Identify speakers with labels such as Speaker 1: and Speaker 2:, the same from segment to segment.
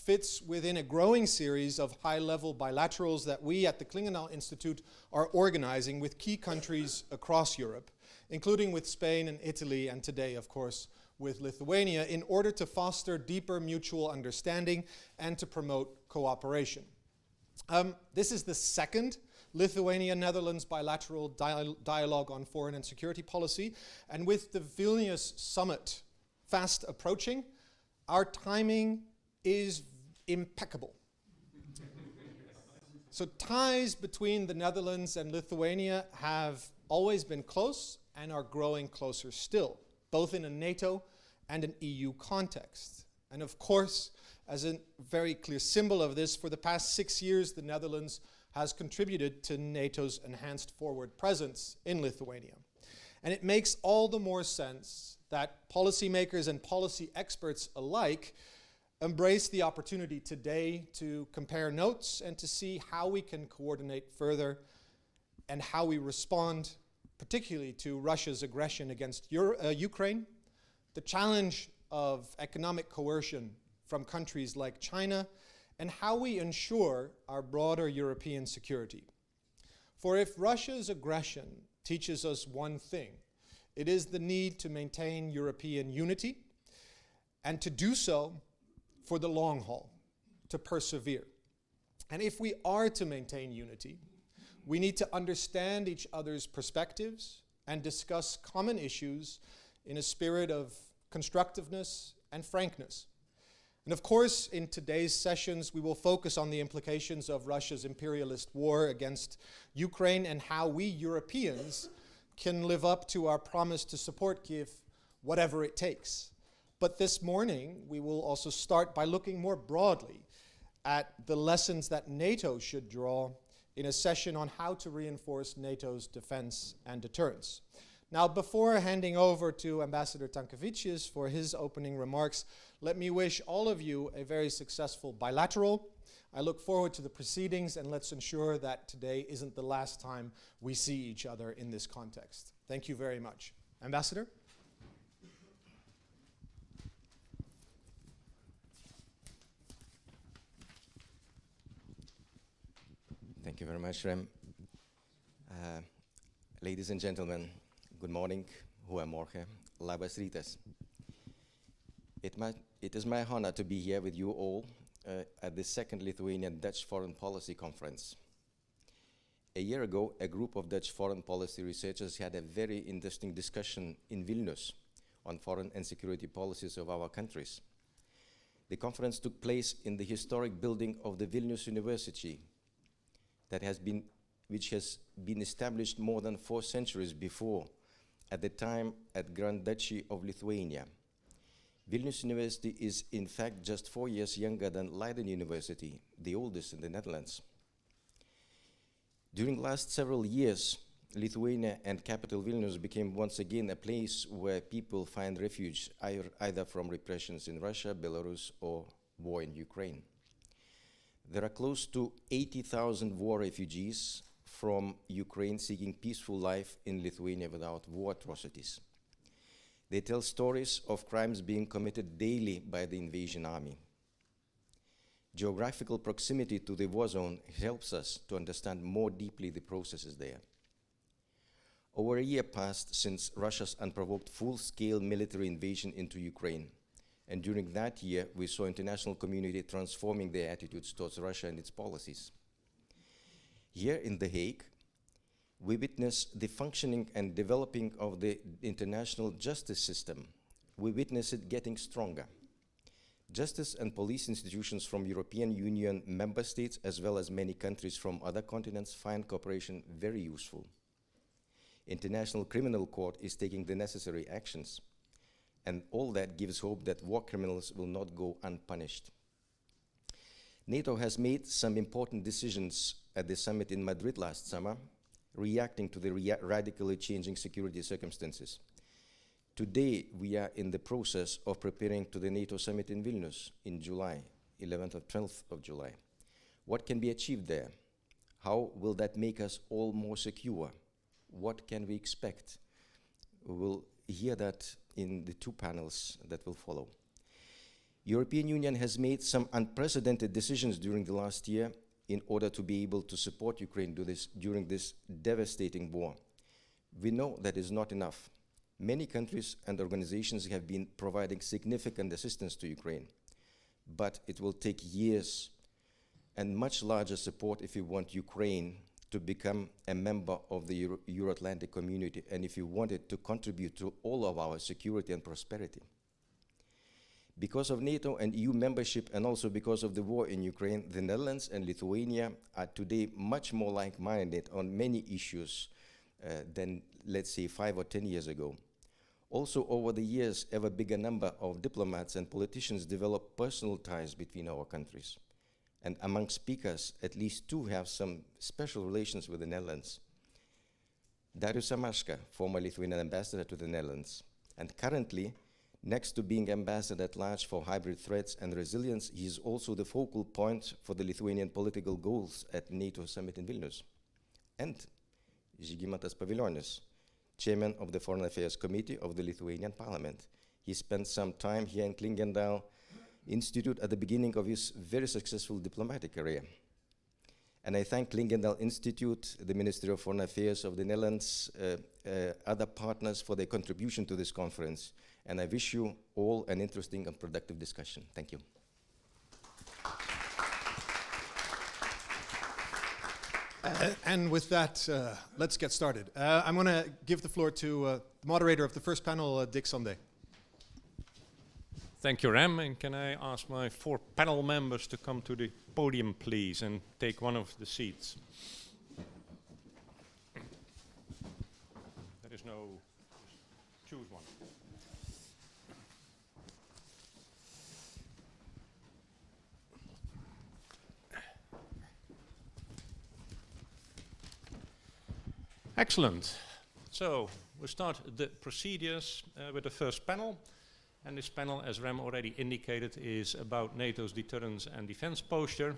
Speaker 1: fits within a growing series of high-level bilaterals that we at the Clingendael Institute are organizing with key countries across Europe, including with Spain and Italy, and today, of course, with Lithuania, in order to foster deeper mutual understanding and to promote cooperation. This is the second Lithuania-Netherlands bilateral dialogue on foreign and security policy, and with the Vilnius summit fast approaching, our timing is impeccable. So ties between the Netherlands and Lithuania have always been close and are growing closer still, both in a NATO and an EU context. And of course, as a very clear symbol of this, for the past 6 years, the Netherlands has contributed to NATO's enhanced forward presence in Lithuania. And it makes all the more sense that policymakers and policy experts alike embrace the opportunity today to compare notes and to see how we can coordinate further and how we respond, particularly to Russia's aggression against Ukraine, the challenge of economic coercion from countries like China, and how we ensure our broader European security. For if Russia's aggression teaches us one thing, it is the need to maintain European unity, and to do so for the long haul, to persevere. And if we are to maintain unity, we need to understand each other's perspectives and discuss common issues in a spirit of constructiveness and frankness. And of course, in today's sessions, we will focus on the implications of Russia's imperialist war against Ukraine and how we Europeans can live up to our promise to support Kyiv, whatever it takes. But this morning, we will also start by looking more broadly at the lessons that NATO should draw in a session on how to reinforce NATO's defense and deterrence. Now, before handing over to Ambassador Tankevičius for his opening remarks, let me wish all of you a very successful bilateral. I look forward to the proceedings, and let's ensure that today isn't the last time we see each other in this context. Thank you very much. Ambassador?
Speaker 2: Thank you very much, Rem. Ladies and gentlemen, good morning, 𝗚𝗲𝗶𝗃𝗀, labas rytas. It is my honor to be here with you all at the second Lithuanian-Dutch Foreign Policy Conference. A year ago, a group of Dutch foreign policy researchers had a very interesting discussion in Vilnius on foreign and security policies of our countries. The conference took place in the historic building of the Vilnius University, which has been established more than 4 centuries before, at the time at Grand Duchy of Lithuania. Vilnius University is in fact just 4 years younger than Leiden University, the oldest in the Netherlands. During the last several years, Lithuania and capital Vilnius became once again a place where people find refuge either from repressions in Russia, Belarus, or war in Ukraine. There are close to 80,000 war refugees from Ukraine seeking peaceful life in Lithuania without war atrocities. They tell stories of crimes being committed daily by the invasion army. Geographical proximity to the war zone helps us to understand more deeply the processes there. Over a year passed since Russia's unprovoked full-scale military invasion into Ukraine. And during that year, we saw international community transforming their attitudes towards Russia and its policies. Here in The Hague, we witness the functioning and developing of the international justice system. We witness it getting stronger. Justice and police institutions from European Union member states, as well as many countries from other continents, find cooperation very useful. International Criminal Court is taking the necessary actions. And all that gives hope that war criminals will not go unpunished. NATO has made some important decisions at the summit in Madrid last summer, reacting to the radically changing security circumstances. Today, we are in the process of preparing to the NATO summit in Vilnius in July, 11th or 12th of July. What can be achieved there? How will that make us all more secure? What can we expect? We will hear that in the 2 panels that will follow. European Union has made some unprecedented decisions during the last year in order to be able to support Ukraine during this devastating war. We know that is not enough. Many countries and organizations have been providing significant assistance to Ukraine, but it will take years and much larger support if you want Ukraine to become a member of the Euro-Atlantic community and if you want it to contribute to all of our security and prosperity. Because of NATO and EU membership and also because of the war in Ukraine, the Netherlands and Lithuania are today much more like-minded on many issues than, let's say, 5 or 10 years ago. Also, over the years, ever bigger number of diplomats and politicians developed personal ties between our countries. And among speakers, at least 2 have some special relations with the Netherlands. 𝗲𝗲𝗃𝗃𝗀𝗃, former Lithuanian ambassador to the Netherlands. And currently, next to being ambassador at large for hybrid threats and resilience, he is also the focal point for the Lithuanian political goals at NATO summit in Vilnius. And 𝗧𝗶𝗺𝗺𝗍𝗲𝘃, chairman of the Foreign Affairs Committee of the Lithuanian Parliament. He spent some time here in Clingendael Institute at the beginning of his very successful diplomatic career. And I thank Clingendael Institute, the Ministry of Foreign Affairs of the Netherlands, other partners for their contribution to this conference. And I wish you all an interesting and productive discussion. Thank you.
Speaker 1: And with that, let's get started. I'm going to give the floor to the moderator of the first panel, 𝗏𝗃𝗀𝗃.
Speaker 3: Thank you, Rem. And can I ask my 4 panel members to come to the podium, please, and take one of the seats? There is no, just choose one. Excellent. So we'll start the procedures with the first panel. And this panel, as Rem already indicated, is about NATO's deterrence and defense posture,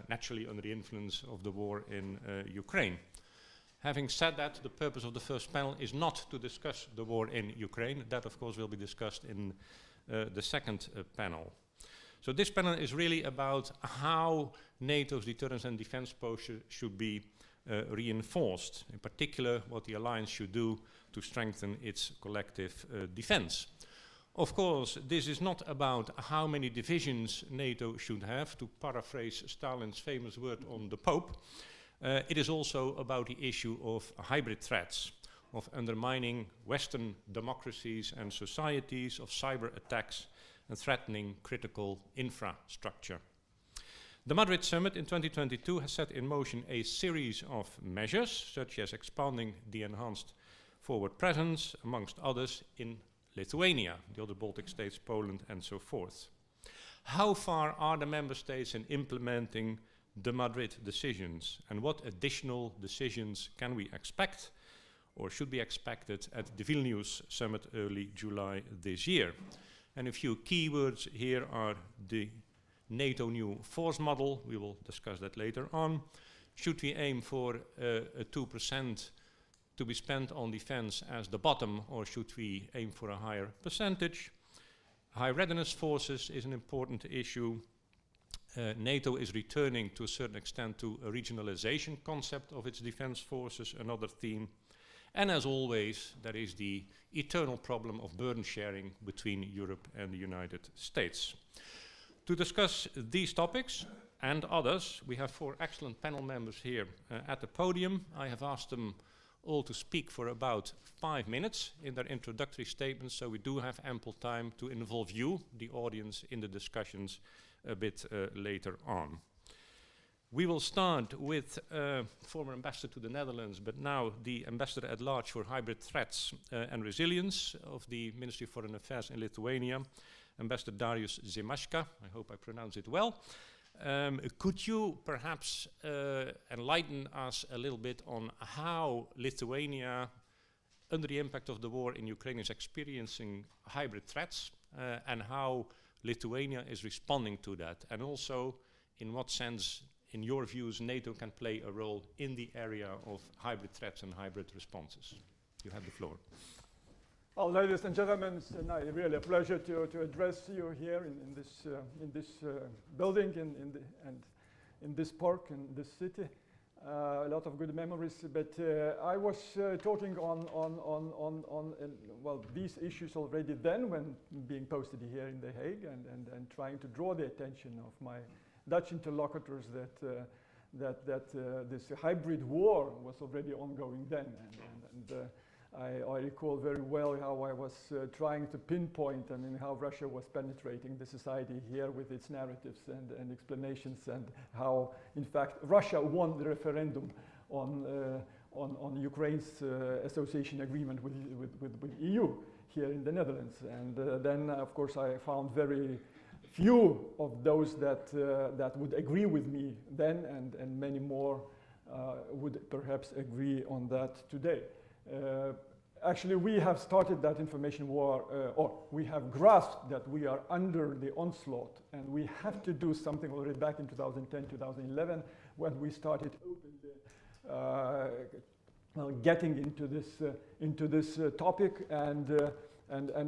Speaker 3: naturally under the influence of the war in Ukraine. Having said that, the purpose of the first panel is not to discuss the war in Ukraine. That, of course, will be discussed in the second panel. So this panel is really about how NATO's deterrence and defense posture should be reinforced, in particular what the alliance should do to strengthen its collective defense. Of course, this is not about how many divisions NATO should have, to paraphrase Stalin's famous word on the Pope. It is also about the issue of hybrid threats, of undermining Western democracies and societies, of cyber attacks and threatening critical infrastructure. The Madrid summit in 2022 has set in motion a series of measures, such as expanding the enhanced forward presence, amongst others, in Lithuania, the other Baltic states, Poland, and so forth. How far are the member states in implementing the Madrid decisions, and what additional decisions can we expect, or should be expected, at the Vilnius summit early July this year? And a few keywords here are the NATO new force model. We will discuss that later on. Should we aim for a 2% to be spent on defense as the bottom, or should we aim for a higher percentage? High readiness forces is an important issue. NATO is returning to a certain extent to a regionalization concept of its defense forces, another theme. And as always, there is the eternal problem of burden sharing between Europe and the United States. To discuss these topics and others, we have 4 excellent panel members here at the podium. I have asked them all to speak for about 5 minutes in their introductory statements, so we do have ample time to involve you, the audience, in the discussions a bit later on. We will start with former ambassador to the Netherlands, but now the ambassador at large for hybrid threats and resilience of the Ministry of Foreign Affairs in Lithuania, Ambassador 𝗲𝗲𝗃𝗃𝗀𝗃𝗀. I hope I pronounce it well. Could you perhaps enlighten us a little bit on how Lithuania, under the impact of the war in Ukraine, is experiencing hybrid threats and how Lithuania is responding to that? And also, in what sense, in your views, NATO can play a role in the area of hybrid threats and hybrid responses? You have the floor.
Speaker 4: Well, ladies and gentlemen, it's really a pleasure to address you here in this building and in this park in this city. A lot of good memories, but I was talking on well, these issues already then when being posted here in The Hague and trying to draw the attention of my Dutch interlocutors that this hybrid war was already ongoing then, and I recall very well how I was trying to pinpoint, I mean, how Russia was penetrating the society here with its narratives and explanations, and how, in fact, Russia won the referendum on Ukraine's association agreement with EU here in the Netherlands. And then, of course, I found very few of those that would agree with me then, and many more would perhaps agree on that today. Actually, we have started that information war, or we have grasped that we are under the onslaught, and we have to do something already back in 2010, 2011, when we started openly getting into this topic, and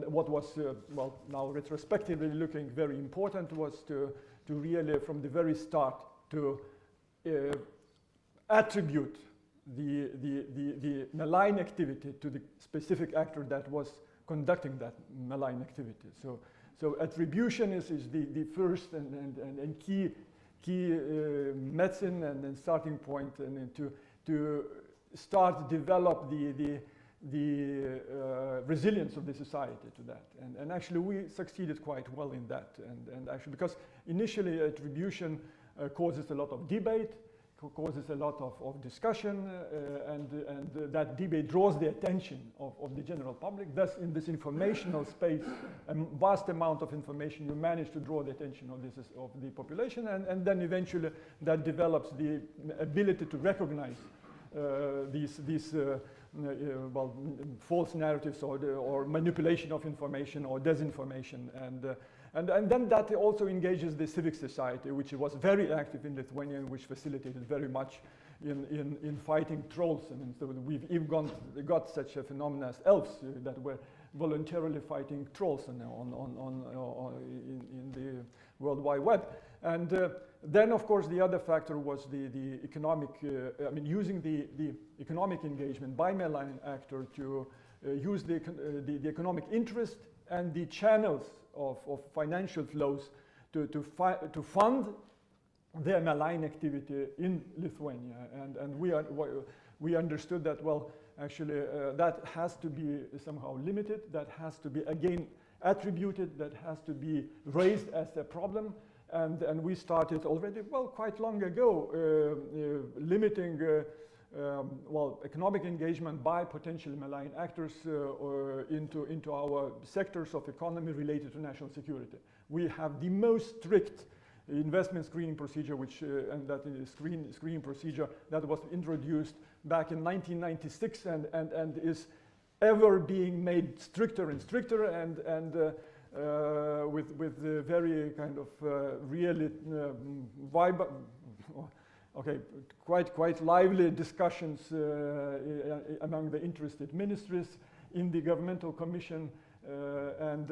Speaker 4: what was, well, now retrospectively looking very important was to really, from the very start, to attribute the malign activity to the specific actor that was conducting that malign activity. So attribution is the first and key medicine and starting point, and to start develop the resilience of the society to that. And actually we succeeded quite well in that. And actually, because initially attribution causes a lot of debate, causes a lot of discussion, and that debate draws the attention of the general public. Thus, in this informational space, a vast amount of information, you manage to draw the attention of the population, and then eventually that develops the ability to recognize these well, false narratives or manipulation of information or disinformation, and then that also engages the civic society, which was very active in Lithuania, which facilitated very much in fighting trolls. I mean, so we've even got such a phenomenon as 𝗚𝗲𝘀 that were voluntarily fighting trolls in the World Wide Web. And then, of course, the other factor was the economic, I mean, using the economic engagement by malign actor to use the economic interest and the channels of financial flows to fund their malign activity in Lithuania. And we understood that, well, actually, that has to be somehow limited, that has to be, again, attributed, that has to be raised as a problem. And we started already, well, quite long ago, limiting well, economic engagement by potential malign actors into our sectors of economy related to national security. We have the most strict investment screening procedure, which and that is screening procedure that was introduced back in 1996 and is ever being made stricter and stricter, and with very kind of really quite lively discussions among the interested ministries in the governmental commission, and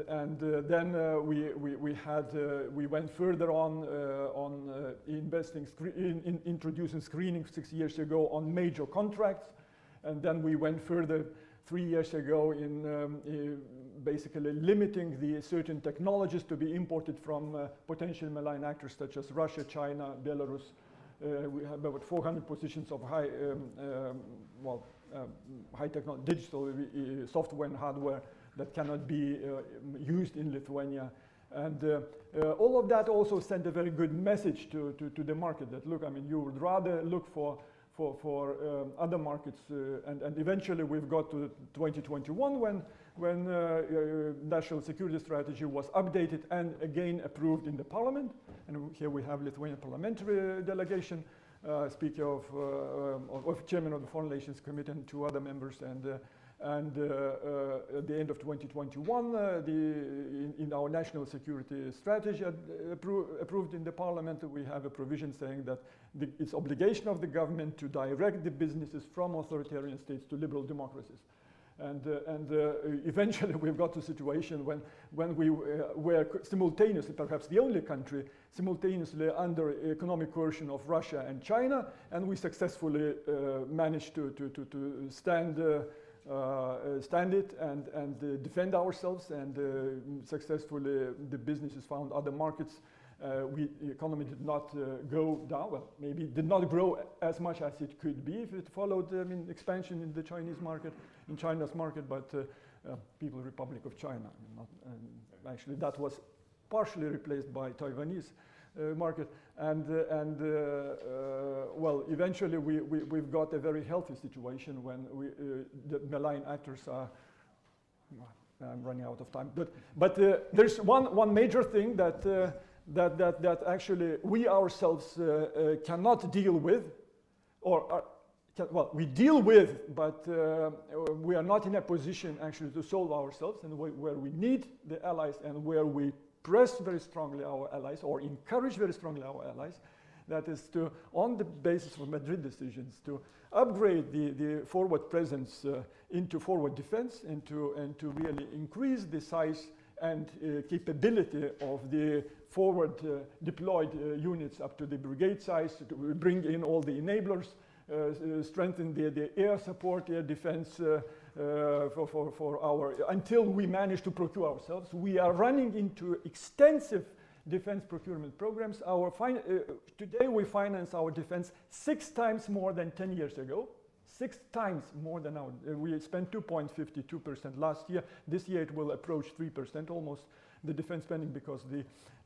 Speaker 4: then we went further on introducing screening 6 years ago on major contracts, and then we went further 3 years ago in basically limiting the certain technologies to be imported from potential malign actors such as Russia, China, Belarus. We have about 400 positions of high technology, digital software and hardware that cannot be used in Lithuania. And all of that also sent a very good message to the market that, look, I mean, you would rather look for other markets, and eventually we've got to 2021 when national security strategy was updated and again approved in the parliament. And here we have Lithuanian parliamentary delegation, speaker of chairman of the Foreign Relations Committee and 2 other members. And at the end of 2021, in our national security strategy approved in the parliament, we have a provision saying that it's obligation of the government to direct the businesses from authoritarian states to liberal democracies. Eventually we've got to a situation when we were simultaneously, perhaps the only country, simultaneously under economic coercion of Russia and China, and we successfully managed to stand it and defend ourselves, and successfully the businesses found other markets. The economy did not go down. Well, maybe it did not grow as much as it could be if it followed expansion in the Chinese market, in China's market, but People's Republic of China. Actually, that was partially replaced by Taiwanese market. Well, eventually we've got a very healthy situation when the malign actors are. I'm running out of time, but there's one major thing that actually we ourselves cannot deal with, well, we deal with, but we are not in a position actually to solve ourselves, and where we need the allies and where we press very strongly our allies or encourage very strongly our allies, that is to, on the basis of Madrid decisions, to upgrade the forward presence into forward defense, and to really increase the size and capability of the forward deployed units up to the brigade size, to bring in all the enablers, strengthen the air support, air defense for our, until we manage to procure ourselves. We are running into extensive defense procurement programs. Today we finance our defense 6 times more than 10 years ago. 6 times more than we spent 2.52% last year. This year it will approach 3% almost, the defense spending, because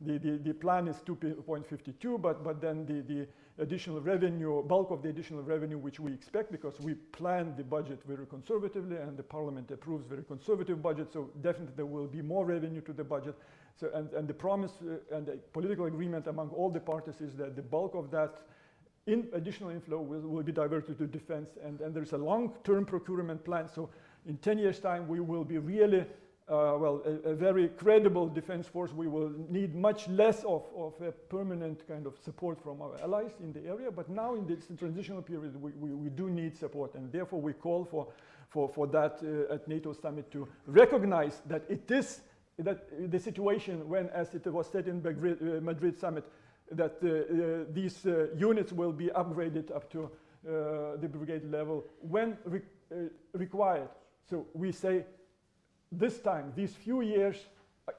Speaker 4: the plan is 2.52, but then the additional revenue, bulk of the additional revenue which we expect, because we plan the budget very conservatively and the parliament approves very conservative budget, so definitely there will be more revenue to the budget. So, and the promise and the political agreement among all the parties is that the bulk of that additional inflow will be diverted to defense, and there's a long-term procurement plan. So in 10 years' time, we will be really, a very credible defense force. We will need much less of a permanent kind of support from our allies in the area. But now in this transitional period, we do need support, and therefore we call for that at NATO summit to recognize that it is that the situation when, as it was said in Madrid summit, that these units will be upgraded up to the brigade level when required. So we say this time, these few years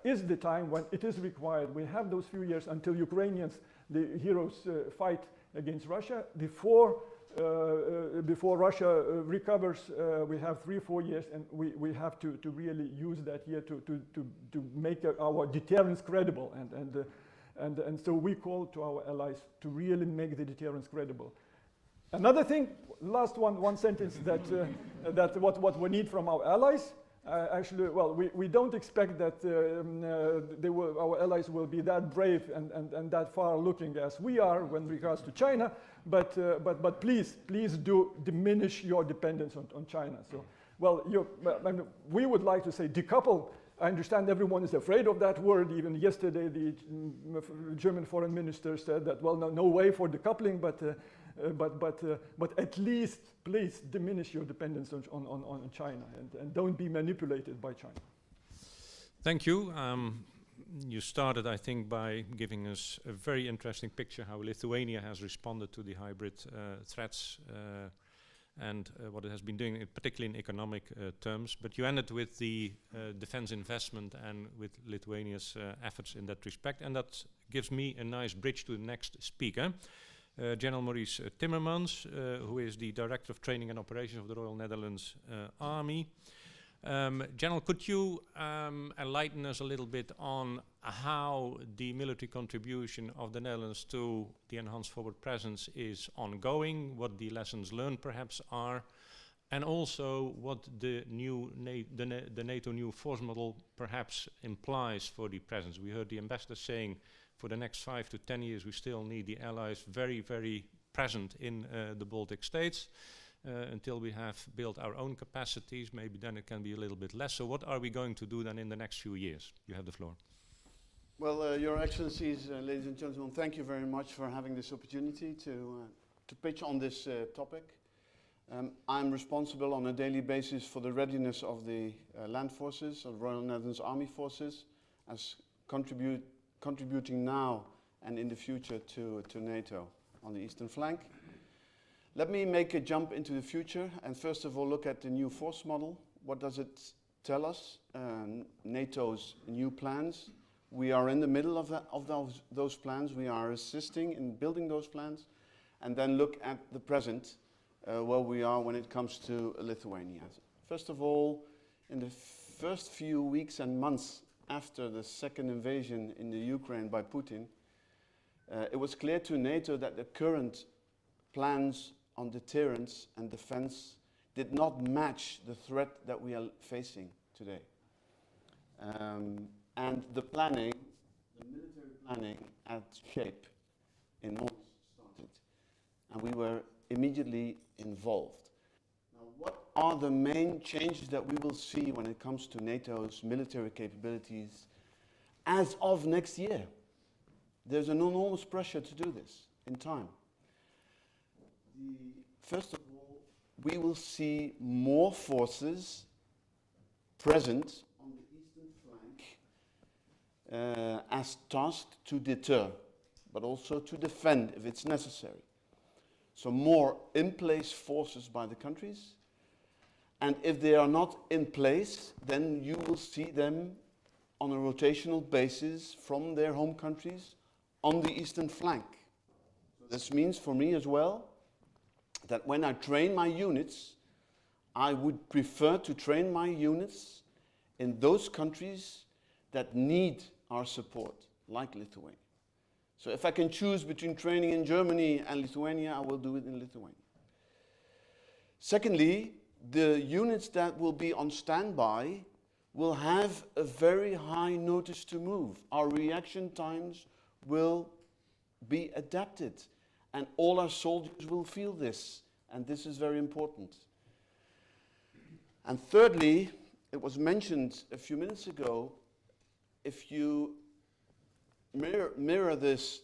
Speaker 4: is the time when it is required. We have those few years until Ukrainians, the heroes, fight against Russia. Before Russia recovers, we have 3-4 years, and we have to really use that year to make our deterrence credible. And so we call to our allies to really make the deterrence credible. Another thing, last one sentence, that what we need from our allies. Actually, well, we don't expect that our allies will be that brave and that far-looking as we are when regards to China. But please do diminish your dependence on China. So, well, we would like to say decouple. I understand everyone is afraid of that word. Even yesterday, the German foreign minister said that, well, no way for decoupling, but at least please diminish your dependence on China, and don't be manipulated by China.
Speaker 3: Thank you. You started, I think, by giving us a very interesting picture how Lithuania has responded to the hybrid threats and what it has been doing, particularly in economic terms. But you ended with the defense investment and with Lithuania's efforts in that respect. And that gives me a nice bridge to the next speaker, General Maurice Timmermans, who is the Director of Training and Operations of the Royal Netherlands Army. General, could you enlighten us a little bit on how the military contribution of the Netherlands to the enhanced forward presence is ongoing, what the lessons learned perhaps are, and also what the NATO new force model perhaps implies for the presence? We heard the ambassador saying for the next 5 to 10 years we still need the allies very, very present in the Baltic states. Until we have built our own capacities, maybe then it can be a little bit less. So what are we going to do then in the next few years? You have the floor.
Speaker 5: Well, Your Excellencies, ladies and gentlemen, thank you very much for having this opportunity to pitch on this topic. I'm responsible on a daily basis for the readiness of the land forces, of Royal Netherlands Army Forces, as contributing now and in the future to NATO on the eastern flank. Let me make a jump into the future and first of all look at the new force model. What does it tell us? NATO's new plans. We are in the middle of those plans. We are assisting in building those plans. And then look at the present, where we are when it comes to Lithuania. First of all, in the first few weeks and months after the second invasion in the Ukraine by Putin, it was clear to NATO that the current plans on deterrence and defense did not match the threat that we are facing today. And the planning, the military planning at 𝗡𝗲𝗃 in August started. And we were immediately involved. Now, what are the main changes that we will see when it comes to NATO's military capabilities as of next year? There's an enormous pressure to do this in time. First of all, we will see more forces present on the eastern flank as tasked to deter, but also to defend if it's necessary. So more in-place forces by the countries, and if they are not in place, then you will see them on a rotational basis from their home countries on the eastern flank. This means for me as well that when I train my units, I would prefer to train my units in those countries that need our support, like Lithuania. So if I can choose between training in Germany and Lithuania, I will do it in Lithuania. Secondly, the units that will be on standby will have a very high notice to move. Our reaction times will be adapted, and all our soldiers will feel this, and this is very important. And thirdly, it was mentioned a few minutes ago, if you mirror this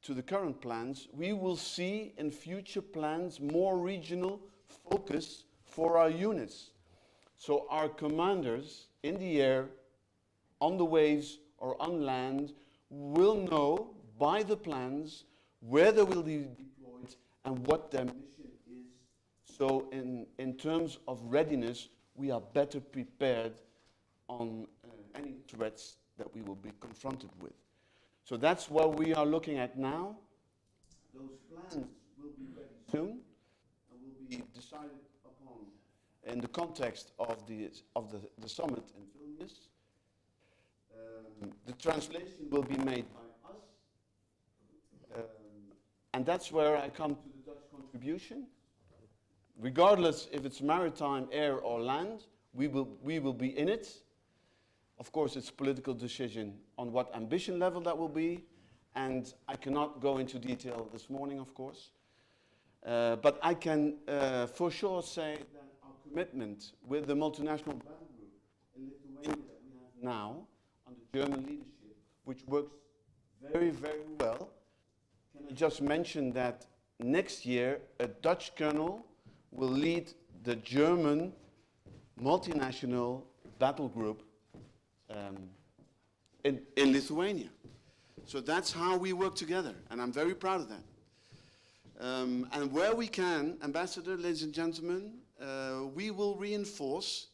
Speaker 5: to the current plans, we will see in future plans more regional focus for our units. So our commanders in the air, on the waves or on land will know by the plans where they will be deployed and what their mission is. So in terms of readiness, we are better prepared on any threats that we will be confronted with. So that's what we are looking at now. Those plans will be ready soon and will be decided upon in the context of the summit in Vilnius. The translation will be made by us. And that's where I come to the Dutch contribution. Regardless if it's maritime, air or land, we will be in it. Of course, it's a political decision on what ambition level that will be, and I cannot go into detail this morning, of course. But I can for sure say that our commitment with the multinational battle group in Lithuania that we have now, under German leadership, which works very, very well. Can I just mention that next year a Dutch colonel will lead the German multinational battle group in Lithuania. So that's how we work together, and I'm very proud of that. And where we can, Ambassador, ladies and gentlemen, we will reinforce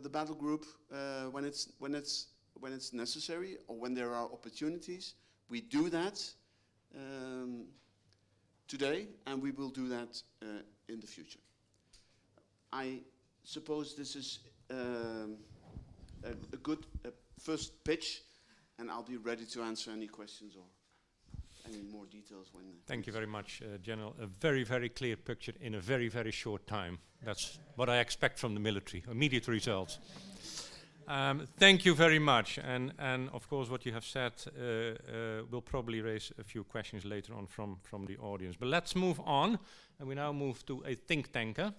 Speaker 5: the battle group when it's necessary or when there are opportunities. We do that today, and we will do that in the future. I suppose this is a good first pitch, and I'll be ready to answer any questions or any more details when.
Speaker 3: Thank you very much, General. A very, very clear picture in a very, very short time. That's what I expect from the military, immediate results. Thank you very much. And of course, what you have said will probably raise a few questions later on from the audience. But let's move on, and we now move to a think tanker.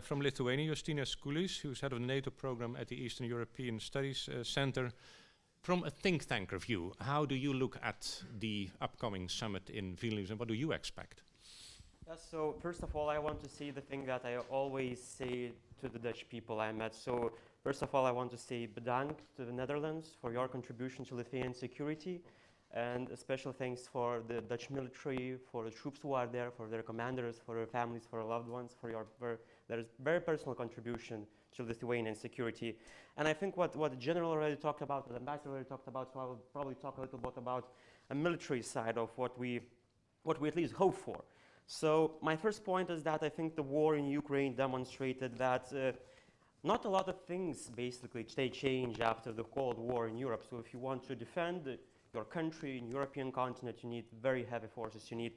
Speaker 3: From Lithuania, 𝗧𝗵𝗲𝗃𝗀𝗃, who's head of the NATO program at the Eastern European Studies Center. From a think tanker view, how do you look at the upcoming summit in Vilnius, and what do you expect?
Speaker 6: So first of all, I want to say the thing that I always say to the Dutch people I met. So first of all, I want to say bedankt to the Netherlands for your contribution to Lithuanian security, and a special thanks for the Dutch military, for the troops who are there, for their commanders, for their families, for their loved ones, for your very personal contribution to Lithuanian security. And I think what the general already talked about, what the ambassador already talked about, so I will probably talk a little bit about a military side of what we at least hope for. So my first point is that I think the war in Ukraine demonstrated that not a lot of things basically change after the Cold War in Europe. So if you want to defend your country in European continent, you need very heavy forces. You need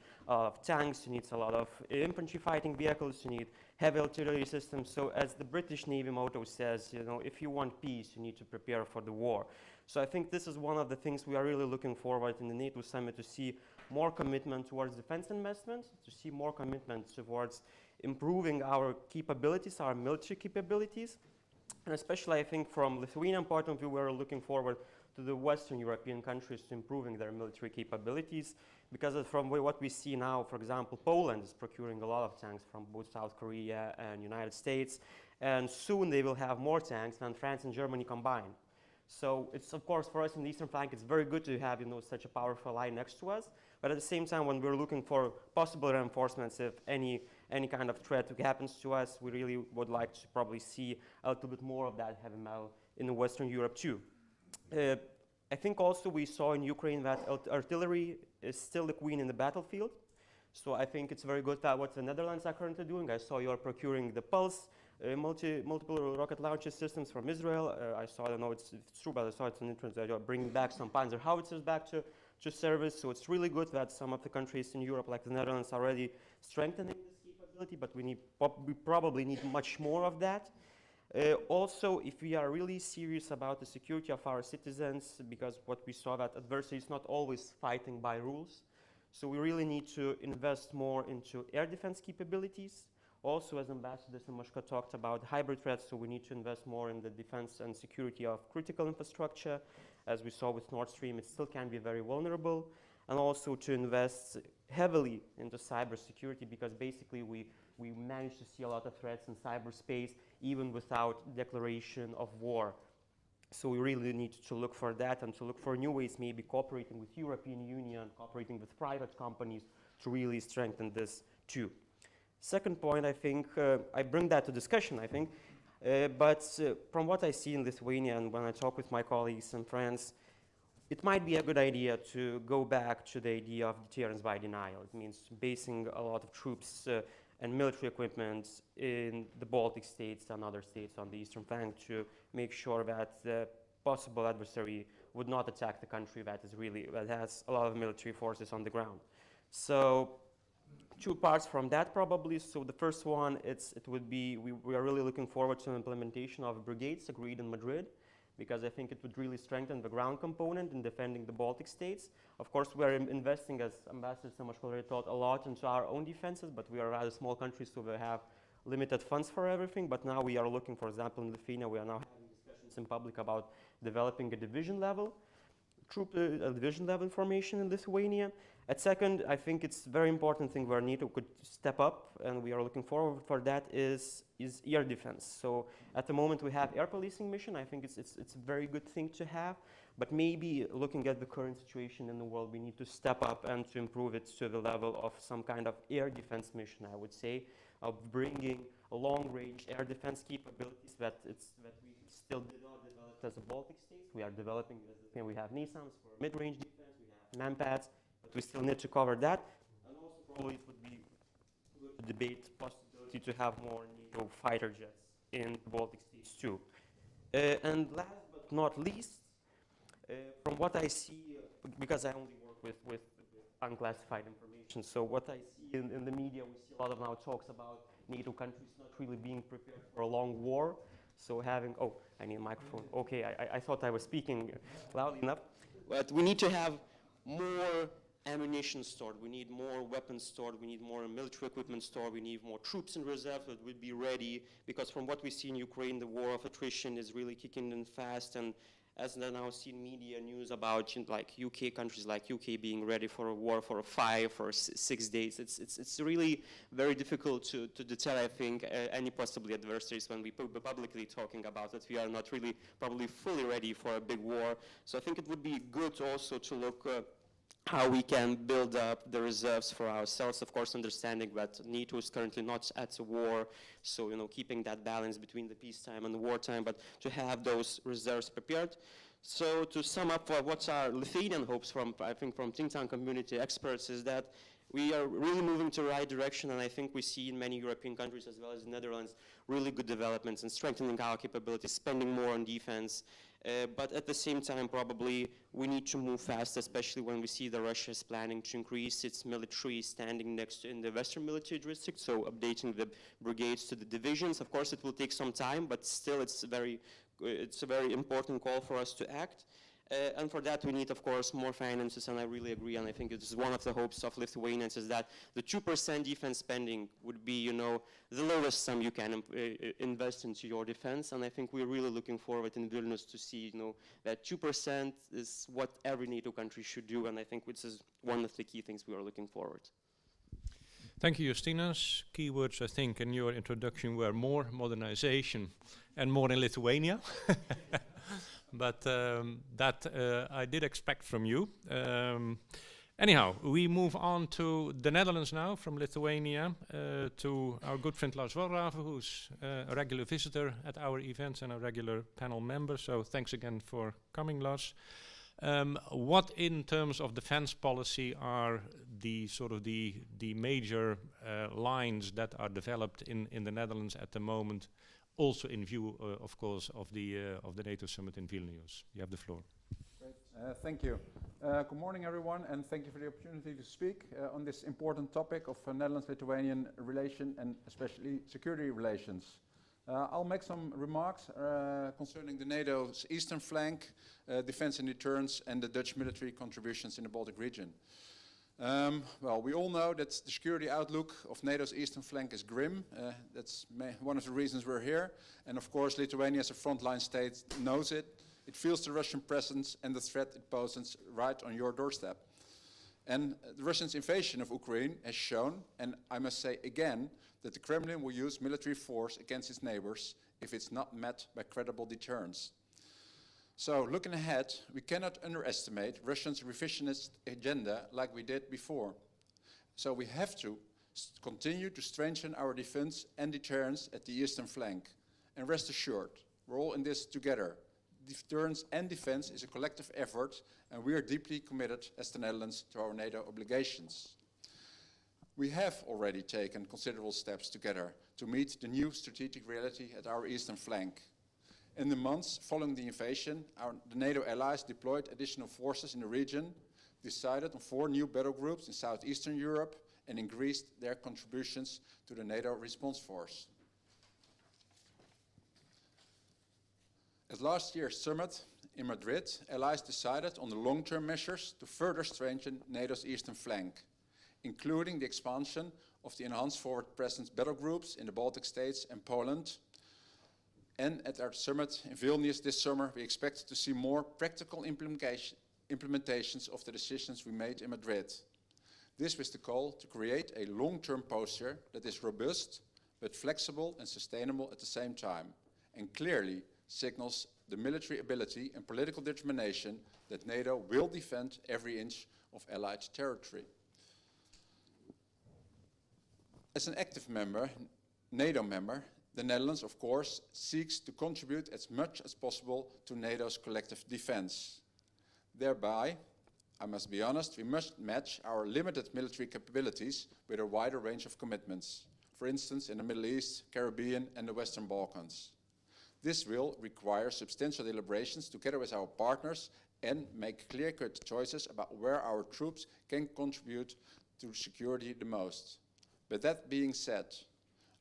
Speaker 6: tanks, you need a lot of infantry fighting vehicles, you need heavy artillery systems. So as the British Navy motto says, you know, if you want peace, you need to prepare for the war. So I think this is one of the things we are really looking forward in the NATO summit, to see more commitment towards defense investments, to see more commitment towards improving our capabilities, our military capabilities. And especially I think from Lithuanian point of view, we're looking forward to the Western European countries to improving their military capabilities, because from what we see now, for example, Poland is procuring a lot of tanks from both South Korea and United States, and soon they will have more tanks than France and Germany combined. So it's, of course, for us in the eastern flank, it's very good to have, you know, such a powerful ally next to us. But at the same time, when we're looking for possible reinforcements, if any kind of threat happens to us, we really would like to probably see a little bit more of that heavy metal in Western Europe too. I think also we saw in Ukraine that artillery is still the queen in the battlefield. So I think it's very good that what the Netherlands are currently doing. I saw you're procuring the 𝗏𝗲, multiple rocket launcher systems from Israel. I saw, I don't know it's true, but I saw it's an interest that you're bringing back some Panzer howitzers back to service. So it's really good that some of the countries in Europe, like the Netherlands, are already strengthening this capability, but we probably need much more of that. Also, if we are really serious about the security of our citizens, because what we saw that adversity is not always fighting by rules, so we really need to invest more into air defense capabilities. Also, as Ambassador Tankevičius talked about hybrid threats, so we need to invest more in the defense and security of critical infrastructure. As we saw with Nord Stream, it still can be very vulnerable. And also to invest heavily into cybersecurity, because basically we managed to see a lot of threats in cyberspace even without declaration of war. So we really need to look for that and to look for new ways, maybe cooperating with European Union, cooperating with private companies to really strengthen this too. Second point, I think, I bring that to discussion, I think, but from what I see in Lithuania and when I talk with my colleagues in France, it might be a good idea to go back to the idea of deterrence by denial. It means basing a lot of troops and military equipment in the Baltic states and other states on the eastern flank to make sure that the possible adversary would not attack the country that has a lot of military forces on the ground. So two parts from that probably. So the first one, we are really looking forward to an implementation of brigades agreed in Madrid, because I think it would really strengthen the ground component in defending the Baltic states. Of course, we are investing, as Ambassador Tankevičius already taught, a lot into our own defenses, but we are a rather small country, so we have limited funds for everything. But now we are looking, for example, in Lithuania, we are now having discussions in public about developing a division level formation in Lithuania. At second, I think it's a very important thing where NATO could step up, and we are looking forward for that, is air defense. So at the moment we have air policing mission. I think it's a very good thing to have, but maybe looking at the current situation in the world, we need to step up and to improve it to the level of some kind of air defense mission, I would say, of bringing a long-range air defense capabilities that we still did not develop as a Baltic states. We are developing, we have NASAMS for mid-range defense, we have MANPADS, but we still need to cover that. And also probably it would be good to debate the possibility to have more NATO fighter jets in the Baltic states too. And last but not least, from what I see, because I only work with unclassified information, so what I see in the media, we see a lot of now talks about NATO countries not really being prepared for a long war. So having, I need a microphone. Okay, I thought I was speaking loudly enough. But we need to have more ammunition stored, we need more weapons stored, we need more military equipment stored, we need more troops in reserve that would be ready, because from what we see in Ukraine, the war of attrition is really kicking in fast, and as I now see media news about like UK countries like UK being ready for a war for 5 or 6 days. It's really very difficult to deter, I think, any possibly adversaries when we publicly talking about that we are not really probably fully ready for a big war. So I think it would be good also to look how we can build up the reserves for ourselves, of course, understanding that NATO is currently not at a war, so, you know, keeping that balance between the peacetime and the wartime, but to have those reserves prepared. So to sum up what's our Lithuanian hopes from, I think, from think tank community experts is that we are really moving to the right direction, and I think we see in many European countries as well as the Netherlands really good developments in strengthening our capabilities, spending more on defense. But at the same time, probably we need to move fast, especially when we see that Russia is planning to increase its military standing next in the Western military district, so updating the brigades to the divisions. Of course, it will take some time, but still it's a very important call for us to act. And for that, we need, of course, more finances, and I really agree, and I think it is one of the hopes of Lithuanians is that the 2% defense spending would be, you know, the lowest sum you can invest into your defense, and I think we're really looking forward in Vilnius to see, you know, that 2% is what every NATO country should do, and I think this is one of the key things we are looking forward.
Speaker 3: Thank you, Justinas. Keywords, I think, in your introduction were more modernization and more in Lithuania. But that I did expect from you. Anyhow, we move on to the Netherlands now, from Lithuania, to our good friend 𝗧𝗶𝗺𝗺𝗹, who's a regular visitor at our events and a regular panel member. So thanks again for coming, Lars. What, in terms of defense policy, are the sort of the major lines that are developed in the Netherlands at the moment? Also in view, of course, of the NATO summit in Vilnius. You have the floor.
Speaker 7: Great. Thank you. Good morning, everyone, and thank you for the opportunity to speak on this important topic of Netherlands-Lithuanian relation and especially security relations. I'll make some remarks concerning the NATO's eastern flank, defense and deterrence, and the Dutch military contributions in the Baltic region. Well, we all know that the security outlook of NATO's eastern flank is grim. That's one of the reasons we're here. And of course, Lithuania as a frontline state knows it. It feels the Russian presence and the threat it poses right on your doorstep. And the Russians' invasion of Ukraine has shown, and I must say again, that the Kremlin will use military force against its neighbors if it's not met by credible deterrence. So, looking ahead, we cannot underestimate Russia's revisionist agenda like we did before. So we have to continue to strengthen our defense and deterrence at the eastern flank. And rest assured, we're all in this together. Deterrence and defense is a collective effort, and we are deeply committed as the Netherlands to our NATO obligations. We have already taken considerable steps together to meet the new strategic reality at our eastern flank. In the months following the invasion, the NATO allies deployed additional forces in the region, decided on 4 new battle groups in southeastern Europe, and increased their contributions to the NATO response force. At last year's summit in Madrid, allies decided on the long-term measures to further strengthen NATO's eastern flank, including the expansion of the enhanced forward presence battle groups in the Baltic states and Poland. And at our summit in Vilnius this summer, we expect to see more practical implementations of the decisions we made in Madrid. This was the call to create a long-term posture that is robust, but flexible and sustainable at the same time, and clearly signals the military ability and political determination that NATO will defend every inch of Allied territory. As an active member, NATO member, the Netherlands, of course, seeks to contribute as much as possible to NATO's collective defense. Thereby, I must be honest, we must match our limited military capabilities with a wider range of commitments, for instance, in the Middle East, Caribbean, and the Western Balkans. This will require substantial deliberations together with our partners and make clear-cut choices about where our troops can contribute to security the most. But that being said,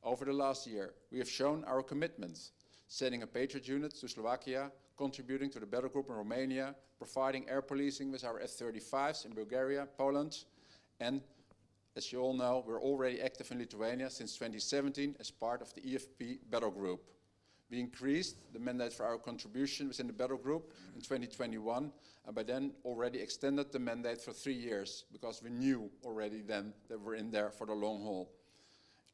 Speaker 7: over the last year, we have shown our commitment, sending a Patriot unit to Slovakia, contributing to the battle group in Romania, providing air policing with our F-35s in Bulgaria, Poland, and as you all know, we're already active in Lithuania since 2017 as part of the 𝗲𝗲𝗃𝗶𝗹 battle group. We increased the mandate for our contribution within the battle group in 2021, and by then already extended the mandate for 3 years, because we knew already then that we're in there for the long haul.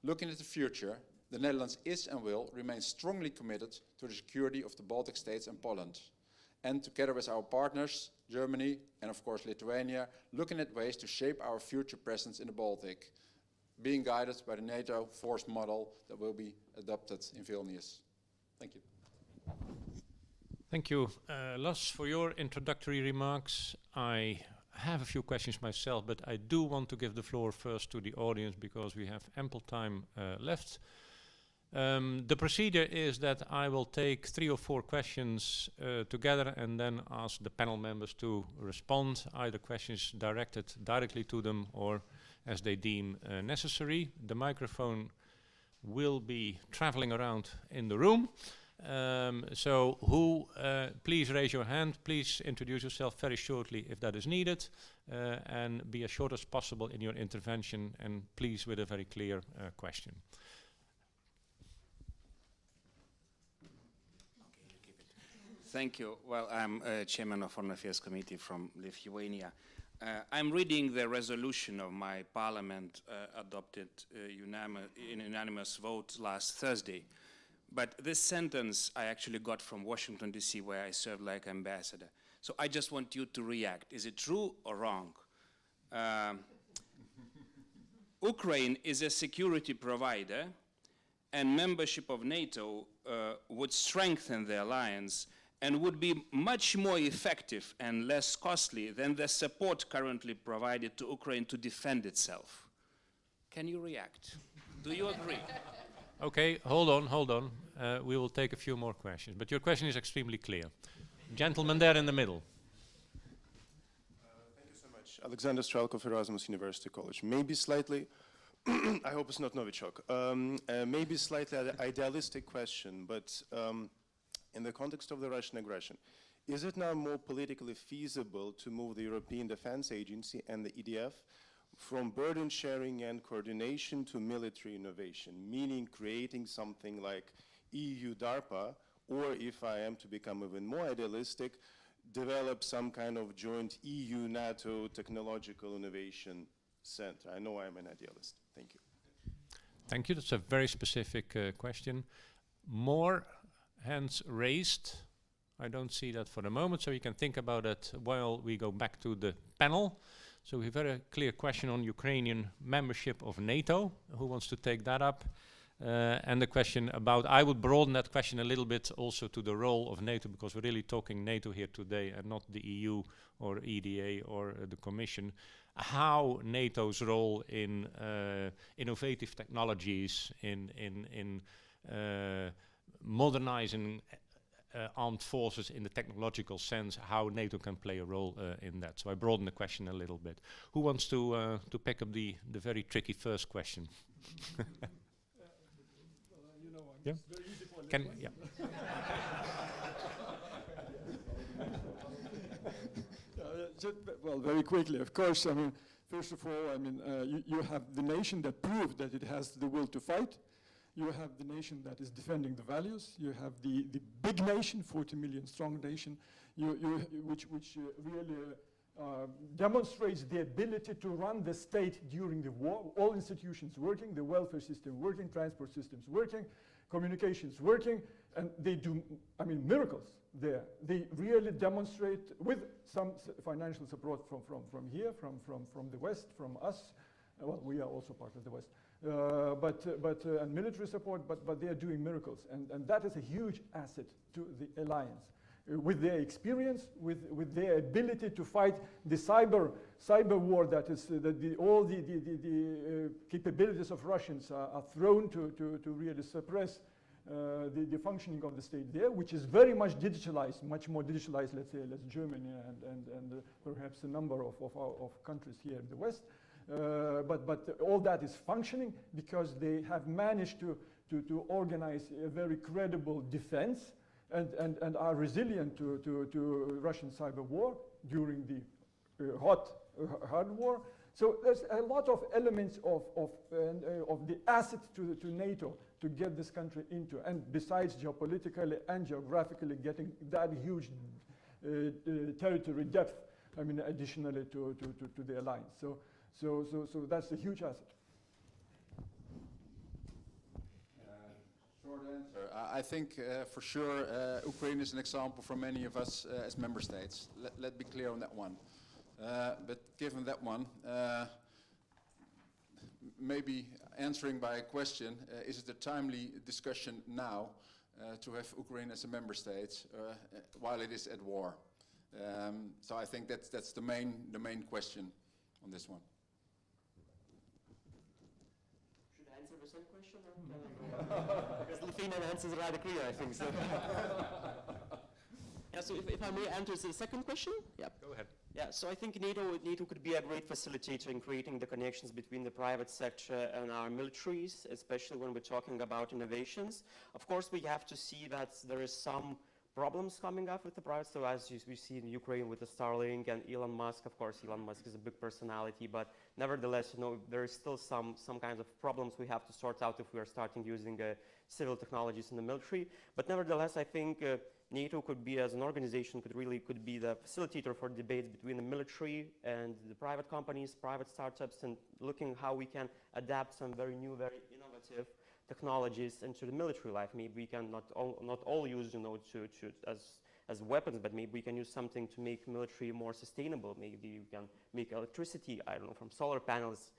Speaker 7: Looking at the future, the Netherlands is and will remain strongly committed to the security of the Baltic states and Poland. And together with our partners, Germany and of course Lithuania, looking at ways to shape our future presence in the Baltic, being guided by the NATO force model that will be adopted in Vilnius. Thank you.
Speaker 3: Thank you, Lars, for your introductory remarks. I have a few questions myself, but I do want to give the floor first to the audience because we have ample time left. The procedure is that I will take 3 or 4 questions together and then ask the panel members to respond, either questions directed directly to them or as they deem necessary. The microphone will be traveling around in the room. So please raise your hand, please introduce yourself very shortly if that is needed, and be as short as possible in your intervention, and please with a very clear question.
Speaker 8: Thank you. Well, I'm chairman of Foreign Affairs Committee from Lithuania. I'm reading the resolution of my parliament adopted in unanimous vote last Thursday. But this sentence I actually got from Washington, D.C., where I served like ambassador. So I just want you to react. Is it true or wrong? Ukraine is a security provider, and membership of NATO would strengthen the alliance and would be much more effective and less costly than the support currently provided to Ukraine to defend itself. Can you react? Do you agree?
Speaker 3: Okay, hold on. We will take a few more questions, but your question is extremely clear. Gentleman there in the middle.
Speaker 9: Thank you so much. Alexander Strelkov, Erasmus University College. Maybe slightly, I hope it's not Novichok, maybe slightly idealistic question, but in the context of the Russian aggression, is it now more politically feasible to move the European Defense Agency and the EDF from burden sharing and coordination to military innovation, meaning creating something like EU DARPA, or if I am to become even more idealistic, develop some kind of joint EU-NATO technological innovation center? I know I'm an idealist. Thank you.
Speaker 3: Thank you. That's a very specific question. More hands raised. I don't see that for the moment, so you can think about it while we go back to the panel. So we have a very clear question on Ukrainian membership of NATO. Who wants to take that up? And the question about, I would broaden that question a little bit also to the role of NATO, because we're really talking NATO here today and not the EU or EDA or the Commission. How NATO's role in innovative technologies, in modernizing armed forces in the technological sense, how NATO can play a role in that. So I broaden the question a little bit. Who wants to pick up the very tricky first question?
Speaker 4: You know,
Speaker 3: Yeah.
Speaker 4: it's very easy for
Speaker 3: Can,
Speaker 4: Lithuania.
Speaker 3: yeah.
Speaker 4: Well, very quickly, of course. I mean, first of all, I mean, you have the nation that proved that it has the will to fight. You have the nation that is defending the values. You have the big nation, 40 million strong nation, which really demonstrates the ability to run the state during the war. All institutions working, the welfare system working, transport systems working, communications working, and they do, I mean, miracles there. They really demonstrate, with some financial support from here, from the West, from us. Well, we are also part of the West. And military support, but they are doing miracles, and that is a huge asset to the alliance. With their experience, with their ability to fight the cyber war, that is all the capabilities of Russians are thrown to really suppress the functioning of the state there, which is very much digitalized, much more digitalized, let's say, as Germany and perhaps a number of countries here in the West. But all that is functioning because they have managed to organize a very credible defense and are resilient to Russian cyber war during the hard war. So there's a lot of elements of the asset to NATO to get this country into, and besides geopolitically and geographically getting that huge territory depth, I mean, additionally to the alliance. So that's a huge asset.
Speaker 7: Short answer. I think for sure Ukraine is an example for many of us as member states. Let's be clear on that one. But given that one, maybe answering by a question, is it a timely discussion now to have Ukraine as a member state while it is at war? So I think that's the main question on this one.
Speaker 6: Should I answer the same question? Because the Lithuanian answer is rather clear, I think. So. Yeah, so if I may answer the second question? Yeah.
Speaker 3: Go ahead.
Speaker 6: Yeah, so I think NATO could be a great facilitator in creating the connections between the private sector and our militaries, especially when we're talking about innovations. Of course, we have to see that there is some problems coming up with the private, so as we see in Ukraine with the Starlink and Elon Musk. Of course, Elon Musk is a big personality, but nevertheless, there is still some kinds of problems we have to sort out if we are starting using civil technologies in the military. But nevertheless, I think NATO could be, as an organization, could be the facilitator for debates between the military and the private companies, private startups, and looking how we can adapt some very new, very innovative technologies into the military life. Maybe we can not all use, as weapons, but maybe we can use something to make military more sustainable. Maybe you can make electricity, I don't know, from solar panels,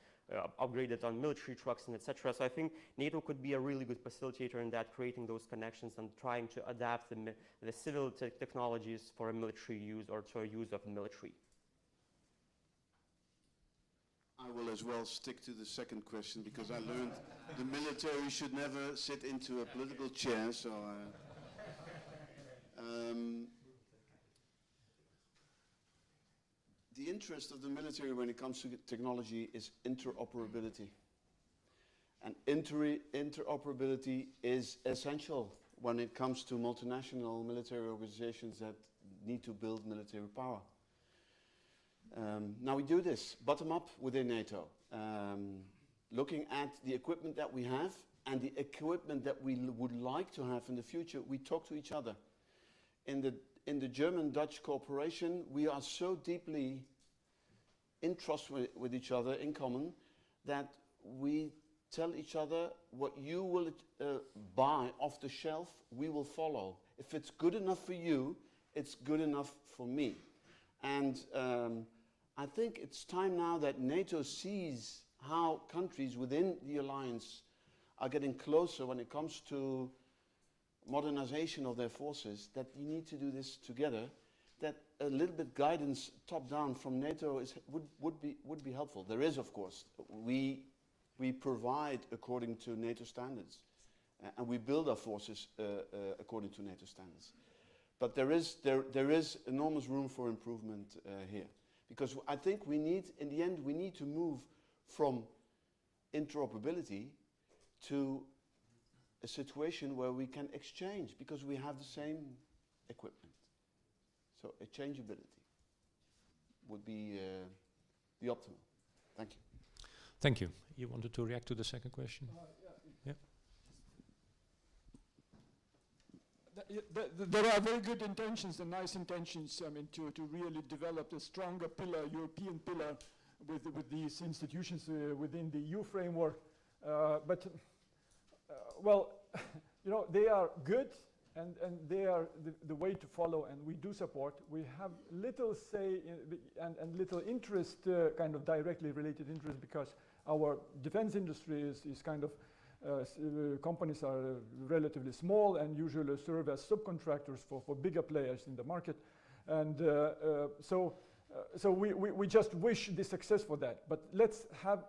Speaker 6: upgraded on military trucks and etc. So I think NATO could be a really good facilitator in that, creating those connections and trying to adapt the civil technologies for a military use or to a use of the military.
Speaker 5: I will as well stick to the second question because I learned the military should never sit into a political chair. So, the interest of the military when it comes to technology is interoperability. And interoperability is essential when it comes to multinational military organizations that need to build military power. Now we do this bottom up within NATO, looking at the equipment that we have and the equipment that we would like to have in the future. We talk to each other. In the German-Dutch cooperation, we are so deeply in trust with each other in common that we tell each other what you will buy off the shelf, we will follow. If it's good enough for you, it's good enough for me. And I think it's time now that NATO sees how countries within the alliance are getting closer when it comes to modernization of their forces, that you need to do this together, that a little bit guidance top-down from NATO would be helpful. There is, of course. We provide according to NATO standards, and we build our forces according to NATO standards. But there is enormous room for improvement here. Because I think we need, in the end, we need to move from interoperability to a situation where we can exchange because we have the same equipment. So exchangeability would be the optimal. Thank you.
Speaker 3: Thank you. You wanted to react to the second question? Yeah.
Speaker 4: There are very good intentions and nice intentions, I mean, to really develop a stronger pillar, European pillar, with these institutions within the EU framework. Well, they are good, and they are the way to follow, and we do support. We have little say and little interest, kind of directly related interest, because our defense industry is kind of companies are relatively small and usually serve as subcontractors for bigger players in the market. And so we just wish the success for that. But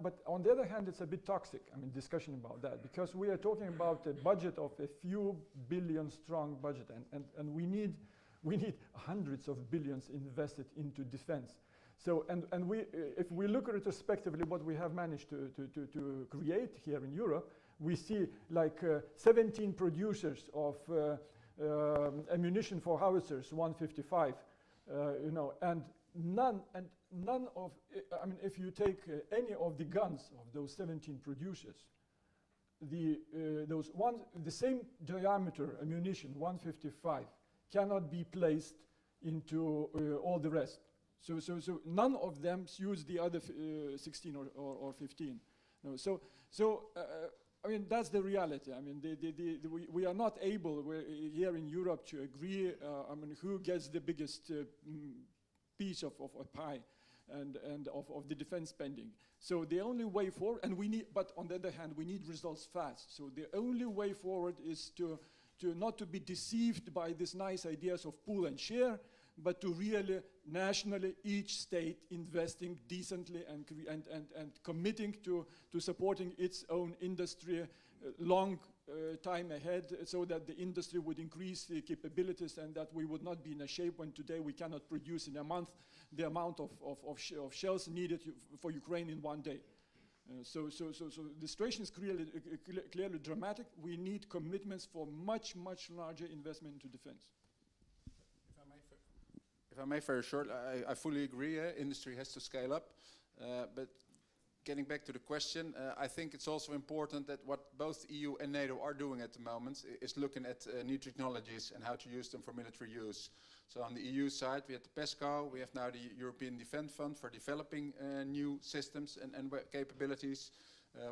Speaker 4: but on the other hand, it's a bit toxic, I mean, discussion about that, because we are talking about a budget of a few billion strong budget, and we need hundreds of billions invested into defense. So, and if we look retrospectively what we have managed to create here in Europe, we see like 17 producers of ammunition for howitzers, 155, and none of, I mean, if you take any of the guns of those 17 producers, the same diameter ammunition, 155, cannot be placed into all the rest. So none of them use the other 16 or 15. No, I mean, that's the reality. I mean, we are not able here in Europe to agree, I mean, who gets the biggest piece of a pie and of the defense spending. So the only way forward, and we need, but on the other hand, we need results fast. So the only way forward is to not to be deceived by these nice ideas of pool and share, but to really nationally, each state investing decently and committing to supporting its own industry long time ahead, so that the industry would increase the capabilities and that we would not be in a shape when today we cannot produce in a month the amount of shells needed for Ukraine in one day. So the situation is clearly dramatic. We need commitments for much larger investment into defense.
Speaker 7: If I may, very short, I fully agree. Industry has to scale up, but getting back to the question, I think it's also important that what both EU and NATO are doing at the moment is looking at new technologies and how to use them for military use. So on the EU side, we have the PESCO, we have now the European Defence Fund for developing new systems and capabilities.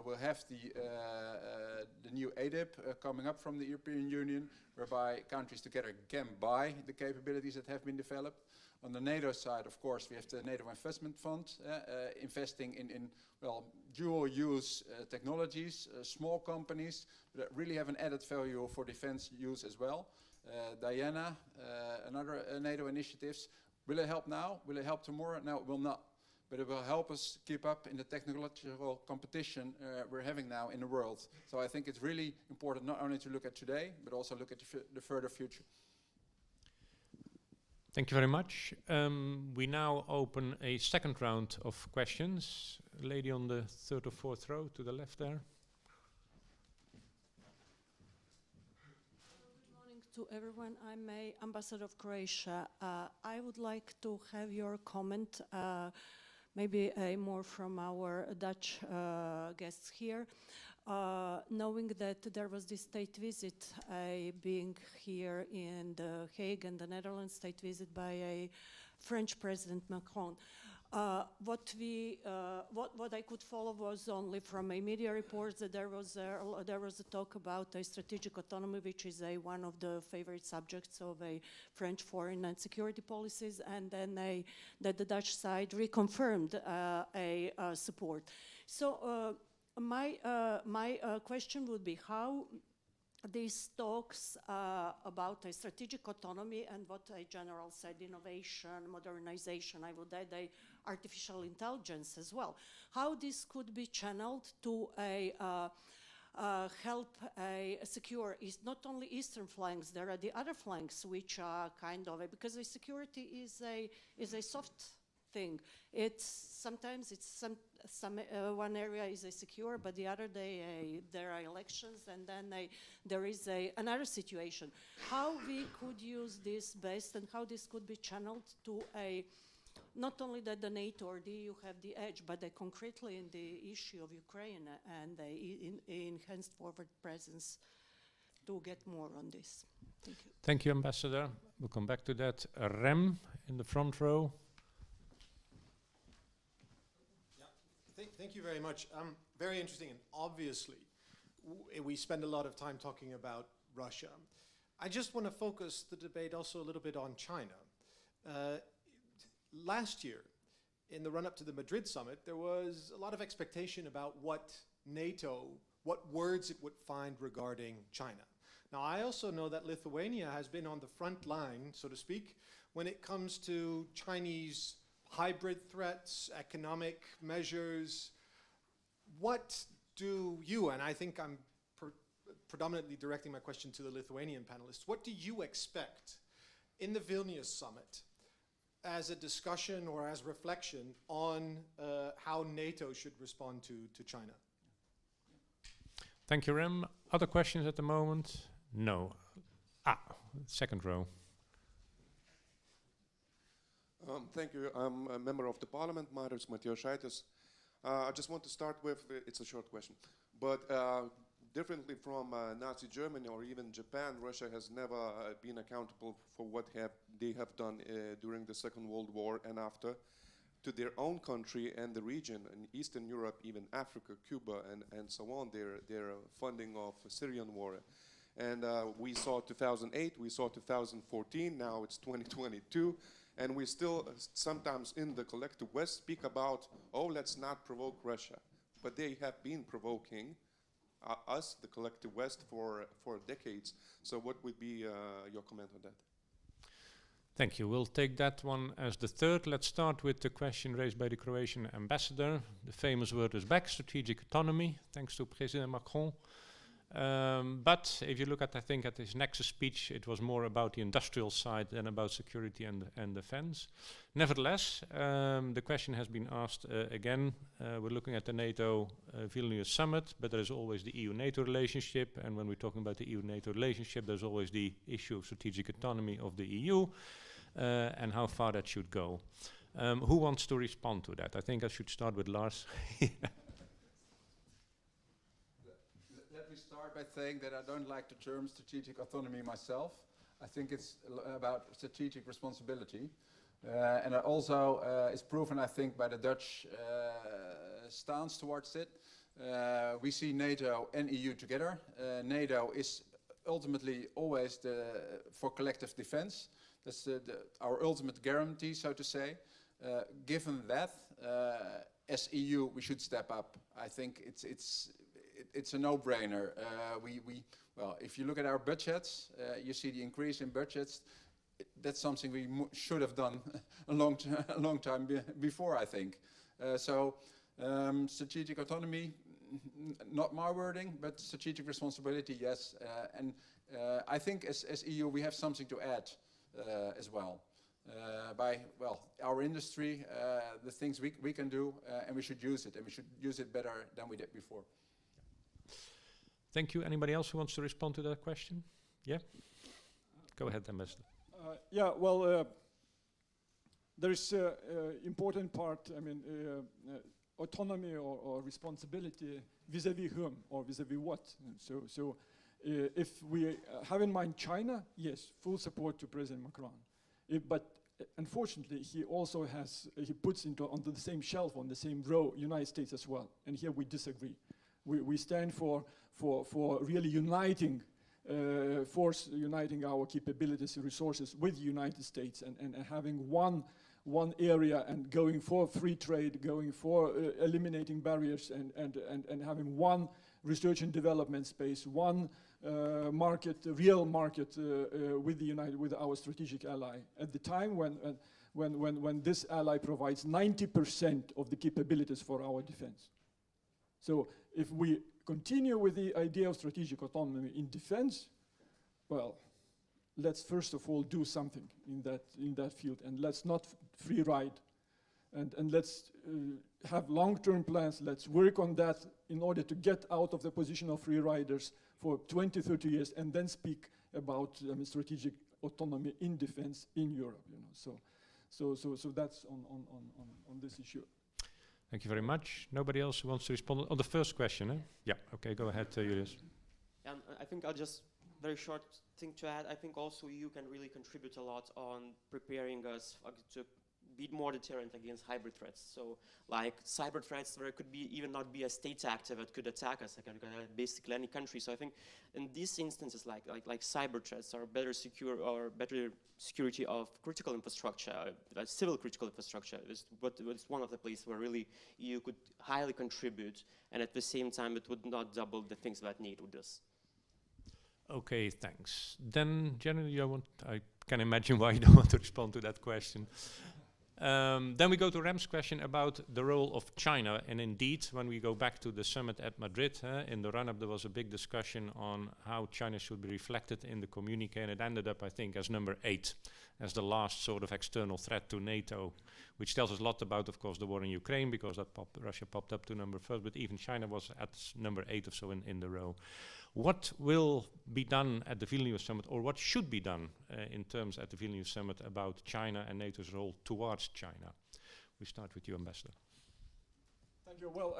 Speaker 7: We'll have the new 𝗚𝗲𝗶𝗹 coming up from the European Union, whereby countries together can buy the capabilities that have been developed. On the NATO side, of course, we have the NATO Investment Fund, investing in dual-use technologies, small companies that really have an added value for defense use as well. Diana, another NATO initiatives. Will it help now? Will it help tomorrow? No, it will not. But it will help us keep up in the technological competition we're having now in the world. So I think it's really important not only to look at today, but also look at the further future.
Speaker 3: Thank you very much. We now open a second round of questions. Lady on the third or fourth row to the left there.
Speaker 10: Good morning to everyone. I'm an ambassador of Croatia. I would like to have your comment, maybe more from our Dutch guests here. Knowing that there was this state visit being here in The Hague and the Netherlands, state visit by a French President Macron. What I could follow was only from a media reports that there was a talk about a strategic autonomy, which is one of the favorite subjects of a French foreign and security policies, and then that the Dutch side reconfirmed a support. So my question would be how these talks about a strategic autonomy and what a general said, innovation, modernization, I would add artificial intelligence as well, how this could be channeled to help secure not only eastern flanks, there are the other flanks which are kind of, because the security is a soft thing. Sometimes one area is secure, but the other day there are elections, and then there is another situation. How we could use this best, and how this could be channeled to not only that the NATO or the EU have the edge, but concretely in the issue of Ukraine and enhanced forward presence to get more on this. Thank you.
Speaker 3: Thank you, Ambassador. We'll come back to that. Rem in the front row.
Speaker 1: Thank you very much. Very interesting, and obviously we spend a lot of time talking about Russia. I just want to focus the debate also a little bit on China. Last year, in the run-up to the Madrid summit, there was a lot of expectation about what words it would find regarding China. Now, I also know that Lithuania has been on the front line, so to speak, when it comes to Chinese hybrid threats, economic measures. What do you, and I think I'm predominantly directing my question to the Lithuanian panelists, what do you expect in the Vilnius summit as a discussion or as reflection on how NATO should respond to China?
Speaker 3: Thank you, Rem. Other questions at the moment? No. Second row.
Speaker 11: Thank you. I'm a member of the parliament. My name is 𝗧𝗶𝗶𝗃𝗀. I just want to start with, it's a short question, but differently from Nazi Germany or even Japan, Russia has never been accountable for what they have done during the Second World War and after to their own country and the region, in Eastern Europe, even Africa, Cuba, and so on, their funding of Syrian war. And we saw 2008, we saw 2014, now it's 2022, and we still sometimes in the collective West speak about, oh, let's not provoke Russia. But they have been provoking us, the collective West, for decades. So what would be your comment on that?
Speaker 3: Thank you. We'll take that one as the third. Let's start with the question raised by the Croatian ambassador. The famous word is back, strategic autonomy, thanks to President Macron. But if you look at, I think, at his Nexus speech, it was more about the industrial side than about security and defense. Nevertheless, the question has been asked again. We're looking at the NATO Vilnius summit, but there is always the EU-NATO relationship. And when we're talking about the EU-NATO relationship, there's always the issue of strategic autonomy of the EU and how far that should go. Who wants to respond to that? I think I should start with Lars.
Speaker 7: Let me start by saying that I don't like the term strategic autonomy myself. I think it's about strategic responsibility. And it also is proven, I think, by the Dutch stance towards it. We see NATO and EU together. NATO is ultimately always for collective defense. That's our ultimate guarantee, so to say. Given that, as EU, we should step up. I think it's a no-brainer. Well, if you look at our budgets, you see the increase in budgets. That's something we should have done a long time before, I think. So strategic autonomy, not my wording, but strategic responsibility, yes. And I think as EU, we have something to add as well. By, well, our industry, the things we can do, and we should use it, and we should use it better than we did before.
Speaker 3: Thank you. Anybody else who wants to respond to that question? Yeah? Go ahead, Ambassador.
Speaker 4: Yeah, well, there is an important part, I mean, autonomy or responsibility vis-a-vis whom or vis-a-vis what. So if we have in mind China, yes, full support to President Macron. But unfortunately, he also has, he puts onto the same shelf, on the same row, United States as well. And here we disagree. We stand for really uniting uniting our capabilities and resources with the United States and having one area and going for free trade, going for eliminating barriers and having one research and development space, one market, real market with our strategic ally. At the time when this ally provides 90% of the capabilities for our defense. So if we continue with the idea of strategic autonomy in defense, well, let's first of all do something in that field, and let's not free ride, and let's have long-term plans. Let's work on that in order to get out of the position of free riders for 20, 30 years, and then speak about strategic autonomy in defense in Europe. You know, so that's on this issue.
Speaker 3: Thank you very much. Nobody else who wants to respond on the first question? Eh? Yeah, okay, go ahead, Julius.
Speaker 6: Yeah, I think I'll just, very short thing to add, I think also you can really contribute a lot on preparing us to be more deterrent against hybrid threats. So like cyber threats where it could be even not be a state actor that could attack us, like basically any country. So I think in these instances like cyber threats or better security of critical infrastructure, civil critical infrastructure is one of the places where really EU could highly contribute, and at the same time it would not double the things that NATO does.
Speaker 3: Okay, thanks. Then generally I can imagine why you don't want to respond to that question. Then we go to Rem's question about the role of China. And indeed, when we go back to the summit at Madrid, in the run-up there was a big discussion on how China should be reflected in the communique, and it ended up, I think, as number 8, as the last sort of external threat to NATO, which tells us a lot about, of course, the war in Ukraine, because Russia popped up to number 1st, but even China was at number 8 or so in the row. What will be done at the Vilnius summit, or what should be done in terms at the Vilnius summit about China and NATO's role towards China? We start with you, Ambassador.
Speaker 4: Thank you. Well,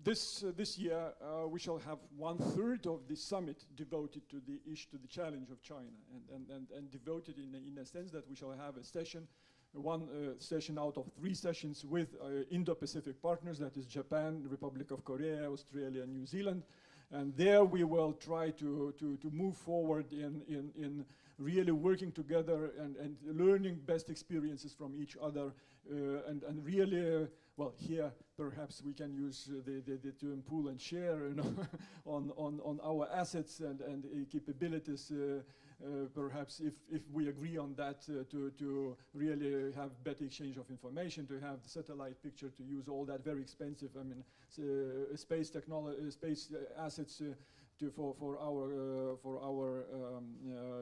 Speaker 4: this year we shall have 1/3 of the summit devoted to the issue, to the challenge of China, and devoted in a sense that we shall have a session, one session out of 3 sessions with Indo-Pacific partners, that is Japan, the Republic of Korea, Australia, and New Zealand. And there we will try to move forward in really working together and learning best experiences from each other, and really, well, here perhaps we can use the term pool and share, you know, on our assets and capabilities. Perhaps if we agree on that, to really have better exchange of information, to have the satellite picture, to use all that very expensive, I mean, space technology, space assets for our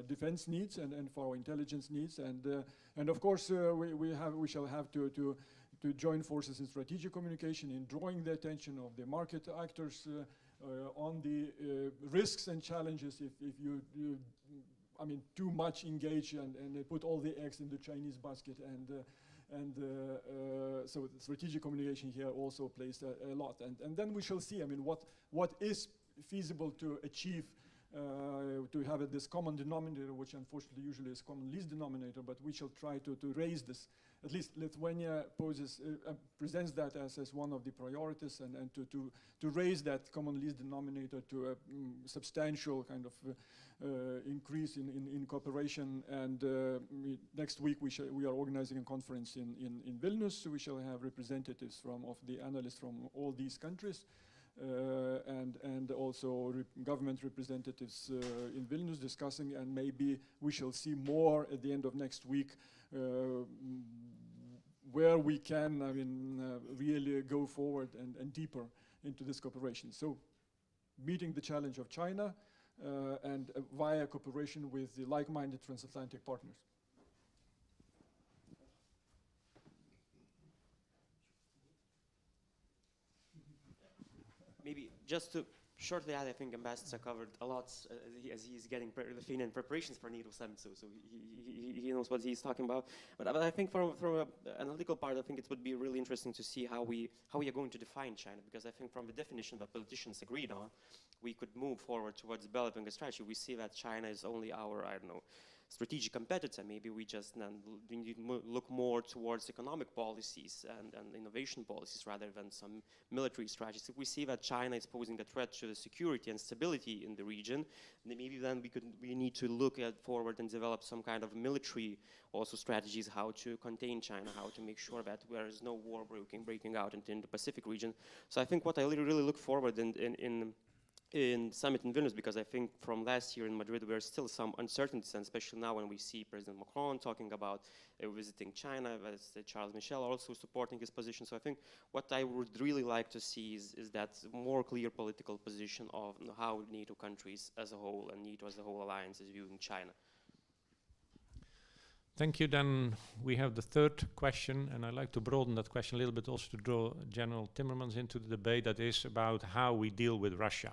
Speaker 4: defense needs and for our intelligence needs, and of course we shall have to join forces in strategic communication, in drawing the attention of the market actors on the risks and challenges if you I mean, too much engage and put all the eggs in the Chinese basket, and so the strategic communication here also plays a lot, and then we shall see, I mean, what is feasible to achieve, to have this common denominator, which unfortunately usually is common least denominator, but we shall try to raise this. At least Lithuania presents that as one of the priorities, and to raise that common least denominator to a substantial kind of increase in cooperation. And next week we are organizing a conference in Vilnius, so we shall have representatives of the analysts from all these countries, and also government representatives in Vilnius discussing, and maybe we shall see more at the end of next week where we can, I mean, really go forward and deeper into this cooperation. So meeting the challenge of China and via cooperation with the like-minded transatlantic partners.
Speaker 6: Maybe just to shortly add, I think Ambassador covered a lot as he's getting Lithuanian preparations for NATO summit, so he knows what he's talking about. But I think from an analytical part, I think it would be really interesting to see how we are going to define China, because I think from the definition that politicians agreed on, we could move forward towards developing a strategy. We see that China is only our, I don't know, strategic competitor. Maybe we just need to look more towards economic policies and innovation policies rather than some military strategies. If we see that China is posing a threat to the security and stability in the region, then maybe then we need to look forward and develop some kind of military also strategies, how to contain China, how to make sure that there is no war breaking out in the Pacific region. So I think what I really look forward in summit in Vilnius, because I think from last year in Madrid there are still some uncertainties, and especially now when we see President Macron talking about visiting China, as Charles Michel also supporting his position. So I think what I would really like to see is that more clear political position of how NATO countries as a whole and NATO as a whole alliance is viewing China.
Speaker 3: Thank you. Then we have the third question, and I'd like to broaden that question a little bit also to draw General Timmermans into the debate, that is about how we deal with Russia.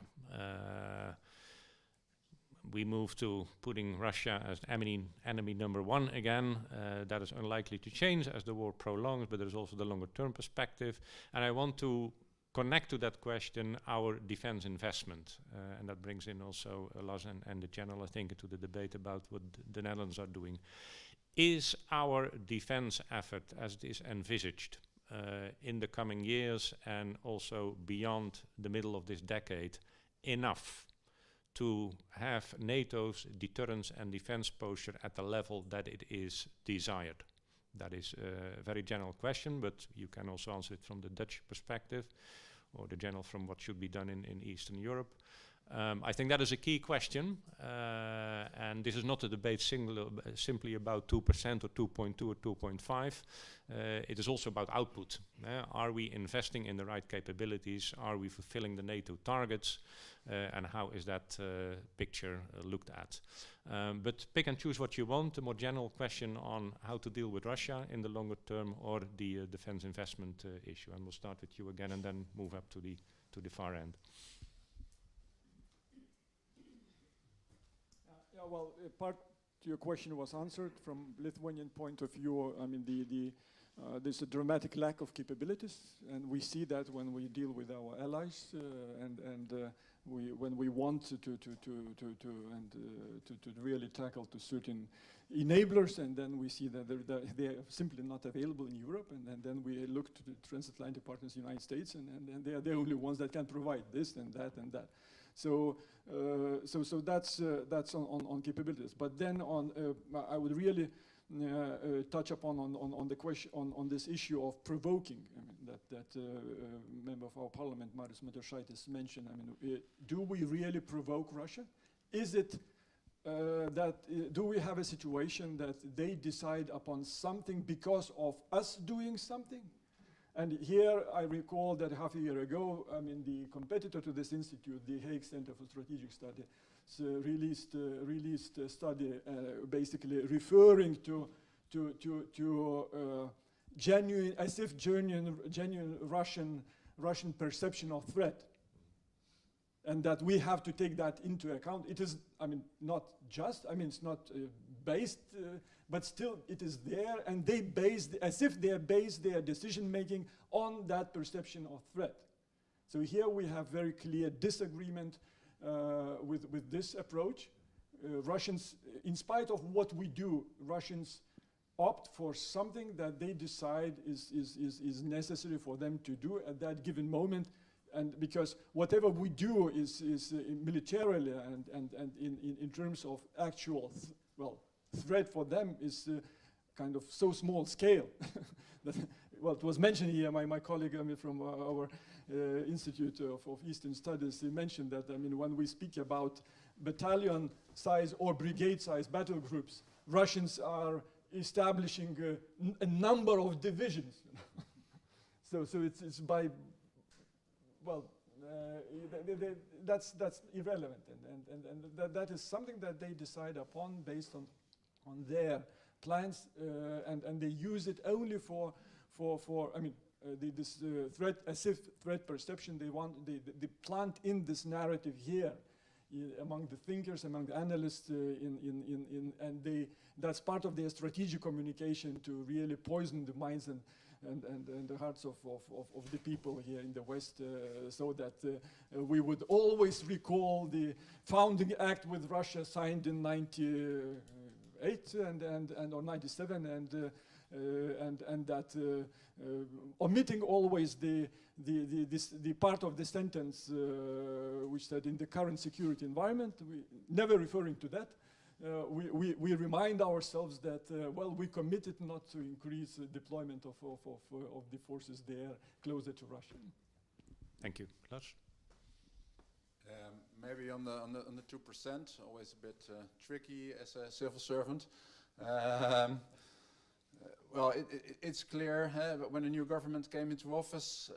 Speaker 3: We move to putting Russia as enemy number 1 again. That is unlikely to change as the war prolongs, but there's also the longer term perspective. And I want to connect to that question our defense investment. And that brings in also Lars and the General, I think, into the debate about what the Netherlands are doing. Is our defense effort, as it is envisaged in the coming years and also beyond the middle of this decade, enough to have NATO's deterrence and defense posture at the level that it is desired? That is a very general question, but you can also answer it from the Dutch perspective, or the general from what should be done in Eastern Europe. I think that is a key question, and this is not a debate simply about 2% or 2.2 or 2.5. It is also about output. Are we investing in the right capabilities? Are we fulfilling the NATO targets? And how is that picture looked at? But pick and choose what you want, a more general question on how to deal with Russia in the longer term, or the defense investment issue. And we'll start with you again and then move up to the far end.
Speaker 4: well, part to your question was answered from Lithuanian point of view. I mean, there's a dramatic lack of capabilities, and we see that when we deal with our allies, when we want to really tackle to certain enablers, and then we see that they're simply not available in Europe, and then we look to the transatlantic partners, United States, and they are the only ones that can provide this and that and that. So that's on capabilities. But then I would really touch upon on the question on this issue of provoking. I mean, that member of our parliament, 𝗏𝗏𝗏𝗏𝗏𝗏 mentioned. I mean, do we really provoke Russia? Is it do we have a situation that they decide upon something because of us doing something? And here I recall that half a year ago, I mean, the competitor to this institute, the Hague Center for Strategic Study, released a study basically referring to genuine Russian perception of threat, and that we have to take that into account. It is, I mean, not just, I mean, it's not based, but still it is there, and they as if they base their decision making on that perception of threat. So here we have very clear disagreement with this approach. Russians, in spite of what we do, Russians opt for something that they decide is necessary for them to do at that given moment. And because whatever we do is militarily and in terms of actual threat for them is kind of so small scale. That, well, it was mentioned here, my colleague from our Institute of Eastern Studies, he mentioned that, I mean, when we speak about battalion size or brigade size battle groups, Russians are establishing a number of divisions. So it's by, well, that's irrelevant, and that is something that they decide upon based on their plans, and they use it only for I mean, this threat, as if threat perception. They plant in this narrative here among the thinkers, among the analysts, and that's part of their strategic communication to really poison the minds and the hearts of the people here in the West, so that we would always recall the founding act with Russia signed in 98 or 97, and that omitting always the part of the sentence which said in the current security environment, never referring to that. We remind ourselves that, well, we committed not to increase deployment of the forces there closer to Russia.
Speaker 3: Thank you. Lars?
Speaker 7: Maybe on the 2%, always a bit tricky as a civil servant. Well, it's clear, but when the new government came into office,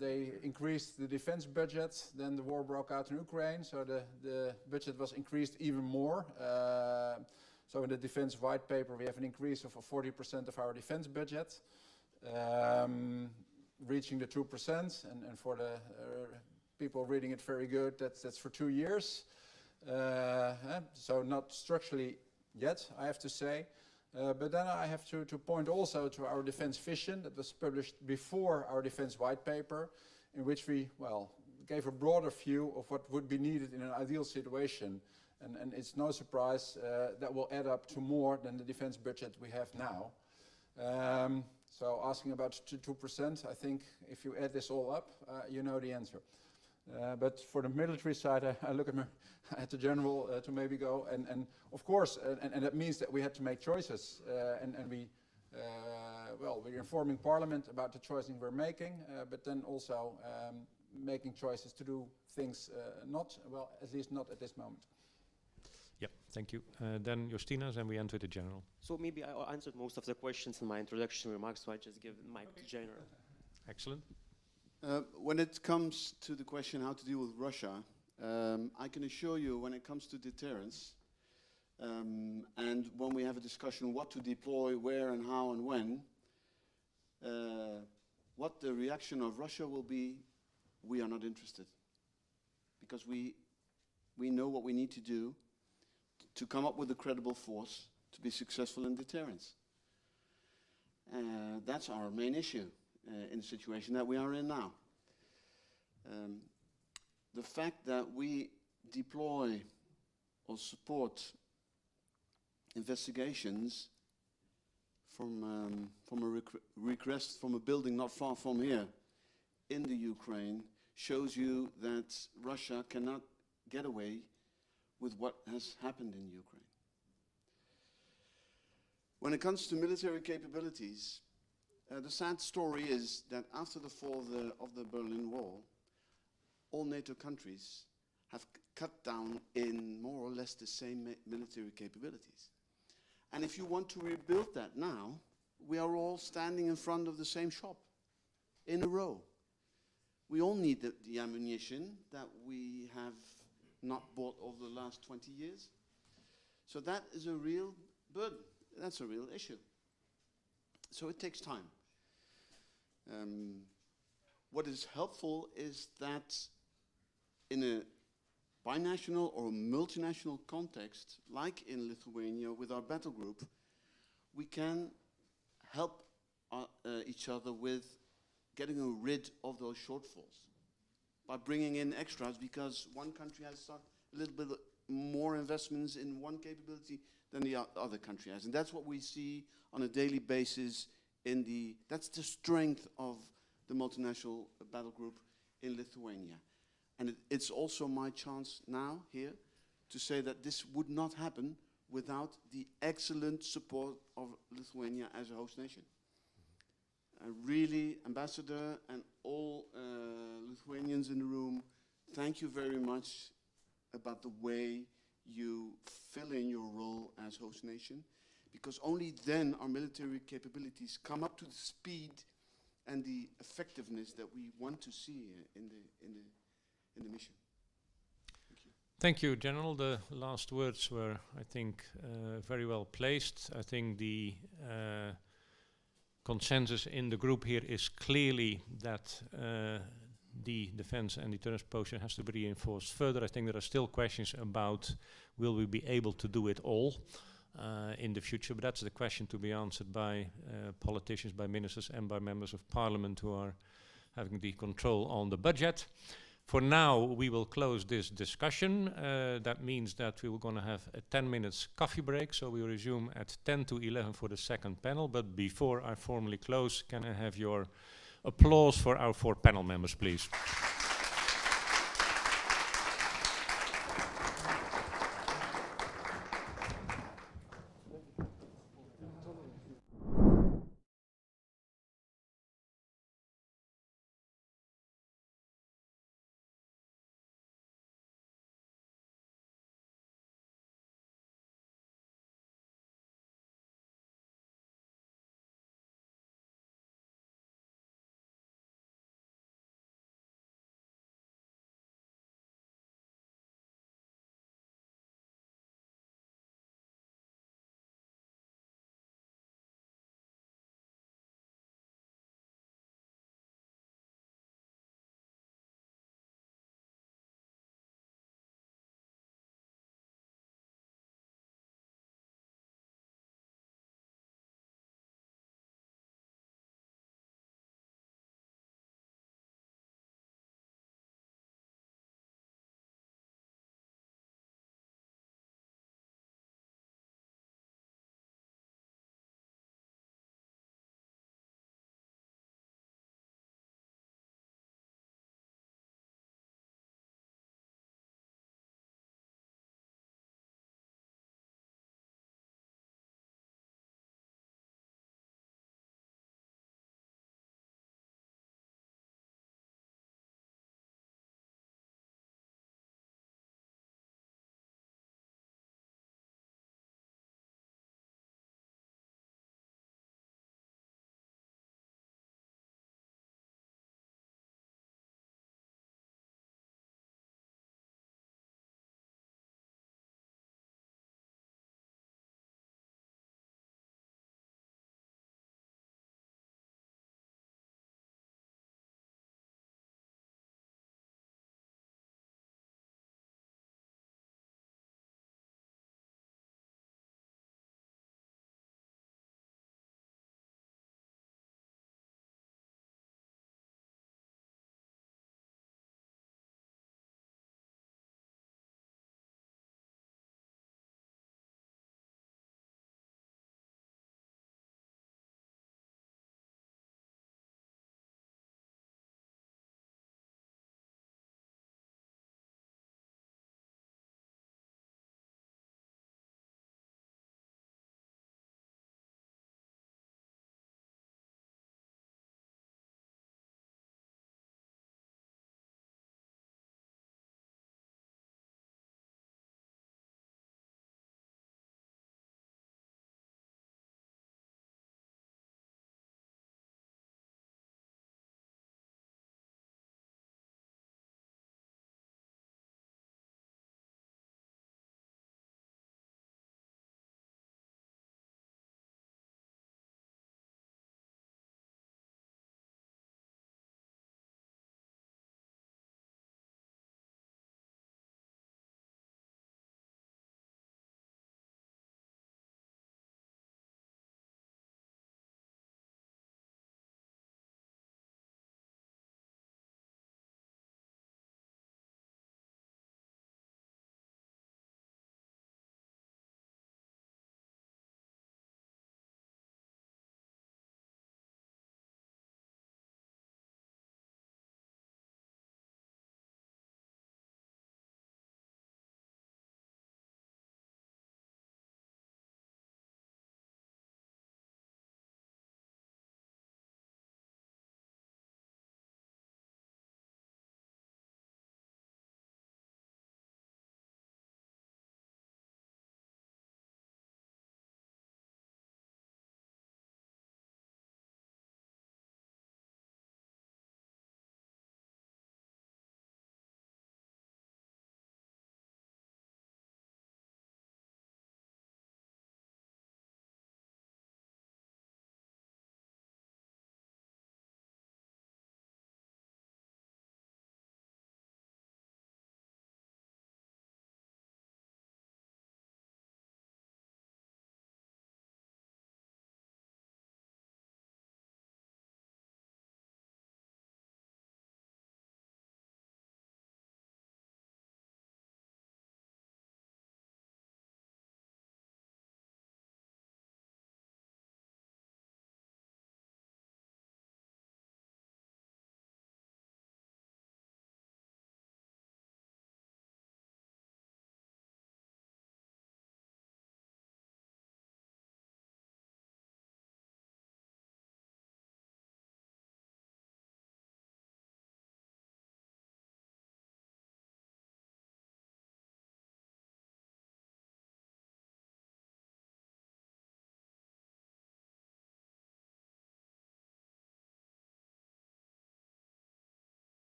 Speaker 7: they increased the defense budget. Then the war broke out in Ukraine, so the budget was increased even more. So in the defense white paper, we have an increase of 40% of our defense budget, reaching the 2%. And for the people reading it very good, that's for 2 years. So not structurally yet, I have to say. But then I have to point also to our defense vision that was published before our defense white paper, in which we, well, gave a broader view of what would be needed in an ideal situation. And it's no surprise that will add up to more than the defense budget we have now. So asking about 2%, I think if you add this all up, you know the answer. But for the military side, I look at the general to maybe go, and of course, and that means that we had to make choices, and we, well, we're informing Parliament about the choices we're making, but then also making choices to do things not, well, at least not at this moment.
Speaker 3: Yep, thank you. Then Justinas, and we enter the general.
Speaker 6: So maybe I answered most of the questions in my introduction remarks, so I just give the mic to general.
Speaker 3: Excellent.
Speaker 5: When it comes to the question how to deal with Russia, I can assure you when it comes to deterrence, and when we have a discussion what to deploy, where and how and when, what the reaction of Russia will be, we are not interested. Because we know what we need to do. to come up with a credible force to be successful in deterrence. That's our main issue in the situation that we are in now. The fact that we deploy or support investigations from a request from a building not far from here in the Ukraine shows you that Russia cannot get away with what has happened in Ukraine. When it comes to military capabilities, the sad story is that after the fall of the Berlin Wall, all NATO countries have cut down in more or less the same military capabilities. And if you want to rebuild that now, we are all standing in front of the same shop in a row. We all need the ammunition that we have not bought over the last 20 years. So that is a real burden. That's a real issue. So it takes time. What is helpful is that in a binational or multinational context, like in Lithuania with our battle group, we can help each other with getting rid of those shortfalls by bringing in extras, because one country has a little bit more investments in one capability than the other country has. And that's what we see on a daily basis that's the strength of the multinational battle group in Lithuania. And it's also my chance now here to say that this would not happen without the excellent support of Lithuania as a host nation. Really, Ambassador and all Lithuanians in the room, thank you very much about the way you fill in your role as host nation, because only then our military capabilities come up to the speed and the effectiveness that we want to see in the mission. Thank you.
Speaker 3: Thank you, General. The last words were, I think, very well placed. I think the consensus in the group here is clearly that the defense and deterrence posture has to be reinforced further. I think there are still questions about will we be able to do it all in the future, but that's the question to be answered by politicians, by ministers and by members of parliament who are having the control on the budget. For now, we will close this discussion. That means that we were going to have a 10 minutes coffee break, so we resume at 10 to 11 for the second panel. But before I formally close, can I have your applause for our 4 panel members, please?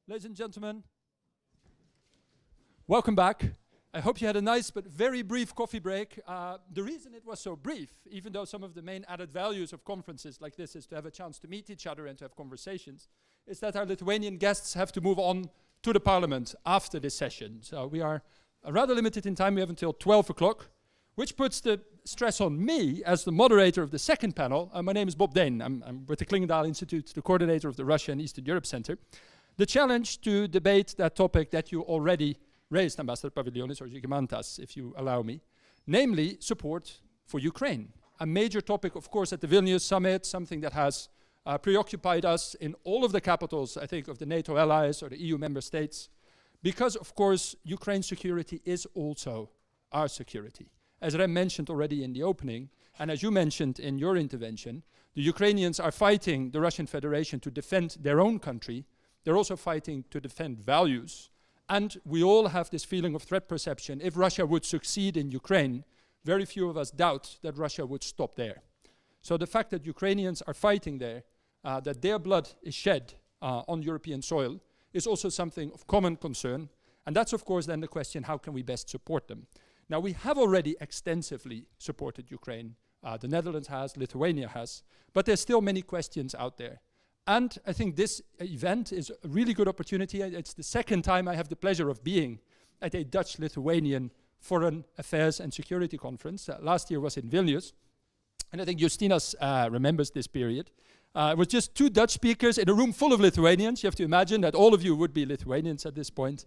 Speaker 12: Ladies and gentlemen, welcome back. I hope you had a nice but very brief coffee break. The reason it was so brief, even though some of the main added values of conferences like this is to have a chance to meet each other and to have conversations, is that our Lithuanian guests have to move on to the parliament after this session. So we are rather limited in time. We have until 12 o'clock, which puts the stress on me as the moderator of the second panel. My name is Bob Dane. I'm with the Clingendael Institute, the coordinator of the Russia and Eastern Europe Center. The challenge to debate that topic that you already raised, Ambassador Pavilions or Žygimantas, if you allow me, namely support for Ukraine. A major topic, of course, at the Vilnius summit, something that has preoccupied us in all of the capitals, I think, of the NATO allies or the EU member states, because, of course, Ukraine's security is also our security. As Rem mentioned already in the opening, and as you mentioned in your intervention, the Ukrainians are fighting the Russian Federation to defend their own country. They're also fighting to defend values. And we all have this feeling of threat perception. If Russia would succeed in Ukraine, very few of us doubt that Russia would stop there. So the fact that Ukrainians are fighting there, that their blood is shed on European soil, is also something of common concern. And that's, of course, then the question, how can we best support them? Now, we have already extensively supported Ukraine. The Netherlands has, Lithuania has, but there's still many questions out there. And I think this event is a really good opportunity. It's the second time I have the pleasure of being at a Dutch-Lithuanian Foreign Affairs and Security Conference. Last year was in Vilnius. And I think Justinas remembers this period. It was just 2 Dutch speakers in a room full of Lithuanians. You have to imagine that all of you would be Lithuanians at this point.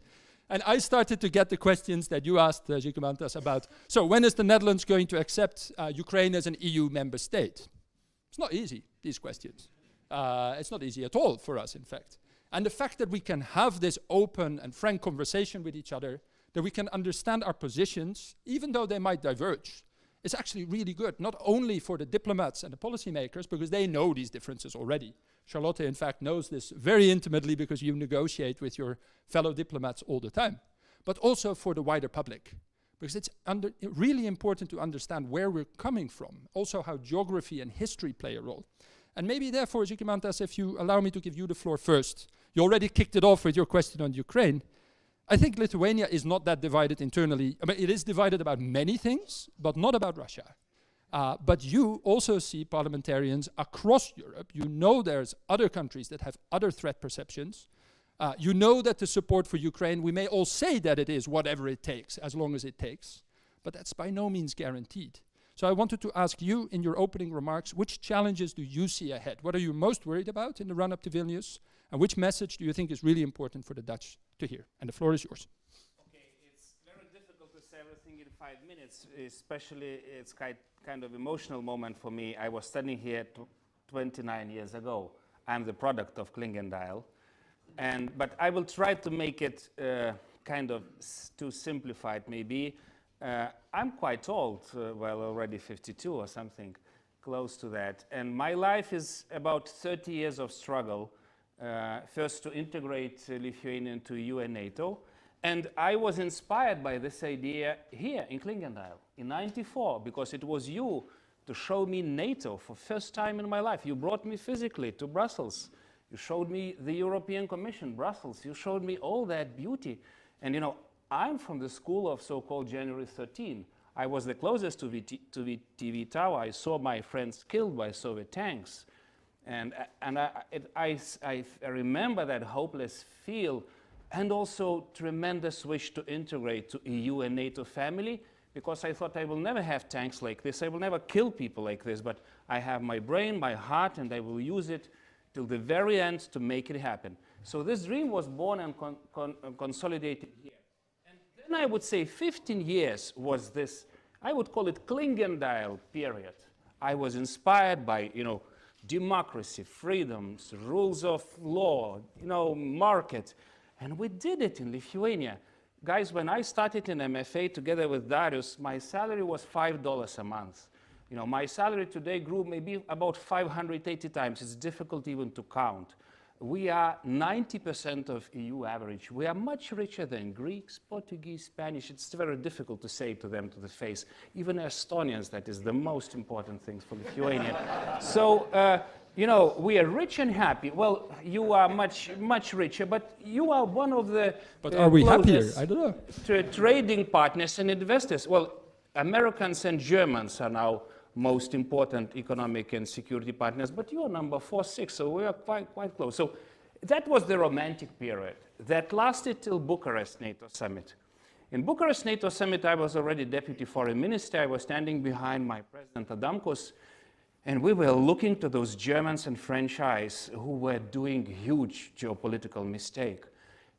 Speaker 12: And I started to get the questions that you asked, Žygimantas, about, so when is the Netherlands going to accept Ukraine as an EU member state? It's not easy, these questions. It's not easy at all for us, in fact. And the fact that we can have this open and frank conversation with each other, that we can understand our positions, even though they might diverge, is actually really good, not only for the diplomats and the policymakers, because they know these differences already. Charlotte, in fact, knows this very intimately because you negotiate with your fellow diplomats all the time, but also for the wider public, because it's really important to understand where we're coming from, also how geography and history play a role. And maybe therefore, Žygimantas, if you allow me to give you the floor first. You already kicked it off with your question on Ukraine. I think Lithuania is not that divided internally. I mean, it is divided about many things, but not about Russia. But you also see parliamentarians across Europe. You know there's other countries that have other threat perceptions. You know that the support for Ukraine, we may all say that it is whatever it takes, as long as it takes. But that's by no means guaranteed. So I wanted to ask you, in your opening remarks, which challenges do you see ahead? What are you most worried about in the run-up to Vilnius? And which message do you think is really important for the Dutch to hear? And the floor is yours.
Speaker 8: Okay, it's very difficult to say everything in 5 minutes, especially it's kind of emotional moment for me. I was studying here 29 years ago. I'm the product of Clingendael. But I will try to make it kind of too simplified, maybe. I'm quite old, well, already 52 or something, close to that. And my life is about 30 years of struggle, first to integrate Lithuania into EU and NATO. And I was inspired by this idea here in Clingendael in '94, because it was you to show me NATO for first time in my life. You brought me physically to Brussels. You showed me the European Commission, Brussels. You showed me all that beauty. And, you know, I'm from the school of so-called January 13. I was the closest to the TV tower. I saw my friends killed by Soviet tanks. And I remember that hopeless feel, and also tremendous wish to integrate to EU and NATO family, because I thought I will never have tanks like this. I will never kill people like this, but I have my brain, my heart, and I will use it till the very end to make it happen. So this dream was born and consolidated here. Then I would say 15 years was this, I would call it Clingendael period. I was inspired by, you know, democracy, freedoms, rules of law, you know, market. And we did it in Lithuania. Guys, when I started in MFA together with Darius, my salary was $5 a month. You know, my salary today grew maybe about 580 times. It's difficult even to count. We are 90% of EU average. We are much richer than Greeks, Portuguese, Spanish. It's very difficult to say to them to the face. Even Estonians, that is the most important thing for Lithuania. So
Speaker 13: you know, we are rich and happy. Well, you are much richer, but you are one of the
Speaker 12: But are we happier?
Speaker 13: closest
Speaker 12: I don't know.
Speaker 13: trading partners and investors. Well, Americans and Germans are now most important economic and security partners, but you are number 4, 6, so we are quite close. So that was the romantic period that lasted till Bucharest NATO summit. In Bucharest NATO summit, I was already deputy foreign minister. I was standing behind my president Adamkus, and we were looking to those Germans and French eyes who were doing huge geopolitical mistake.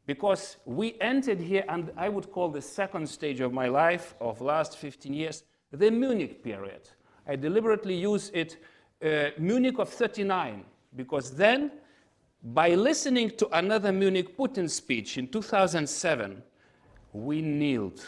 Speaker 13: Because we entered here, and I would call the second stage of my life, of last 15 years, the Munich period. I deliberately use it, Munich of 39, because then, by listening to another Munich Putin speech in 2007, we kneeled.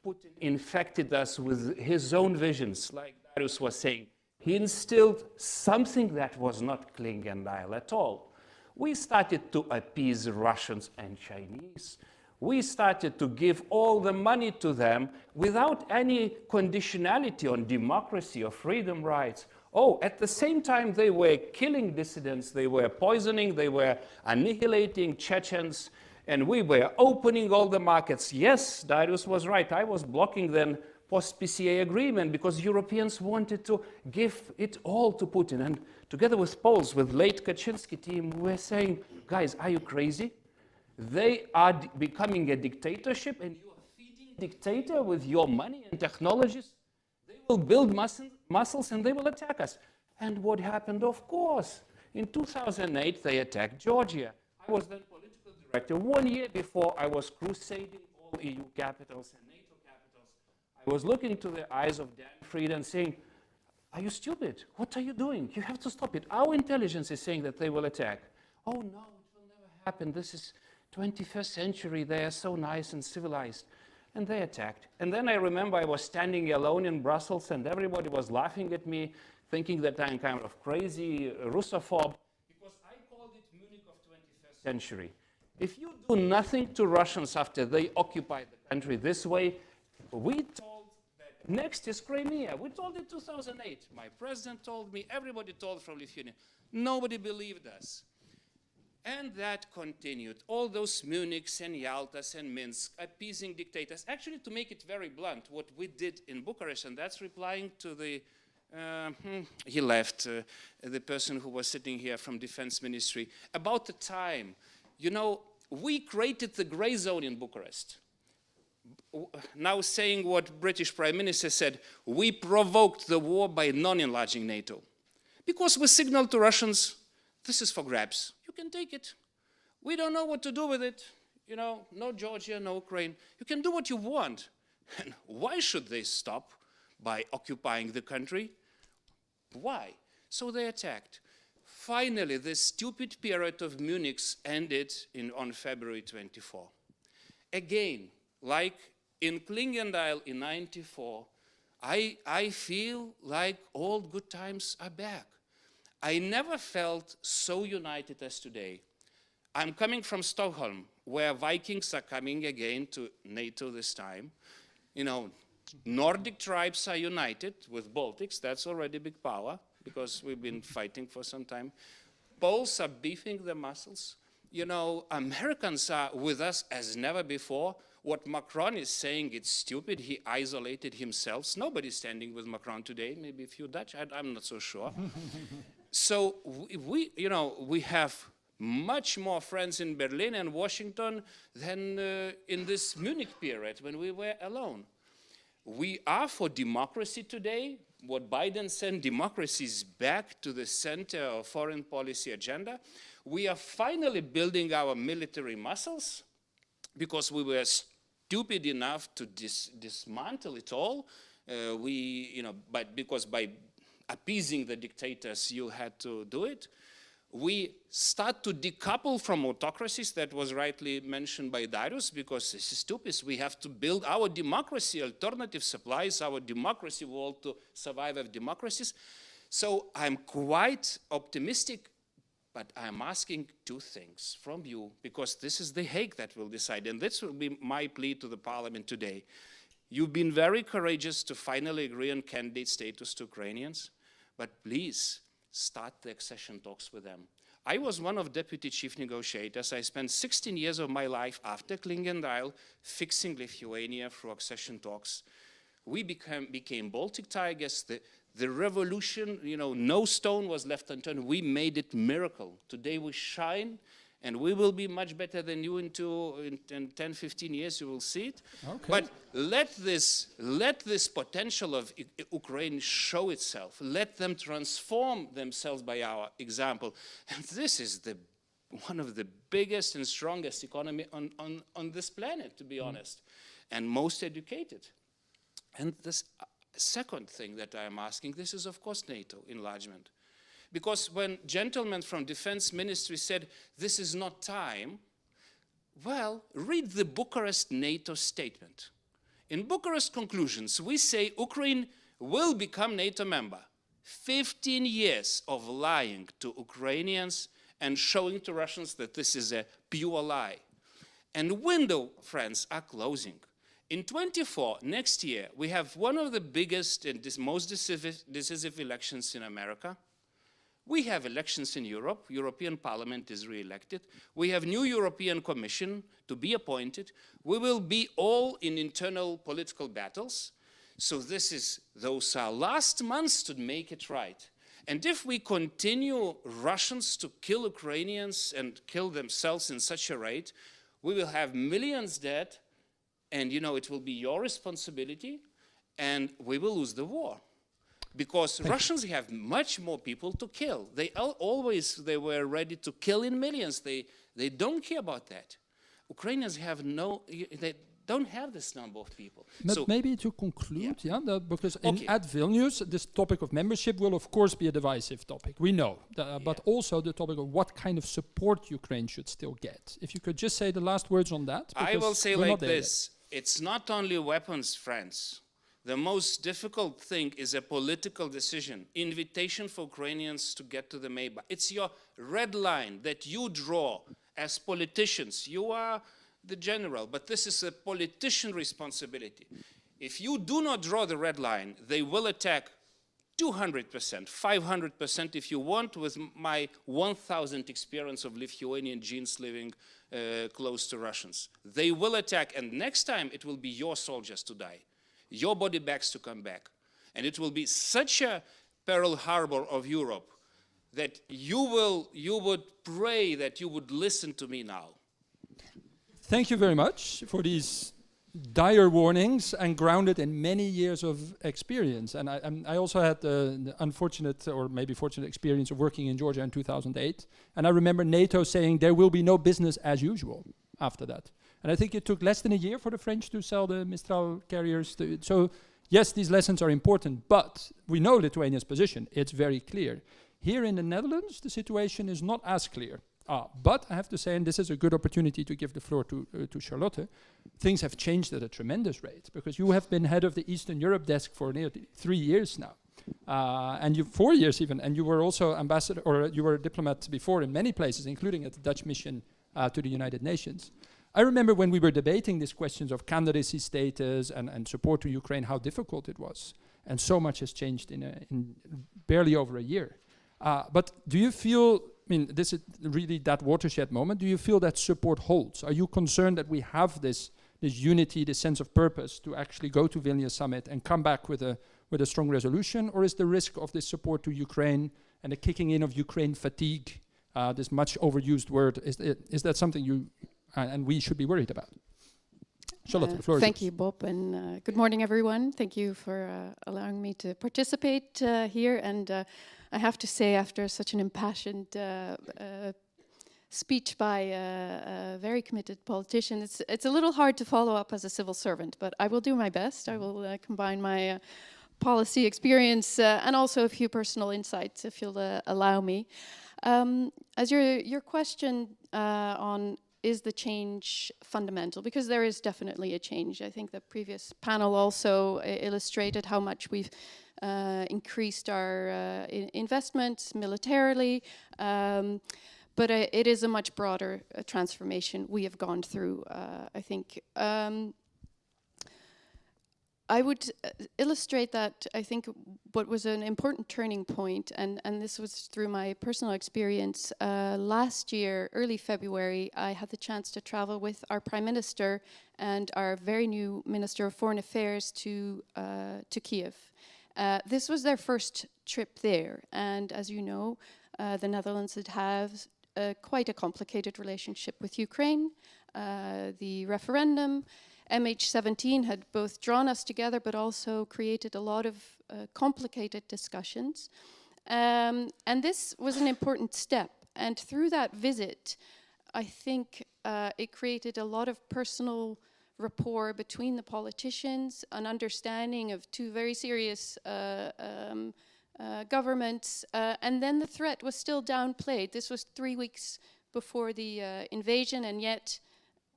Speaker 13: Putin infected us with his own visions, like Darius was saying. He instilled something that was not Clingendael at all. We started to appease Russians and Chinese. We started to give all the money to them without any conditionality on democracy or freedom rights. Oh, at the same time, they were killing dissidents, they were poisoning, they were annihilating Chechens, and we were opening all the markets. Yes, Darius was right. I was blocking then post-PCA agreement because Europeans wanted to give it all to Putin. And together with Poles, with late Kaczynski team, we were saying, guys, are you crazy? They are becoming a dictatorship, and you are feeding dictator with your money and technologies. They will build muscles and they will attack us. And what happened? Of course, in 2008, they attacked Georgia. I was then political director. 1 year before, I was crusading all EU capitals and NATO capitals. I was looking to the eyes of Dan Fried and saying, are you stupid? What are you doing? You have to stop it. Our intelligence is saying that they will attack. Oh, no, it will never happen. This is 21st century, they are so nice and civilized. And they attacked. And then I remember I was standing alone in Brussels and everybody was laughing at me, thinking that I'm kind of crazy, Russophobe, because I called it Munich of 21st century. If you do nothing to Russians after they occupy the country this way, we told that next is Crimea. We told it 2008. My president told me, everybody told from Lithuania. Nobody believed us. And that continued. All those Munichs and Yaltas and Minsk, appeasing dictators. Actually, to make it very blunt, what we did in Bucharest, and that's replying to the, he left, the person who was sitting here from Defense Ministry, about the time. You know, we created the gray zone in Bucharest. Now saying what British Prime Minister said, we provoked the war by non-enlarging NATO. Because we signaled to Russians, this is for grabs. You can take it. We don't know what to do with it. You know, no Georgia, no Ukraine. You can do what you want. And why should they stop by occupying the country? Why? So they attacked. Finally, this stupid period of Munich's ended on February 24. Again, like in Clingendael in 94, I feel like old good times are back. I never felt so united as today. I'm coming from Stockholm, where Vikings are coming again to NATO this time. You know, Nordic tribes are united with Baltics. That's already big power, because we've been fighting for some time. Poles are beefing their muscles. You know, Americans are with us as never before. What Macron is saying, it's stupid. He isolated himself. Nobody's standing with Macron today. Maybe a few Dutch. I'm not so sure. So we have much more friends in Berlin and Washington than in this Munich period when we were alone. We are for democracy today. What Biden said, democracy is back to the center of foreign policy agenda. We are finally building our military muscles because we were stupid enough to dismantle it all. But because by appeasing the dictators, you had to do it. We start to decouple from autocracies, that was rightly mentioned by Darius, because this is stupid. We have to build our democracy, alternative supplies, our democracy world to survive of democracies. So I'm quite optimistic, but I'm asking two things from you, because this is The Hague that will decide, and this will be my plea to the Parliament today. You've been very courageous to finally agree on candidate status to Ukrainians. But please,
Speaker 8: start the accession talks with them. I was one of deputy chief negotiators. I spent 16 years of my life after Clingendael fixing Lithuania through accession talks. We became Baltic Tigers. The revolution, you know, no stone was left unturned. We made it miracle. Today we shine, and we will be much better than you in 10, 15 years. You will see it. Okay. But let this potential of Ukraine show itself. Let them transform themselves by our example. And this is one of the biggest and strongest economy on this planet, to be honest, and most educated. And this second thing that I am asking, this is of course NATO enlargement. Because when gentlemen from Defense Ministry said, this is not time, well, read the Bucharest NATO statement. In Bucharest conclusions, we say Ukraine will become NATO member. 15 years of lying to Ukrainians and showing to Russians that this is a pure lie. And window, friends, are closing. In 24, next year, we have one of the biggest and most decisive elections in America. We have elections in Europe. European Parliament is re-elected. We have new European Commission to be appointed. We will be all in internal political battles. So those are last months to make it right. And if we continue Russians to kill Ukrainians and kill themselves in such a rate, we will have millions dead. And, you know, it will be your responsibility, and we will lose the war. Because Russians have much more people to kill. They were ready to kill in millions. They don't care about that. Ukrainians they don't have this number of people.
Speaker 12: But
Speaker 8: so
Speaker 12: maybe to conclude, because at Vilnius, this topic of membership will of course be a divisive topic. We know, but also the topic of what kind of support Ukraine should still get. If you could just say the last words on that.
Speaker 8: I will say like this. It's not only weapons, friends. The most difficult thing is a political decision, invitation for Ukrainians to get to the Maybach. It's your red line that you draw as politicians. You are the general, but this is a politician responsibility. If you do not draw the red line, they will attack 200%, 500% if you want, with my 1,000 experience of Lithuanian genes living close to Russians. They will attack, and next time it will be your soldiers to die, your body bags to come back. And it will be such a Pearl Harbor of Europe that you would pray that you would listen to me now.
Speaker 12: Thank you very much for these dire warnings and grounded in many years of experience. And I also had the unfortunate or maybe fortunate experience of working in Georgia in 2008. And I remember NATO saying there will be no business as usual after that. And I think it took less than a year for the French to sell the Mistral carriers. So yes, these lessons are important, but we know Lithuania's position. It's very clear. Here in the Netherlands, the situation is not as clear. But I have to say, and this is a good opportunity to give the floor to Charlotte, things have changed at a tremendous rate, because you have been head of the Eastern Europe desk for nearly 3 years now. And 4 years even, and you were also ambassador, or you were a diplomat before in many places, including at the Dutch mission to the United Nations. I remember when we were debating these questions of candidacy status and support to Ukraine, how difficult it was. And so much has changed in barely over a year. But do you feel, I mean, this is really that watershed moment, do you feel that support holds? Are you concerned that we have this unity, this sense of purpose to actually go to Vilnius summit and come back with a strong resolution? Or is the risk of this support to Ukraine and the kicking in of Ukraine fatigue, this much overused word, is that something you and we should be worried about? Charlotte, the floor is yours.
Speaker 14: Thank you, Bob, and good morning, everyone. Thank you for allowing me to participate here. And I have to say, after such an impassioned speech by a very committed politician, it's a little hard to follow up as a civil servant, but I will do my best. I will combine my policy experience and also a few personal insights, if you'll allow me. As your question on is the change fundamental? Because there is definitely a change. I think the previous panel also illustrated how much we've increased our investments militarily, but it is a much broader transformation we have gone through, I think. I would illustrate that, I think, what was an important turning point, and this was through my personal experience. Last year, early February, I had the chance to travel with our Prime Minister and our very new Minister of Foreign Affairs to Kiev. This was their first trip there, and as you know, the Netherlands has quite a complicated relationship with Ukraine. The referendum, MH17 had both drawn us together but also created a lot of complicated discussions. And this was an important step. And through that visit, I think it created a lot of personal rapport between the politicians, an understanding of two very serious governments, and then the threat was still downplayed. This was 3 weeks before the invasion, and yet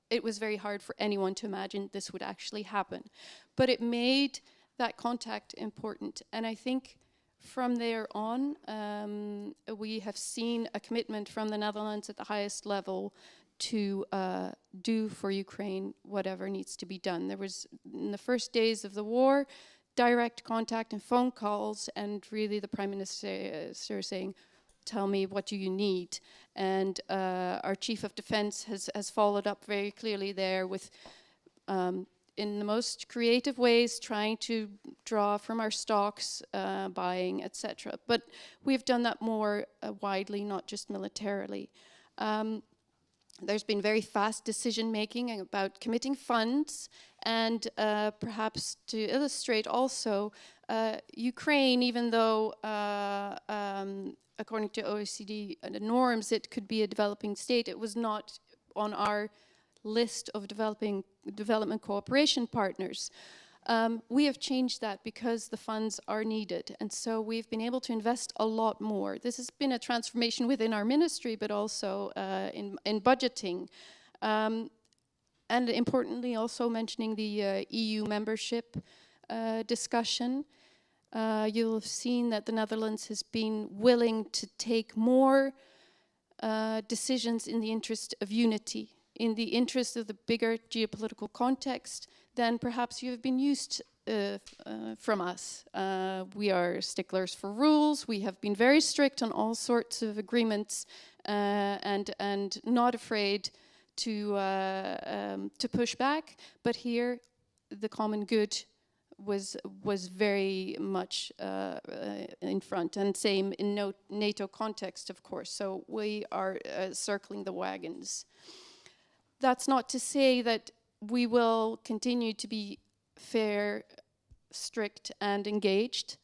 Speaker 14: it was very hard for anyone to imagine this would actually happen. But it made that contact important, and I think from there on, we have seen a commitment from the Netherlands at the highest level to do for Ukraine whatever needs to be done. There was, in the first days of the war, direct contact and phone calls, and really the Prime Minister saying, tell me, what do you need? And our Chief of Defense has followed up very clearly there with, in the most creative ways, trying to draw from our stocks, buying, etc. But we've done that more widely, not just militarily. There's been very fast decision-making about committing funds, and perhaps to illustrate also, Ukraine, even though according to OECD norms it could be a developing state, it was not on our list of development cooperation partners. We have changed that because the funds are needed, and so we've been able to invest a lot more. This has been a transformation within our ministry, but also in budgeting. And importantly, also mentioning the EU membership discussion. You'll have seen that the Netherlands has been willing to take more decisions in the interest of unity, in the interest of the bigger geopolitical context than perhaps you have been used from us. We are sticklers for rules. We have been very strict on all sorts of agreements and not afraid to push back. But here, the common good was very much in front, and same in NATO context, of course. So we are circling the wagons. That's not to say that we will continue to be fair, strict, and engaged,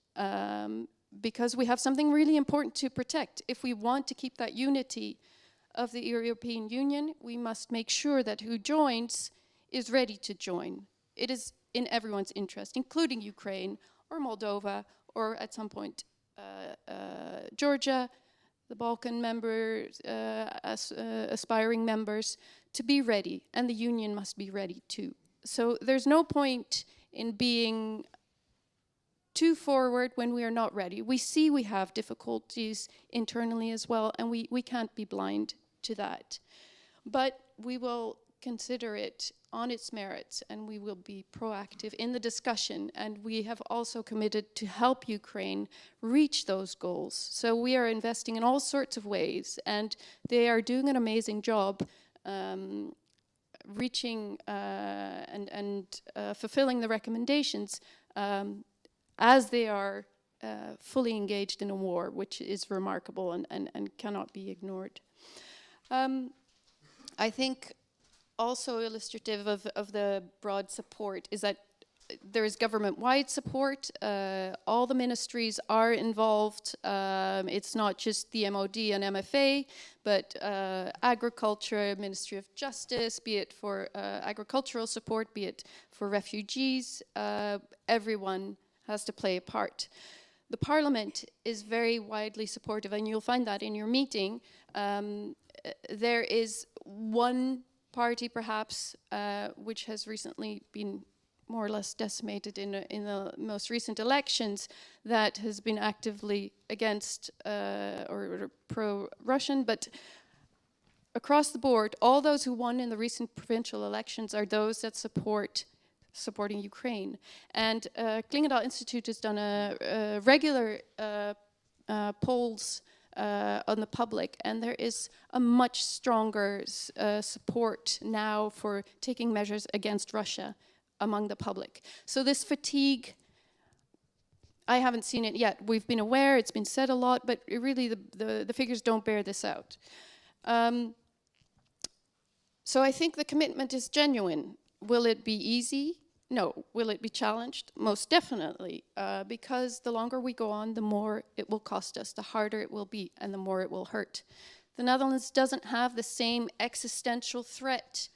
Speaker 14: because we have something really important to protect. If we want to keep that unity of the European Union, we must make sure that who joins is ready to join. It is in everyone's interest, including Ukraine or Moldova, or at some point Georgia, the Balkan members, aspiring members, to be ready, and the Union must be ready too. So there's no point in being too forward when we are not ready. We see we have difficulties internally as well, and we can't be blind to that. But we will consider it on its merits, and we will be proactive in the discussion, and we have also committed to help Ukraine reach those goals. So we are investing in all sorts of ways, and they are doing an amazing job reaching and fulfilling the recommendations as they are fully engaged in a war, which is remarkable and cannot be ignored. I think also illustrative of the broad support is that there is government-wide support. All the ministries are involved. It's not just the MOD and MFA, but agriculture, Ministry of Justice, be it for agricultural support, be it for refugees. Everyone has to play a part. The Parliament is very widely supportive, and you'll find that in your meeting. There is one party, perhaps, which has recently been more or less decimated in the most recent elections, that has been actively against or pro-Russian, but across the board, all those who won in the recent provincial elections are those that support supporting Ukraine. And Clingendael Institute has done a regular polls on the public, and there is a much stronger support now for taking measures against Russia among the public. So this fatigue, I haven't seen it yet. We've been aware, it's been said a lot, but really the figures don't bear this out. So I think the commitment is genuine. Will it be easy? No. Will it be challenged? Most definitely, because the longer we go on, the more it will cost us, the harder it will be, and the more it will hurt. The Netherlands doesn't have the same existential threat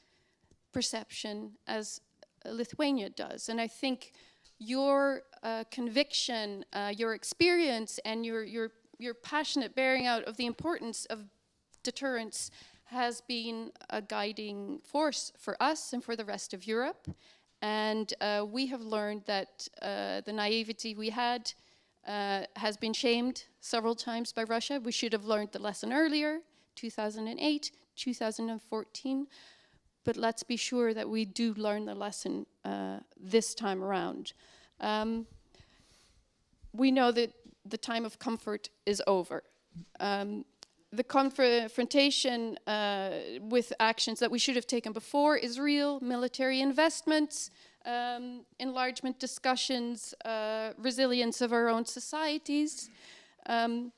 Speaker 14: perception as Lithuania does, and I think your conviction, your experience, and your passionate bearing out of the importance of deterrence has been a guiding force for us and for the rest of Europe. And we have learned that the naivety we had has been shamed several times by Russia. We should have learned the lesson earlier, 2008, 2014. But let's be sure that we do learn the lesson this time around. We know that the time of comfort is over. The confrontation with actions that we should have taken before is real: military investments, enlargement discussions, resilience of our own societies. And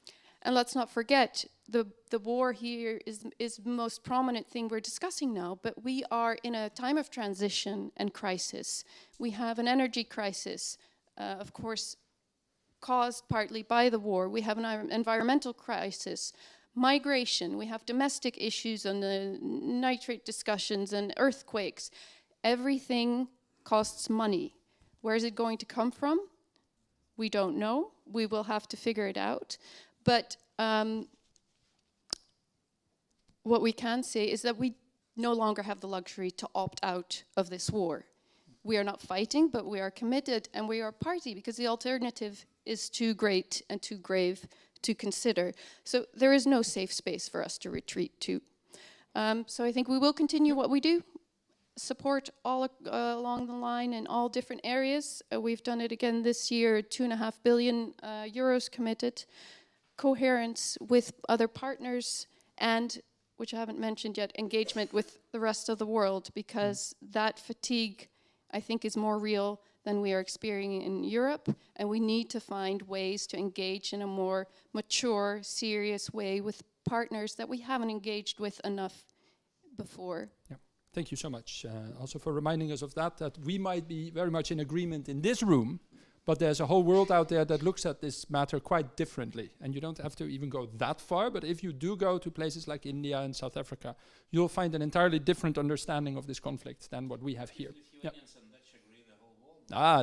Speaker 14: let's not forget, the war here is the most prominent thing we're discussing now, but we are in a time of transition and crisis. We have an energy crisis, of course, caused partly by the war. We have an environmental crisis. Migration, we have domestic issues on the nitrate discussions and earthquakes. Everything costs money. Where is it going to come from? We don't know. We will have to figure it out. But what we can say is that we no longer have the luxury to opt out of this war. We are not fighting, but we are committed, and we are a party, because the alternative is too great and too grave to consider. So there is no safe space for us to retreat to. So I think we will continue what we do, support all along the line in all different areas. We've done it again this year, 2.5 billion euros committed, coherence with other partners, and, which I haven't mentioned yet, engagement with the rest of the world, because that fatigue, I think, is more real than we are experiencing in Europe, and we need to find ways to engage in a more mature, serious way with partners that we haven't engaged with enough before.
Speaker 12: Yeah. Thank you so much, also for reminding us of that we might be very much in agreement in this room, but there's a whole world out there that looks at this matter quite differently, and you don't have to even go that far, but if you do go to places like India and South Africa, you'll find an entirely different understanding of this conflict than what we have here. Yeah.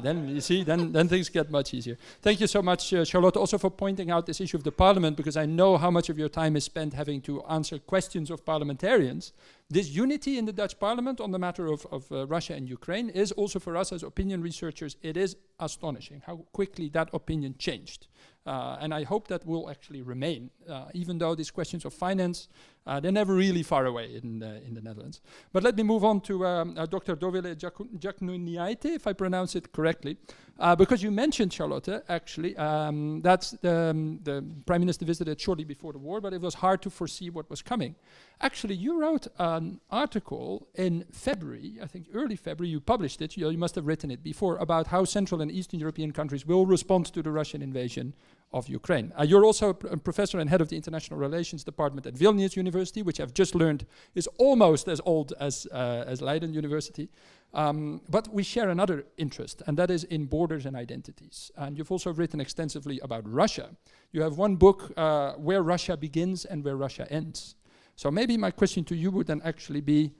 Speaker 12: Then you see, then things get much easier. Thank you so much, Charlotte, also for pointing out this issue of the parliament, because I know how much of your time is spent having to answer questions of parliamentarians. This unity in the Dutch parliament on the matter of Russia and Ukraine is also, for us as opinion researchers, it is astonishing how quickly that opinion changed. And I hope that will actually remain, even though these questions of finance, they're never really far away in the Netherlands. But let me move on to Dr. 𝗏𝗏𝗃𝗀𝗃𝗀, if I pronounce it correctly, because you mentioned, Charlotte, actually, that's the Prime Minister visited shortly before the war, but it was hard to foresee what was coming. Actually, you wrote an article in February, I think early February, you published it, you must have written it before, about how Central and Eastern European countries will respond to the Russian invasion of Ukraine. You're also a professor and head of the International Relations Department at Vilnius University, which I've just learned is almost as old as Leiden University. But we share another interest, and that is in borders and identities. And you've also written extensively about Russia. You have one book, Where Russia Begins and Where Russia Ends. So maybe my question to you would then actually be,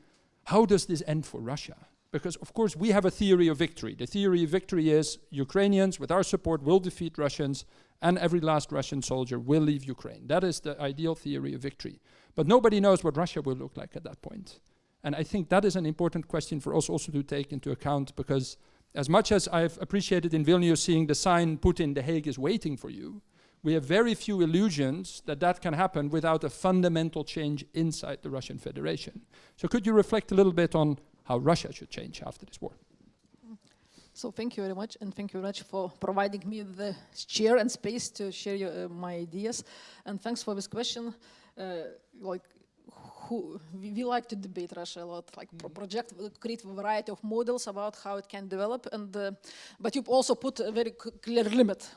Speaker 12: how does this end for Russia? Because, of course, we have a theory of victory. The theory of victory is Ukrainians, with our support, will defeat Russians, and every last Russian soldier will leave Ukraine. That is the ideal theory of victory. But nobody knows what Russia will look like at that point. And I think that is an important question for us also to take into account, because as much as I've appreciated in Vilnius seeing the sign, Putin, the Hague is waiting for you, we have very few illusions that that can happen without a fundamental change inside the Russian Federation. So could you reflect a little bit on how Russia should change after this war?
Speaker 15: So thank you very much, and thank you very much for providing me the chair and space to share my ideas. And thanks for this question. We like to debate Russia a lot, like project, create a variety of models about how it can develop, and but you also put a very clear limit.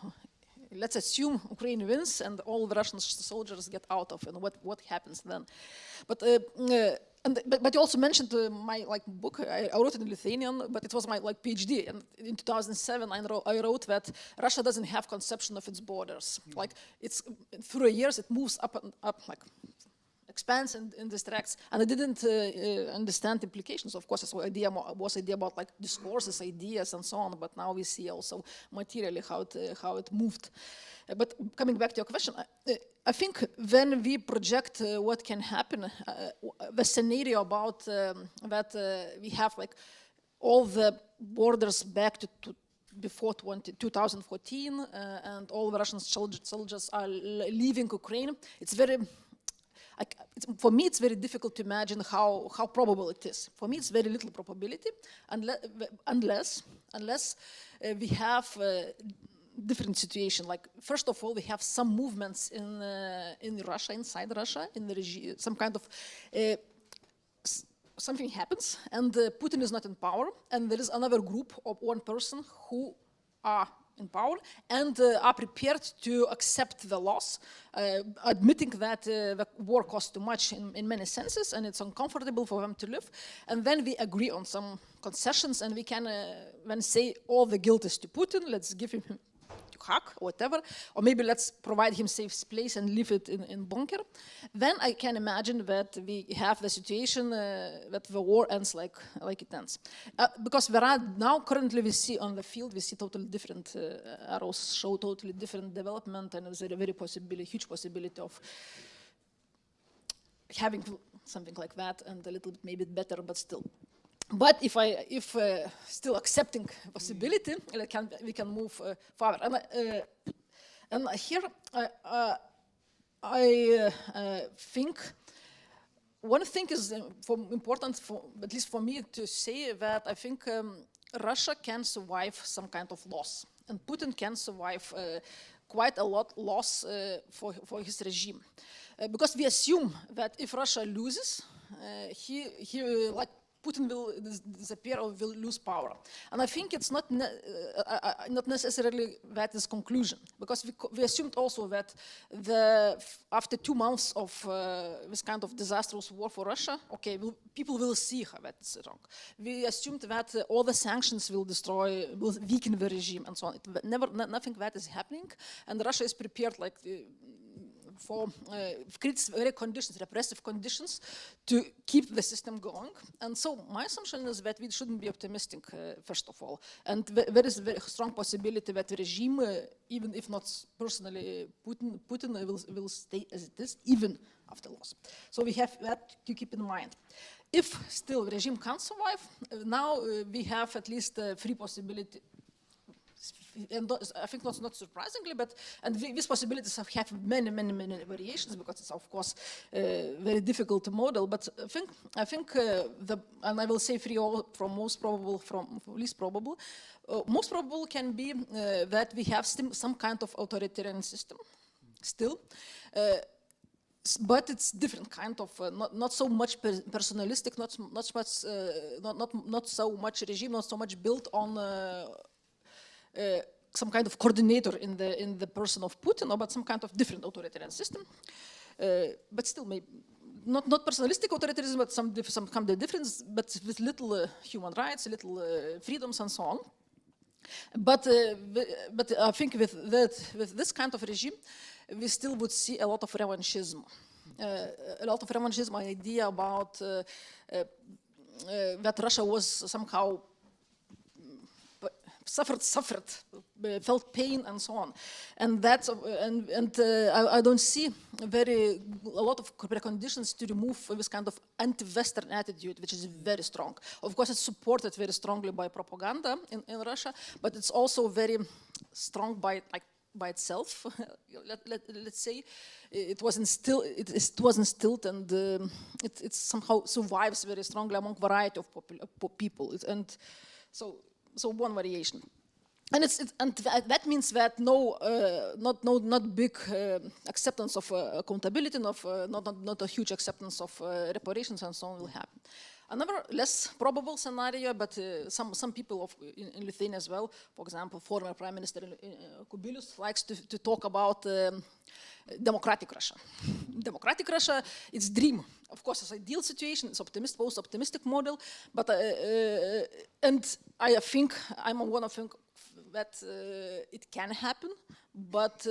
Speaker 15: Let's assume Ukraine wins and all the Russian soldiers get out of, and what happens then? But you also mentioned my book. I wrote it in Lithuanian, but it was my PhD. And in 2007, I wrote that Russia doesn't have conception of its borders. Like it's through the years, it moves up and up, like expands and distracts. And I didn't understand the implications. Of course, it was idea about like discourses, ideas, and so on. But now we see also materially how it moved. But coming back to your question, I think when we project what can happen, the scenario about that we have like all the borders back to before 2014 and all the Russian soldiers are leaving Ukraine, it's very, for me it's very difficult to imagine how probable it is. For me it's very little probability unless we have different situation. Like first of all, we have some movements in Russia, inside Russia, in the regime, some kind of something happens, and Putin is not in power, and there is another group of one person who are in power and are prepared to accept the loss, admitting that the war costs too much in many senses, and it's uncomfortable for them to live. And then we agree on some concessions, and we can then say all the guilt is to Putin. Let's give him hack or whatever, or maybe let's provide him safe place and leave it in bunker. Then I can imagine that we have the situation that the war ends like it ends. Because there are now currently we see on the field, we see totally different arrows show totally different development, and there's a very huge possibility of having something like that, and a little bit maybe better, but still. But if still accepting possibility, we can move further. And here I think one thing is important, at least for me, to say that I think Russia can survive some kind of loss, and Putin can survive quite a lot loss for his regime, because we assume that if Russia loses, he like Putin will disappear or will lose power. And I think it's not necessarily that is conclusion, because we assumed also that after 2 months of this kind of disastrous war for Russia, okay, people will see how that's wrong. We assumed that all the sanctions will weaken the regime and so on. Nothing that is happening, and Russia is prepared like for creates very repressive conditions to keep the system going. And so my assumption is that we shouldn't be optimistic, first of all. And there is a very strong possibility that the regime, even if not personally Putin will stay as it is, even after loss. So we have that to keep in mind. If still the regime can't survive, now we have at least 3 possibilities. And I think that's not surprisingly, and these possibilities have many variations, because it's of course very difficult to model. But I think and I will say 3 from most probable from least probable. Most probable can be that we have some kind of authoritarian system still. But it's different kind of not so much personalistic, not so much regime, not so much built on some kind of coordinator in the person of Putin, but some kind of different authoritarian system. But still, maybe not personalistic authoritarianism, but some kind of difference, but with little human rights, little freedoms, and so on. But I think with this kind of regime, we still would see a lot of revanchism. Idea about that Russia was somehow suffered, felt pain, and so on, and that's I don't see a lot of preconditions to remove this kind of anti-Western attitude, which is very strong. Of course, it's supported very strongly by propaganda in Russia, but it's also very strong by itself. Let's say it was instilled, and it somehow survives very strongly among variety of people, and so. so one variation. And that means that not big acceptance of accountability, not a huge acceptance of reparations and so on will happen. Another less probable scenario, but some people in Lithuania as well, for example, former Prime Minister Kubilius likes to talk about democratic Russia. Democratic Russia, it's dream. Of course, it's ideal situation, it's post-optimistic model, but and I think I'm one of them that it can happen, but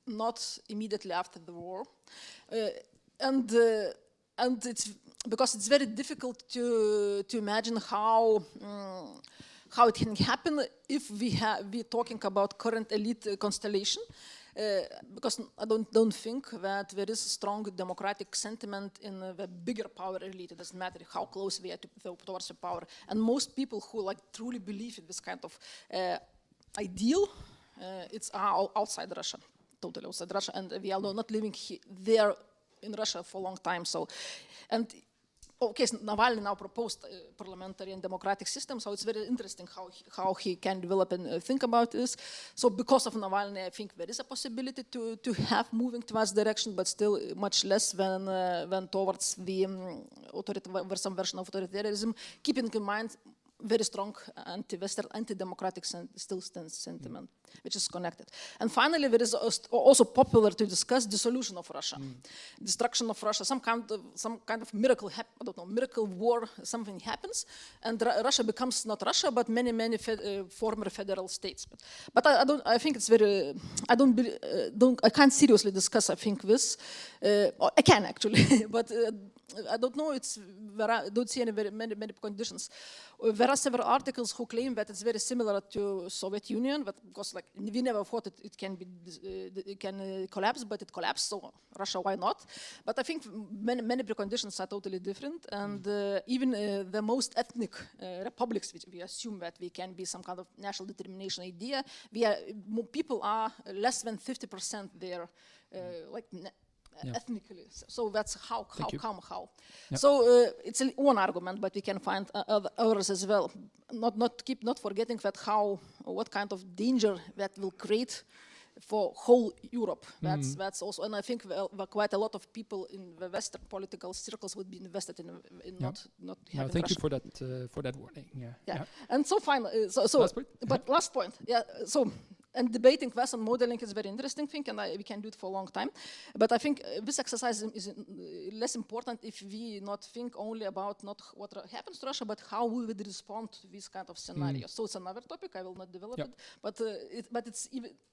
Speaker 15: not immediately after the war, and it's because it's very difficult to imagine how it can happen if we're talking about current elite constellation. Because I don't think that there is a strong democratic sentiment in the bigger power elite. It doesn't matter how close we are towards the power. And most people who truly believe in this kind of ideal, it's outside Russia, totally outside Russia, and we are not living there in Russia for a long time. So, and okay, so Navalny now proposed a parliamentary and democratic system, so it's very interesting how he can develop and think about this. So because of Navalny, I think there is a possibility to have moving towards direction, but still much less than towards the some version of authoritarianism, keeping in mind very strong anti-Western, anti-democratic sentiment, which is connected. And finally, there is also popular to discuss dissolution of Russia, destruction of Russia, some kind of miracle, I don't know, miracle war, something happens, and Russia becomes not Russia, but many former federal states. But I think it's very, I can't seriously discuss, I think, this. I can actually, but I don't know, I don't see many conditions. There are several articles who claim that it's very similar to Soviet Union, but because we never thought it can collapse, but it collapsed, so Russia, why not? But I think many preconditions are totally different, and even the most ethnic republics, which we assume that we can be some kind of national determination idea, people are less than 50% there, ethnically. So that's how. Yep. So it's one argument, but we can find others as well. Not forgetting that what kind of danger that will create for whole Europe. That's also, and I think quite a lot of people in the Western political circles would be invested in not having
Speaker 12: thank
Speaker 15: Russia.
Speaker 12: you for that warning. Yeah.
Speaker 15: And so finally, last point. Yeah. So. And debating Western modeling is a very interesting thing, and we can do it for a long time. But I think this exercise is less important if we not think only about not what happens to Russia, but how we would respond to these kind of scenarios. So it's another topic. I will not develop it, but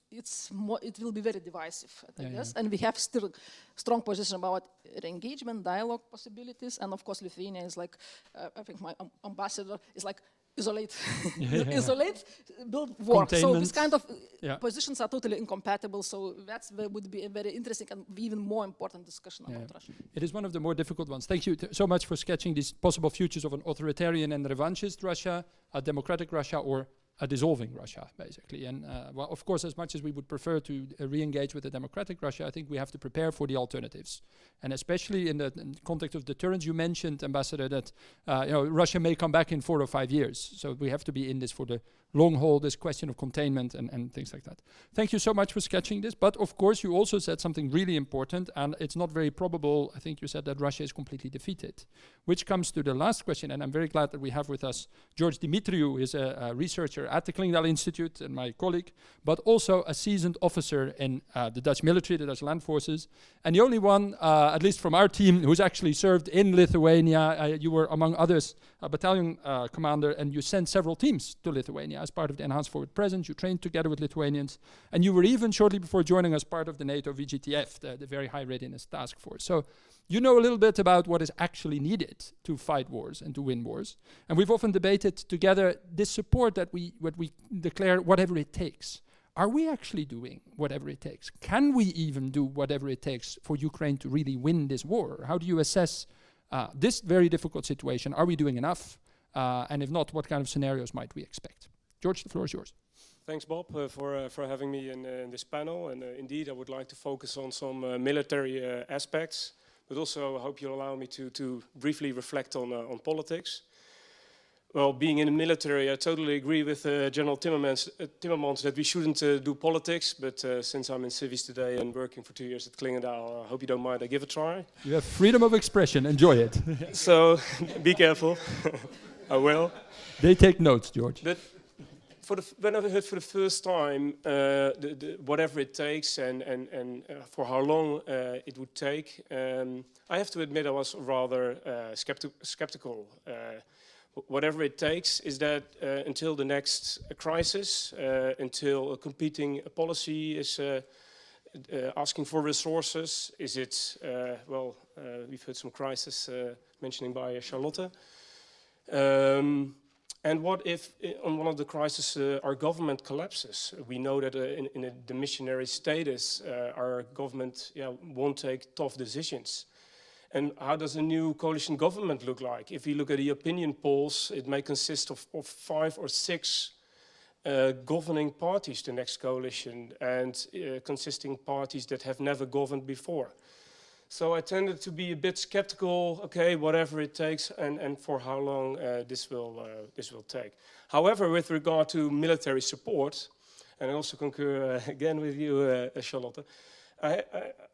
Speaker 15: it will be very divisive, I guess. And we have still strong position about engagement, dialogue possibilities, and of course Lithuania is I think my ambassador is isolate, build war. So this kind of positions are totally incompatible. So that would be a very interesting and even more important discussion about Russia.
Speaker 12: It is one of the more difficult ones. Thank you so much for sketching these possible futures of an authoritarian and revanchist Russia, a democratic Russia, or a dissolving Russia, basically. And well, of course, as much as we would prefer to re-engage with a democratic Russia, I think we have to prepare for the alternatives. And especially in the context of deterrence, you mentioned, Ambassador, that Russia may come back in 4 or 5 years. So we have to be in this for the long haul, this question of containment and things like that. Thank you so much for sketching this. But of course, you also said something really important, and it's not very probable, I think you said, that Russia is completely defeated, which comes to the last question. And I'm very glad that we have with us 𝗏𝗏Dimitriou, who is a researcher at the Clingendael Institute and my colleague, but also a seasoned officer in the Dutch military, the Dutch land forces, and the only one, at least from our team, who's actually served in Lithuania. You were, among others, a battalion commander, and you sent several teams to Lithuania as part of the Enhanced Forward Presence. You trained together with Lithuanians, and you were even shortly before joining us part of the NATO 𝗏𝗏𝗏𝘃, the Very High Readiness Task Force. So you know a little bit about what is actually needed to fight wars and to win wars. And we've often debated together this support that we declare whatever it takes. Are we actually doing whatever it takes? Can we even do whatever it takes for Ukraine to really win this war? How do you assess this very difficult situation? Are we doing enough? And if not, what kind of scenarios might we expect? George, the floor is yours.
Speaker 16: Thanks, Bob, for having me in this panel. And indeed, I would like to focus on some military aspects, but also I hope you'll allow me to briefly reflect on politics. Well, being in the military, I totally agree with General Timmermans that we shouldn't do politics, but since I'm in civis today and working for 2 years at Clingendael, I hope you don't mind I give it a try.
Speaker 12: You have freedom of expression, enjoy it.
Speaker 16: So, be careful. I will.
Speaker 12: They take notes, George.
Speaker 16: But when I heard for the first time whatever it takes and for how long it would take, I have to admit I was rather skeptical. Whatever it takes, is that until the next crisis, until a competing policy is asking for resources, is it, well, we've heard some crisis mentioning by Charlotte. And what if on one of the crises our government collapses? We know that in a demissionary status, our government won't take tough decisions. And how does a new coalition government look like? If we look at the opinion polls, it may consist of 5 or 6 governing parties, the next coalition, and consisting parties that have never governed before. So I tended to be a bit skeptical, okay, whatever it takes and for how long this will take. However, with regard to military support, and I also concur again with you, Charlotte, I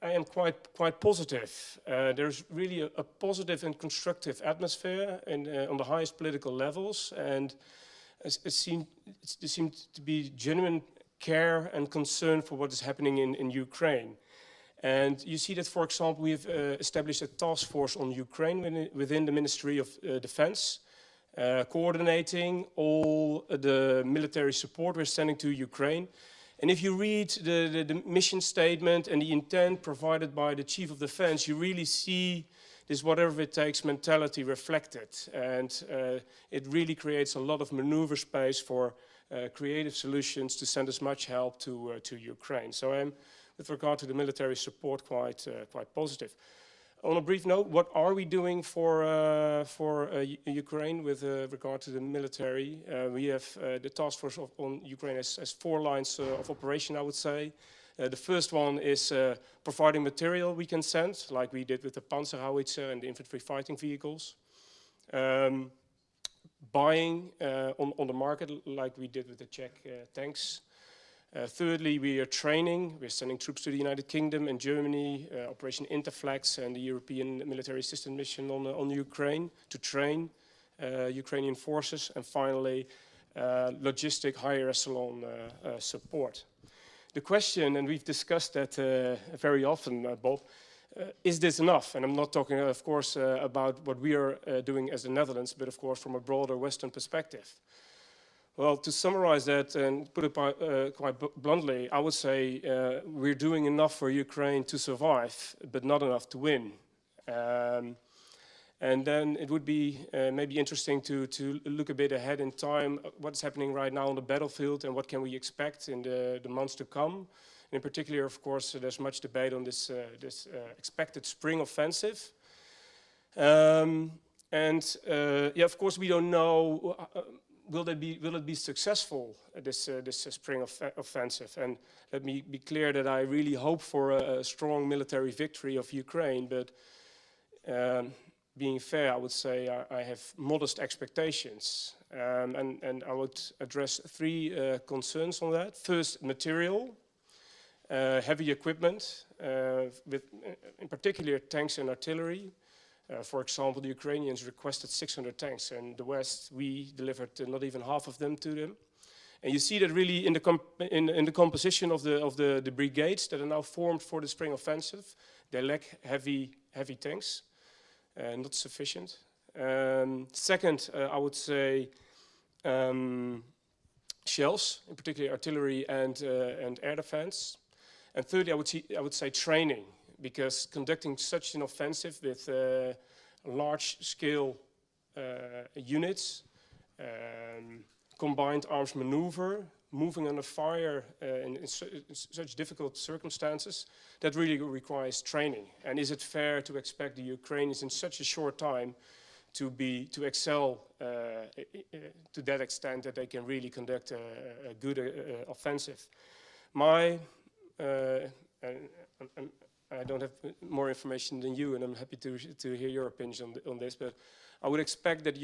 Speaker 16: am quite positive. There's really a positive and constructive atmosphere on the highest political levels, and there seems to be genuine care and concern for what is happening in Ukraine. And you see that, for example, we've established a task force on Ukraine within the Ministry of Defense, coordinating all the military support we're sending to Ukraine. And if you read the mission statement and the intent provided by the Chief of Defense, you really see this whatever it takes mentality reflected. And it really creates a lot of maneuver space for creative solutions to send as much help to Ukraine. So I'm, with regard to the military support, quite positive. On a brief note, what are we doing for Ukraine with regard to the military? We have the task force on Ukraine has 4 lines of operation, I would say. The first one is providing material we can send, like we did with the 𝗏𝗲𝗶𝗃𝗀 and the infantry fighting vehicles. Buying on the market, like we did with the Czech tanks. Thirdly, we are training. We're sending troops to the United Kingdom and Germany, Operation Interflex and the European Military Assistance Mission on Ukraine to train Ukrainian forces. And finally, logistic higher echelon support. The question, and we've discussed that very often, Bob, is this enough? And I'm not talking, of course, about what we are doing as the Netherlands, but of course from a broader Western perspective. Well, to summarize that and put it quite bluntly, I would say we're doing enough for Ukraine to survive, but not enough to win. And then it would be maybe interesting to look a bit ahead in time, what's happening right now on the battlefield and what can we expect in the months to come. And in particular, of course, there's much debate on this expected spring offensive. Yeah, of course, we don't know. Will it be successful, this spring offensive? And let me be clear that I really hope for a strong military victory of Ukraine, but being fair, I would say I have modest expectations. And I would address 3 concerns on that. First, material, heavy equipment, with in particular tanks and artillery. For example, the Ukrainians requested 600 tanks, and the West, we delivered not even half of them to them. And you see that really in the composition of the brigades that are now formed for the spring offensive. They lack heavy tanks, not sufficient. Second, I would say shells, in particular artillery and air defense. And thirdly, I would say training. Because conducting such an offensive with large-scale units, combined arms maneuver, moving under fire in such difficult circumstances, that really requires training. And is it fair to expect the Ukrainians in such a short time to excel to that extent that they can really conduct a good offensive? I don't have more information than you, and I'm happy to hear your opinions on this. But I would expect that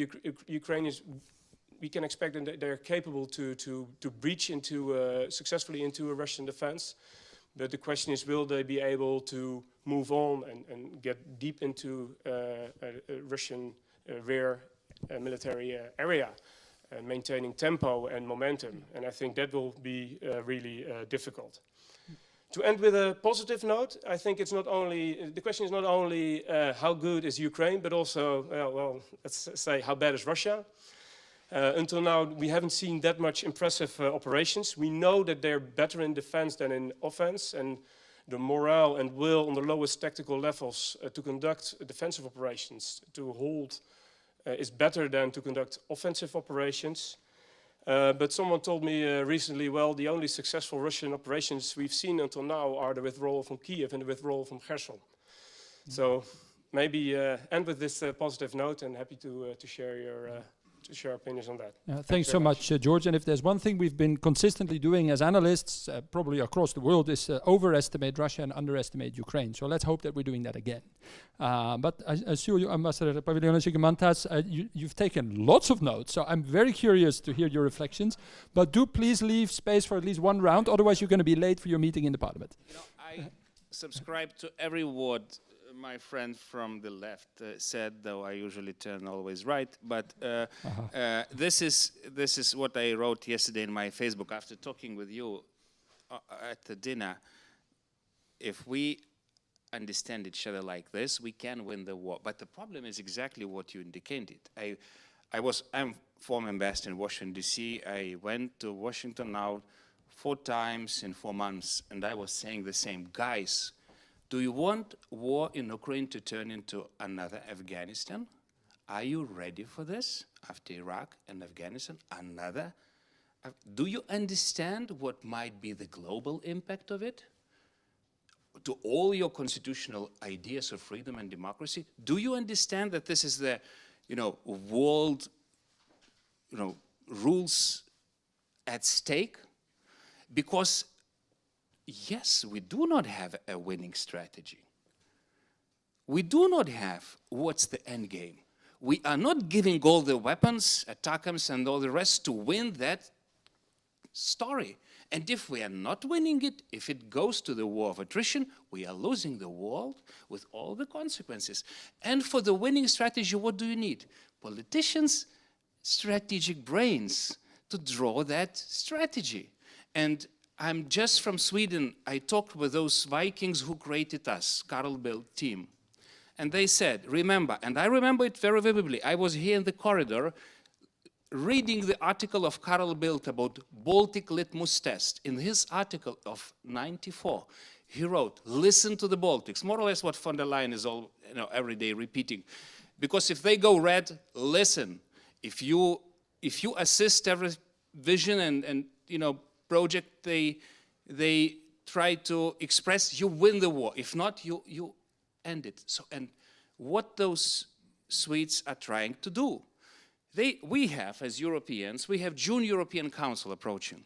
Speaker 16: Ukrainians, we can expect that they're capable to breach into successfully into a Russian defense. But the question is, will they be able to move on and get deep into a Russian rear military area, maintaining tempo and momentum? And I think that will be really difficult. To end with a positive note, I think it's not only, the question is not only how good is Ukraine, but also, well, let's say, how bad is Russia? Until now, we haven't seen that much impressive operations. We know that they're better in defense than in offense, and the morale and will on the lowest tactical levels to conduct defensive operations, to hold, is better than to conduct offensive operations. But someone told me recently, well, the only successful Russian operations we've seen until now are the withdrawal from Kiev and the withdrawal from Cherson. So maybe end with this positive note, and happy to share your opinions on that.
Speaker 12: Thanks so much, George. And if there's one thing we've been consistently doing as analysts, probably across the world, is overestimate Russia and underestimate Ukraine. So let's hope that we're doing that again. But I assure you, Ambassador 𝗶𝗶𝗃𝗀𝗃𝗀, you've taken lots of notes, so I'm very curious to hear your reflections. But do please leave space for at least one round, otherwise you're going to be late for your meeting in the Parliament.
Speaker 8: You know, I subscribe to every word my friend from the left said, though I usually turn always right. But this is what I wrote yesterday in my Facebook after talking with you at the dinner. If we understand each other like this, we can win the war. But the problem is exactly what you indicated. I'm former ambassador in Washington, D.C. I went to Washington now 4 times in 4 months, and I was saying the same. Guys, do you want war in Ukraine to turn into another Afghanistan? Are you ready for this? After Iraq and Afghanistan, another? Do you understand what might be the global impact of it? To all your constitutional ideas of freedom and democracy, do you understand that this is the, world, rules at stake? Because yes, we do not have a winning strategy. We do not have what's the end game. We are not giving all the weapons, ATACMS and all the rest to win that story. And if we are not winning it, if it goes to the war of attrition, we are losing the world with all the consequences. And for the winning strategy, what do you need? Politicians, strategic brains to draw that strategy. And I'm just from Sweden. I talked with those Vikings who created us, Carl Bildt team. And they said, remember, and I remember it very vividly, I was here in the corridor reading the article of Carl Bildt about Baltic litmus test. In his article of '94, he wrote, listen to the Baltics, more or less what von der Leyen is all, every day repeating. Because if they go red, listen. If you assist every vision and project they try to express, you win the war. If not, you end it. So, and what those Swedes are trying to do, we have, as Europeans, we have June European Council approaching.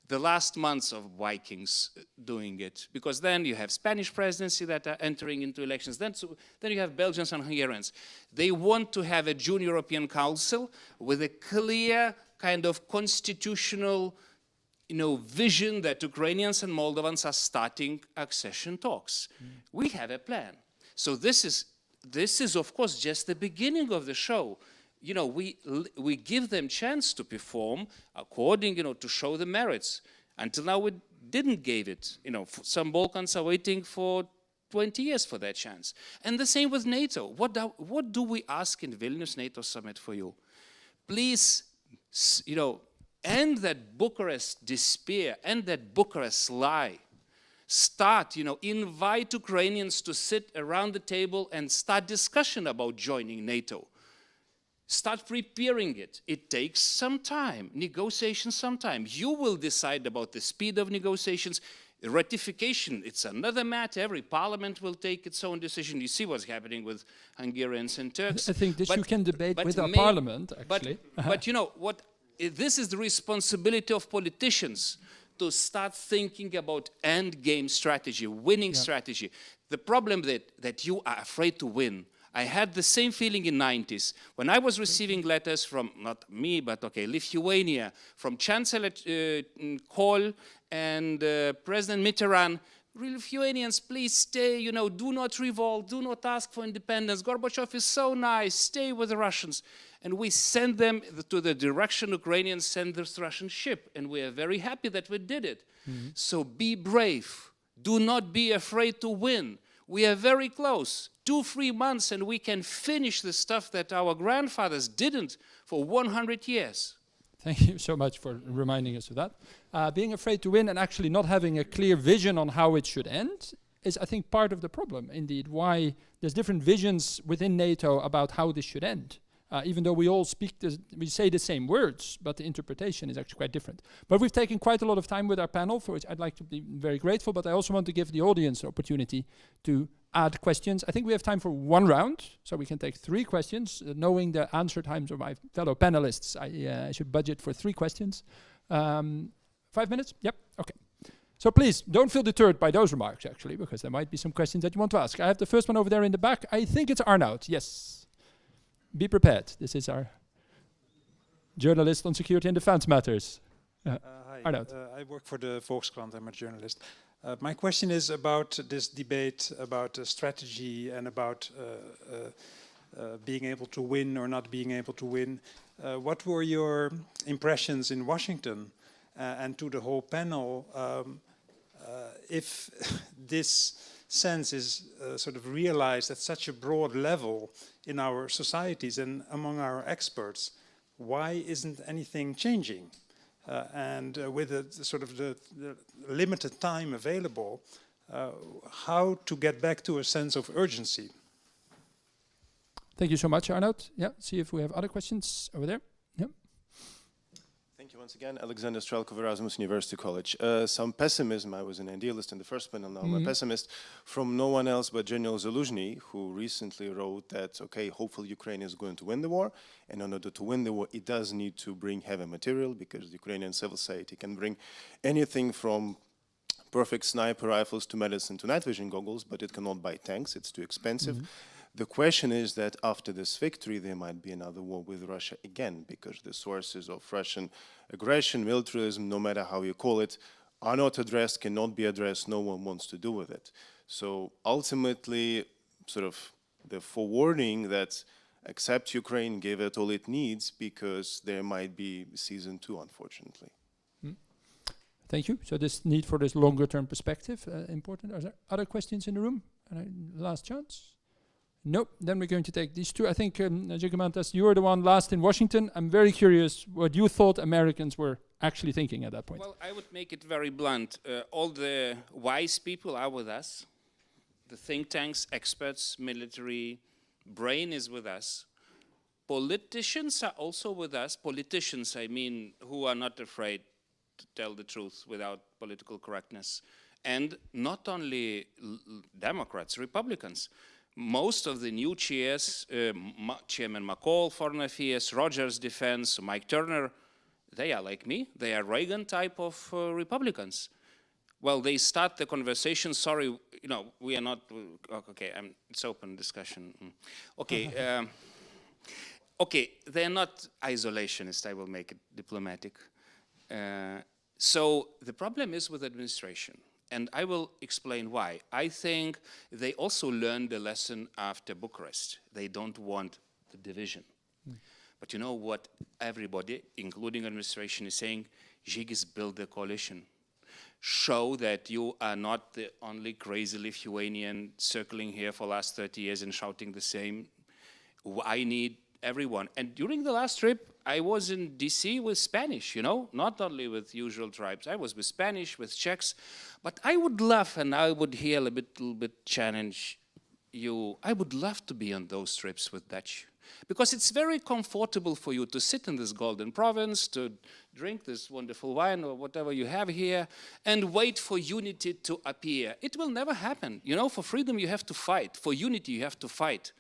Speaker 8: The last months of Vikings doing it, because then you have Spanish presidency that are entering into elections, then you have Belgians and Hungarians. They want to have a June European Council with a clear kind of constitutional vision that Ukrainians and Moldovans are starting accession talks. We have a plan. So this is of course just the beginning of the show. We give them chance to perform according, to show the merits. Until now we didn't give it. Some Balkans are waiting for 20 years for that chance. And the same with NATO. What do we ask in Vilnius NATO summit for you? Please, end that Bucharest despair, end that Bucharest lie. Start, invite Ukrainians to sit around the table and start discussion about joining NATO. Start preparing it. It takes some time, negotiations some time. You will decide about the speed of negotiations. Ratification, it's another matter. Every parliament will take its own decision. You see what's happening with Hungarians and Turks.
Speaker 12: I think you can debate with our parliament, actually.
Speaker 8: But what? This is the responsibility of politicians to start thinking about end game strategy, winning strategy. the problem that you are afraid to win. I had the same feeling in 90s when I was receiving letters from, not me, but okay, Lithuania, from Chancellor Kohl and President Mitterrand. Lithuanians, please stay, you know, do not revolt, do not ask for independence. Gorbachev is so nice, stay with the Russians. And we send them to the direction Ukrainians send this Russian ship. And we are very happy that we did it. So be brave. Do not be afraid to win. We are very close. 2-3 months and we can finish the stuff that our grandfathers didn't for 100 years.
Speaker 12: Thank you so much for reminding us of that. Being afraid to win and actually not having a clear vision on how it should end is, I think, part of the problem, indeed, why there's different visions within NATO about how this should end. Even though we all we say the same words, but the interpretation is actually quite different. But we've taken quite a lot of time with our panel, for which I'd like to be very grateful, but I also want to give the audience the opportunity to add questions. I think we have time for one round, so we can take 3 questions. Knowing the answer times of my fellow panelists, I should budget for 3 questions. 5 minutes? Yep, okay. So please, don't feel deterred by those remarks, actually, because there might be some questions that you want to ask. I have the first one over there in the back. I think it's Arnoud, yes. Be prepared. This is our journalist on security and defense matters.
Speaker 17: Hi,
Speaker 12: Arnoud.
Speaker 17: I work for the Volkskrant. I'm a journalist. My question is about this debate about strategy and about being able to win or not being able to win. What were your impressions in Washington and to the whole panel if this sense is sort of realized at such a broad level in our societies and among our experts? Why isn't anything changing? And with the limited time available, how to get back to a sense of urgency?
Speaker 12: Thank you so much, Arnoud. Yeah, see if we have other questions over there. Yeah.
Speaker 9: Thank you once again, Alexander Strelkov, Erasmus University College. Some pessimism. I was an idealist in the first panel, now I'm a pessimist, from no one else but General Zaluzhny, who recently wrote that, okay, hopefully Ukraine is going to win the war, and in order to win the war, it does need to bring heavy material, because the Ukrainian civil society can bring anything from perfect sniper rifles to medicine to night vision goggles, but it cannot buy tanks, it's too expensive. The question is that after this victory, there might be another war with Russia again, because the sources of Russian aggression, militarism, no matter how you call it, are not addressed, cannot be addressed, no one wants to do with it. So ultimately, sort of the forewarning that accept Ukraine, give it all it needs, because there might be season 2, unfortunately.
Speaker 12: Thank you. So this need for this longer term perspective, important. Are there other questions in the room? Last chance? Nope, then we're going to take these 2. I think, Žygimantas, you were the one last in Washington. I'm very curious what you thought Americans were actually thinking at that point.
Speaker 8: Well, I would make it very blunt. All the wise people are with us. The think tanks, experts, military brain is with us. Politicians are also with us. Politicians, I mean, who are not afraid to tell the truth without political correctness. And not only Democrats, Republicans. Most of the new chairs, Chairman McCall, Foreign Affairs, Rogers, Defense, Mike Turner, they are like me. They are Reagan type of Republicans. Well, they start the conversation, sorry, you know, we are not, okay, it's open discussion. Okay, okay, they're not isolationist, I will make it diplomatic. So the problem is with administration. And I will explain why. I think they also learned the lesson after Bucharest. They don't want the division. But you know what everybody, including administration, is saying? Žygis, build a coalition. Show that you are not the only crazy Lithuanian circling here for the last 30 years and shouting the same. I need everyone. And during the last trip, I was in DC with Spanish, you know, not only with usual tribes. I was with Spanish, with Czechs. But I would love, and I would here a little bit challenge you, I would love to be on those trips with Dutch. Because it's very comfortable for you to sit in this golden province, to drink this wonderful wine or whatever you have here, and wait for unity to appear. It will never happen. You know, for freedom you have to fight. For unity you have to fight.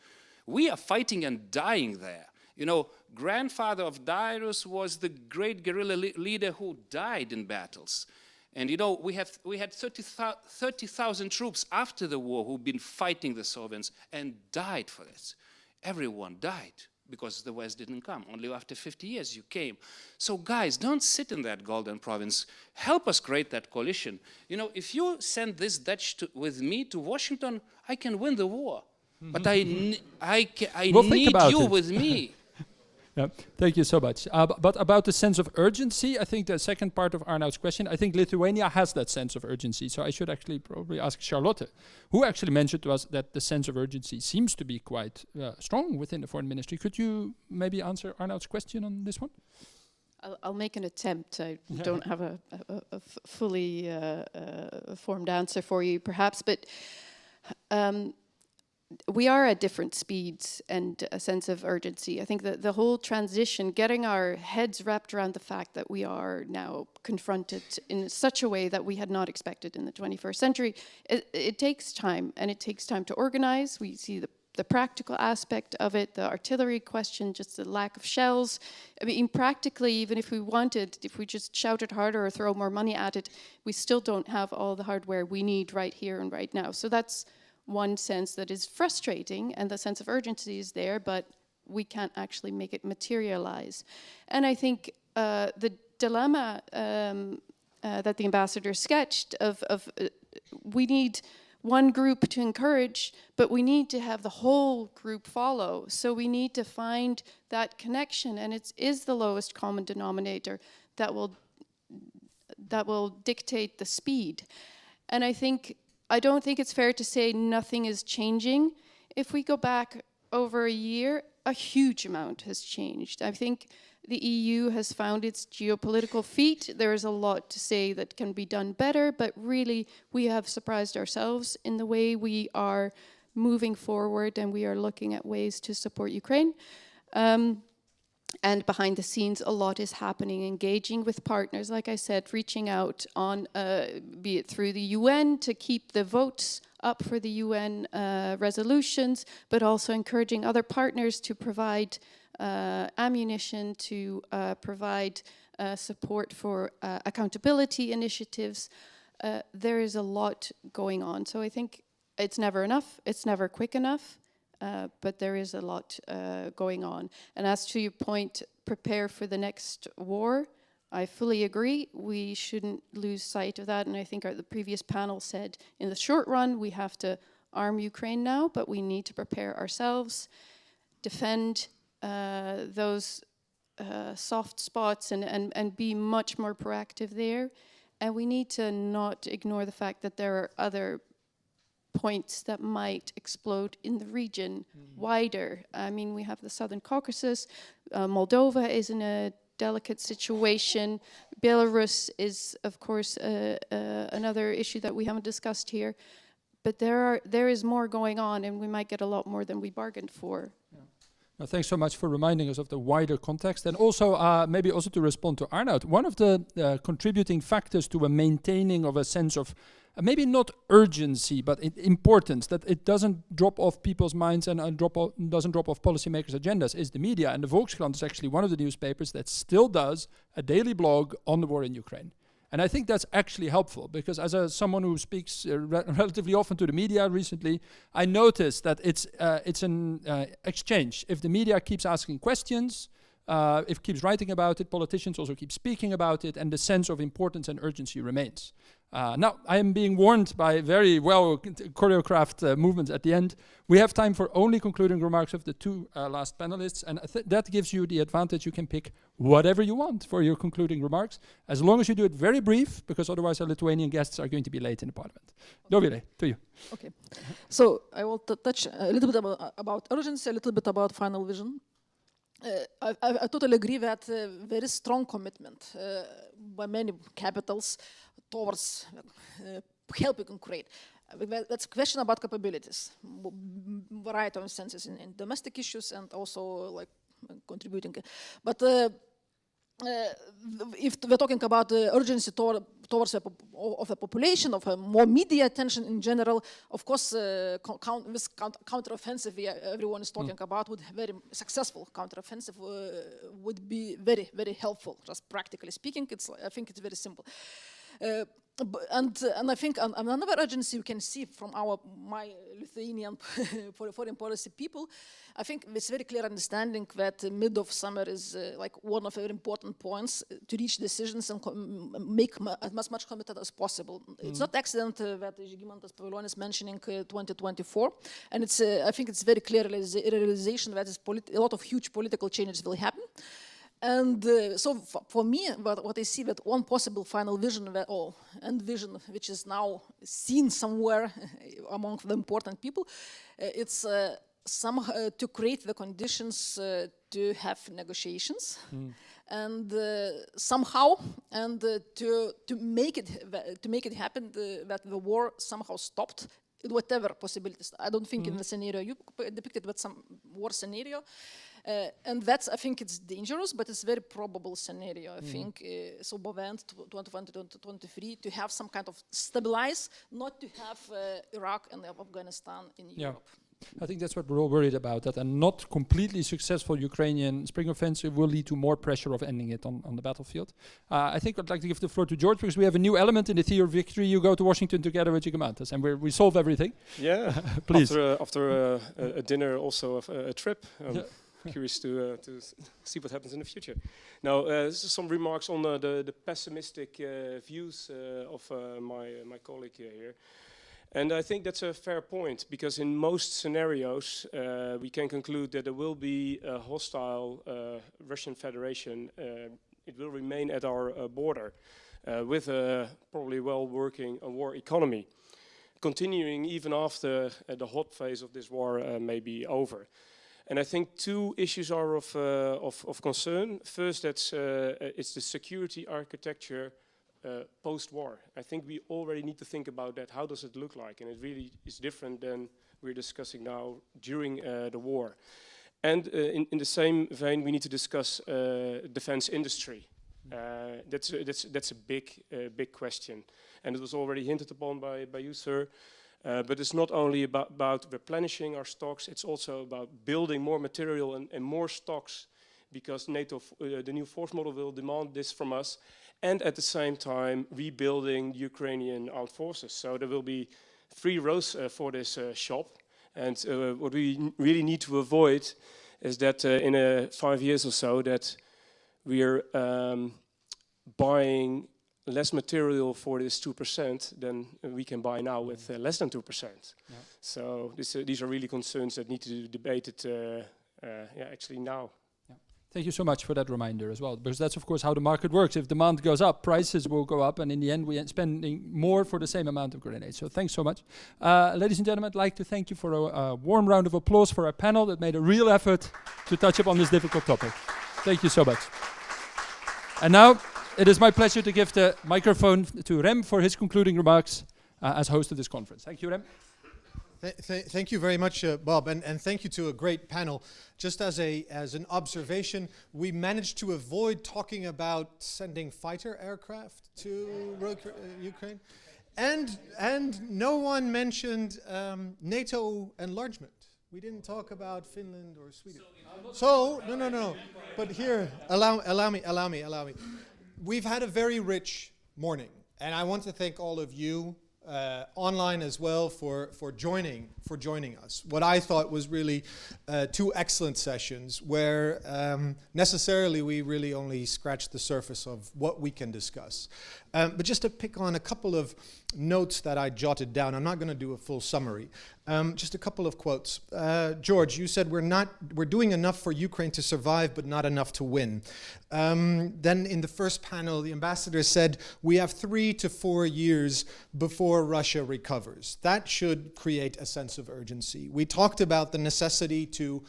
Speaker 8: We are fighting and dying there. You know, grandfather of Darius was the great guerrilla leader who died in battles. And you know, we had 30,000 troops after the war who've been fighting the Soviets and died for this. Everyone died because the West didn't come. Only after 50 years you came. So guys, don't sit in that golden province. Help us create that coalition. You know, if you send this Dutch with me to Washington, I can win the war. But I need you with me.
Speaker 12: Yeah, thank you so much. But about the sense of urgency, I think the second part of Arnoud's question, I think Lithuania has that sense of urgency. So I should actually probably ask Charlotte, who actually mentioned to us that the sense of urgency seems to be quite strong within the foreign ministry. Could you maybe answer Arnoud's question on this one?
Speaker 14: I'll make an attempt. I don't have a fully formed answer for you, perhaps, but we are at different speeds and a sense of urgency. I think that the whole transition, getting our heads wrapped around the fact that we are now confronted in such a way that we had not expected in the 21st century, it takes time, and it takes time to organize. We see the practical aspect of it, the artillery question, just the lack of shells. I mean, practically, even if we wanted, if we just shouted harder or throw more money at it, we still don't have all the hardware we need right here and right now. So that's one sense that is frustrating, and the sense of urgency is there, but we can't actually make it materialize. And I think the dilemma that the ambassador sketched of we need one group to encourage, but we need to have the whole group follow. So we need to find that connection, and it is the lowest common denominator that will dictate the speed. And I don't think it's fair to say nothing is changing. If we go back over a year, a huge amount has changed. I think the EU has found its geopolitical feet. There is a lot to say that can be done better, but really we have surprised ourselves in the way we are moving forward, and we are looking at ways to support Ukraine. And behind the scenes, a lot is happening, engaging with partners, like I said, reaching out on, be it through the UN to keep the votes up for the UN resolutions, but also encouraging other partners to provide ammunition, to provide support for accountability initiatives. There is a lot going on. So I think it's never enough, it's never quick enough. But there is a lot going on. And as to your point, prepare for the next war, I fully agree. We shouldn't lose sight of that. And I think the previous panel said, in the short run, we have to arm Ukraine now, but we need to prepare ourselves, defend those soft spots and be much more proactive there. And we need to not ignore the fact that there are other points that might explode in the region wider. I mean, we have the Southern Caucasus, Moldova is in a delicate situation, Belarus is, of course, another issue that we haven't discussed here, but there is more going on, and we might get a lot more than we bargained for.
Speaker 12: Well, thanks so much for reminding us of the wider context, and also maybe also to respond to Arnoud. One of the contributing factors to a maintaining of a sense of maybe not urgency, but importance, that it doesn't drop off people's minds and doesn't drop off policymakers' agendas, is the media. And the Volkskrant is actually one of the newspapers that still does a daily blog on the war in Ukraine. And I think that's actually helpful, because as someone who speaks relatively often to the media recently, I noticed that it's an exchange. If the media keeps asking questions, if it keeps writing about it, politicians also keep speaking about it, and the sense of importance and urgency remains. Now, I am being warned by very well choreographed movements at the end. We have time for only concluding remarks of the two last panelists, and that gives you the advantage. You can pick whatever you want for your concluding remarks, as long as you do it very brief, because otherwise our Lithuanian guests are going to be late in the parliament. 𝗏𝗏𝗃𝗏, to you.
Speaker 15: Okay, so I will touch a little bit about urgency, a little bit about final vision. I totally agree that there is strong commitment by many capitals towards helping Ukraine. That's a question about capabilities, variety of senses in domestic issues and also like contributing. But if we're talking about the urgency towards of a population, of a more media attention in general, of course, this counteroffensive everyone is talking about, would very successful counteroffensive would be very, very helpful. Just practically speaking, I think it's very simple. And I think another urgency you can see from my Lithuanian foreign policy people, I think it's very clear understanding that mid of summer is like one of the very important points to reach decisions and make as much committed as possible. It's not accident that 𝗧𝗵𝗺𝗺𝗵𝗀 is mentioning 2024, and it's I think it's very clear realization that a lot of huge political changes will happen. And so for me, what I see that one possible final vision vision, which is now seen somewhere among the important people, it's to create the conditions to have negotiations, and somehow, and to make it happen that the war somehow stopped. Whatever possibilities. I don't think in the scenario you depicted, but some war scenario. And that's, I think it's dangerous, but it's a very probable scenario, I think. So by the end 2023, to have some kind of stabilize, not to have Iraq and Afghanistan in Europe.
Speaker 12: I think that's what we're all worried about, that a not completely successful Ukrainian spring offensive will lead to more pressure of ending it on the battlefield. I think I'd like to give the floor to George, because we have a new element in the theory of victory. You go to Washington together with 𝗧𝗵𝗺𝗃, and we solve everything.
Speaker 16: Yeah,
Speaker 12: please.
Speaker 16: After a dinner, also a trip. Curious to see what happens in the future. Now, some remarks on the pessimistic views of my colleague here. And I think that's a fair point, because in most scenarios, we can conclude that there will be a hostile Russian Federation. It will remain at our border with a probably well-working war economy, continuing even after the hot phase of this war may be over. And I think two issues are of concern. First, it's the security architecture post-war. I think we already need to think about that. How does it look like? And it really is different than we're discussing now during the war. And in the same vein, we need to discuss defense industry. That's a big question. And it was already hinted upon by you, sir. But it's not only about replenishing our stocks, it's also about building more material and more stocks, because NATO, the new force model, will demand this from us, and at the same time rebuilding Ukrainian armed forces. So there will be 3 rows for this shop, and what we really need to avoid is that in 5 years or so that we are buying less material for this 2% than we can buy now with less than 2%. Yeah. So these are really concerns that need to be debated actually now.
Speaker 12: Yeah. Thank you so much for that reminder as well, because that's of course how the market works. If demand goes up, prices will go up, and in the end we end spending more for the same amount of grenades. So thanks so much. Ladies and gentlemen, I'd like to thank you for a warm round of applause for our panel that made a real effort to touch upon this difficult topic. Thank you so much. And now, it is my pleasure to give the microphone to Rem for his concluding remarks as host of this conference. Thank you, Rem.
Speaker 1: Thank you very much, Bob, and thank you to a great panel. Just as an observation, we managed to avoid talking about sending fighter aircraft to Ukraine, and no one mentioned NATO enlargement. We didn't talk about Finland or Sweden. So no. But here, allow me. We've had a very rich morning, and I want to thank all of you online as well for joining us. What I thought was really 2 excellent sessions, where necessarily we really only scratched the surface of what we can discuss. But just to pick on a couple of notes that I jotted down, I'm not going to do a full summary. Just a couple of quotes. George, you said we're doing enough for Ukraine to survive, but not enough to win. Then in the first panel, the ambassador said we have 3 to 4 years before Russia recovers. That should create a sense of urgency. We talked about the necessity to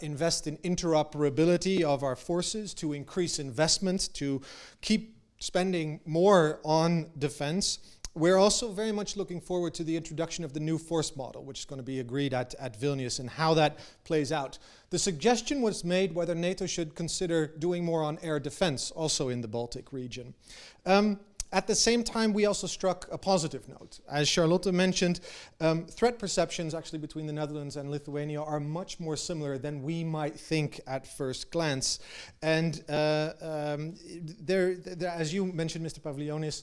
Speaker 1: invest in interoperability of our forces, to increase investment, to keep spending more on defense. We're also very much looking forward to the introduction of the new force model, which is going to be agreed at Vilnius, and how that plays out. The suggestion was made whether NATO should consider doing more on air defense, also in the Baltic region. at the same time, we also struck a positive note. As Charlotte mentioned, threat perceptions actually between the Netherlands and Lithuania are much more similar than we might think at first glance. And as you mentioned, Mr. Pavlionis,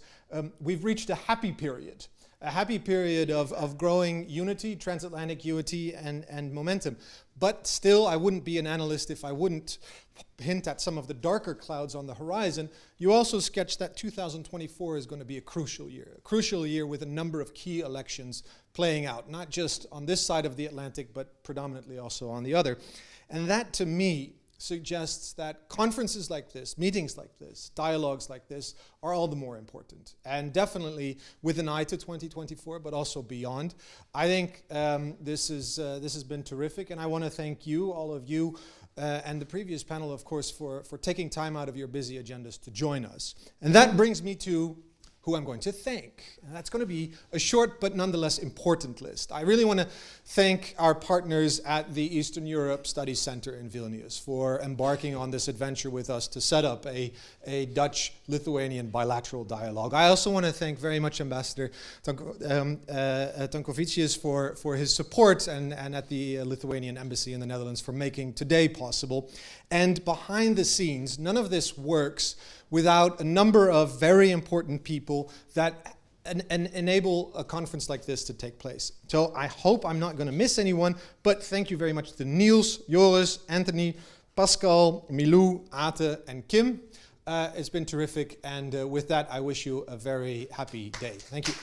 Speaker 1: we've reached a happy period of growing unity, transatlantic unity, and momentum. But still, I wouldn't be an analyst if I wouldn't hint at some of the darker clouds on the horizon. You also sketched that 2024 is going to be a crucial year with a number of key elections playing out, not just on this side of the Atlantic, but predominantly also on the other. And that, to me, suggests that conferences like this, meetings like this, dialogues like this are all the more important. And definitely with an eye to 2024, but also beyond. I think this has been terrific, and I want to thank you, all of you, and the previous panel, of course, for taking time out of your busy agendas to join us. And that brings me to who I'm going to thank. And that's going to be a short but nonetheless important list. I really want to thank our partners at the Eastern Europe Studies Center in Vilnius for embarking on this adventure with us to set up a Dutch-Lithuanian bilateral dialogue. I also want to thank very much Ambassador Tankevičius for his support and at the Lithuanian Embassy in the Netherlands for making today possible. And behind the scenes, none of this works without a number of very important people that enable a conference like this to take place. So I hope I'm not going to miss anyone, but thank you very much to Niels, Joris, Anthony, Pascal, Milou, Ate, and Kim. It's been terrific, and with that, I wish you a very happy day. Thank you.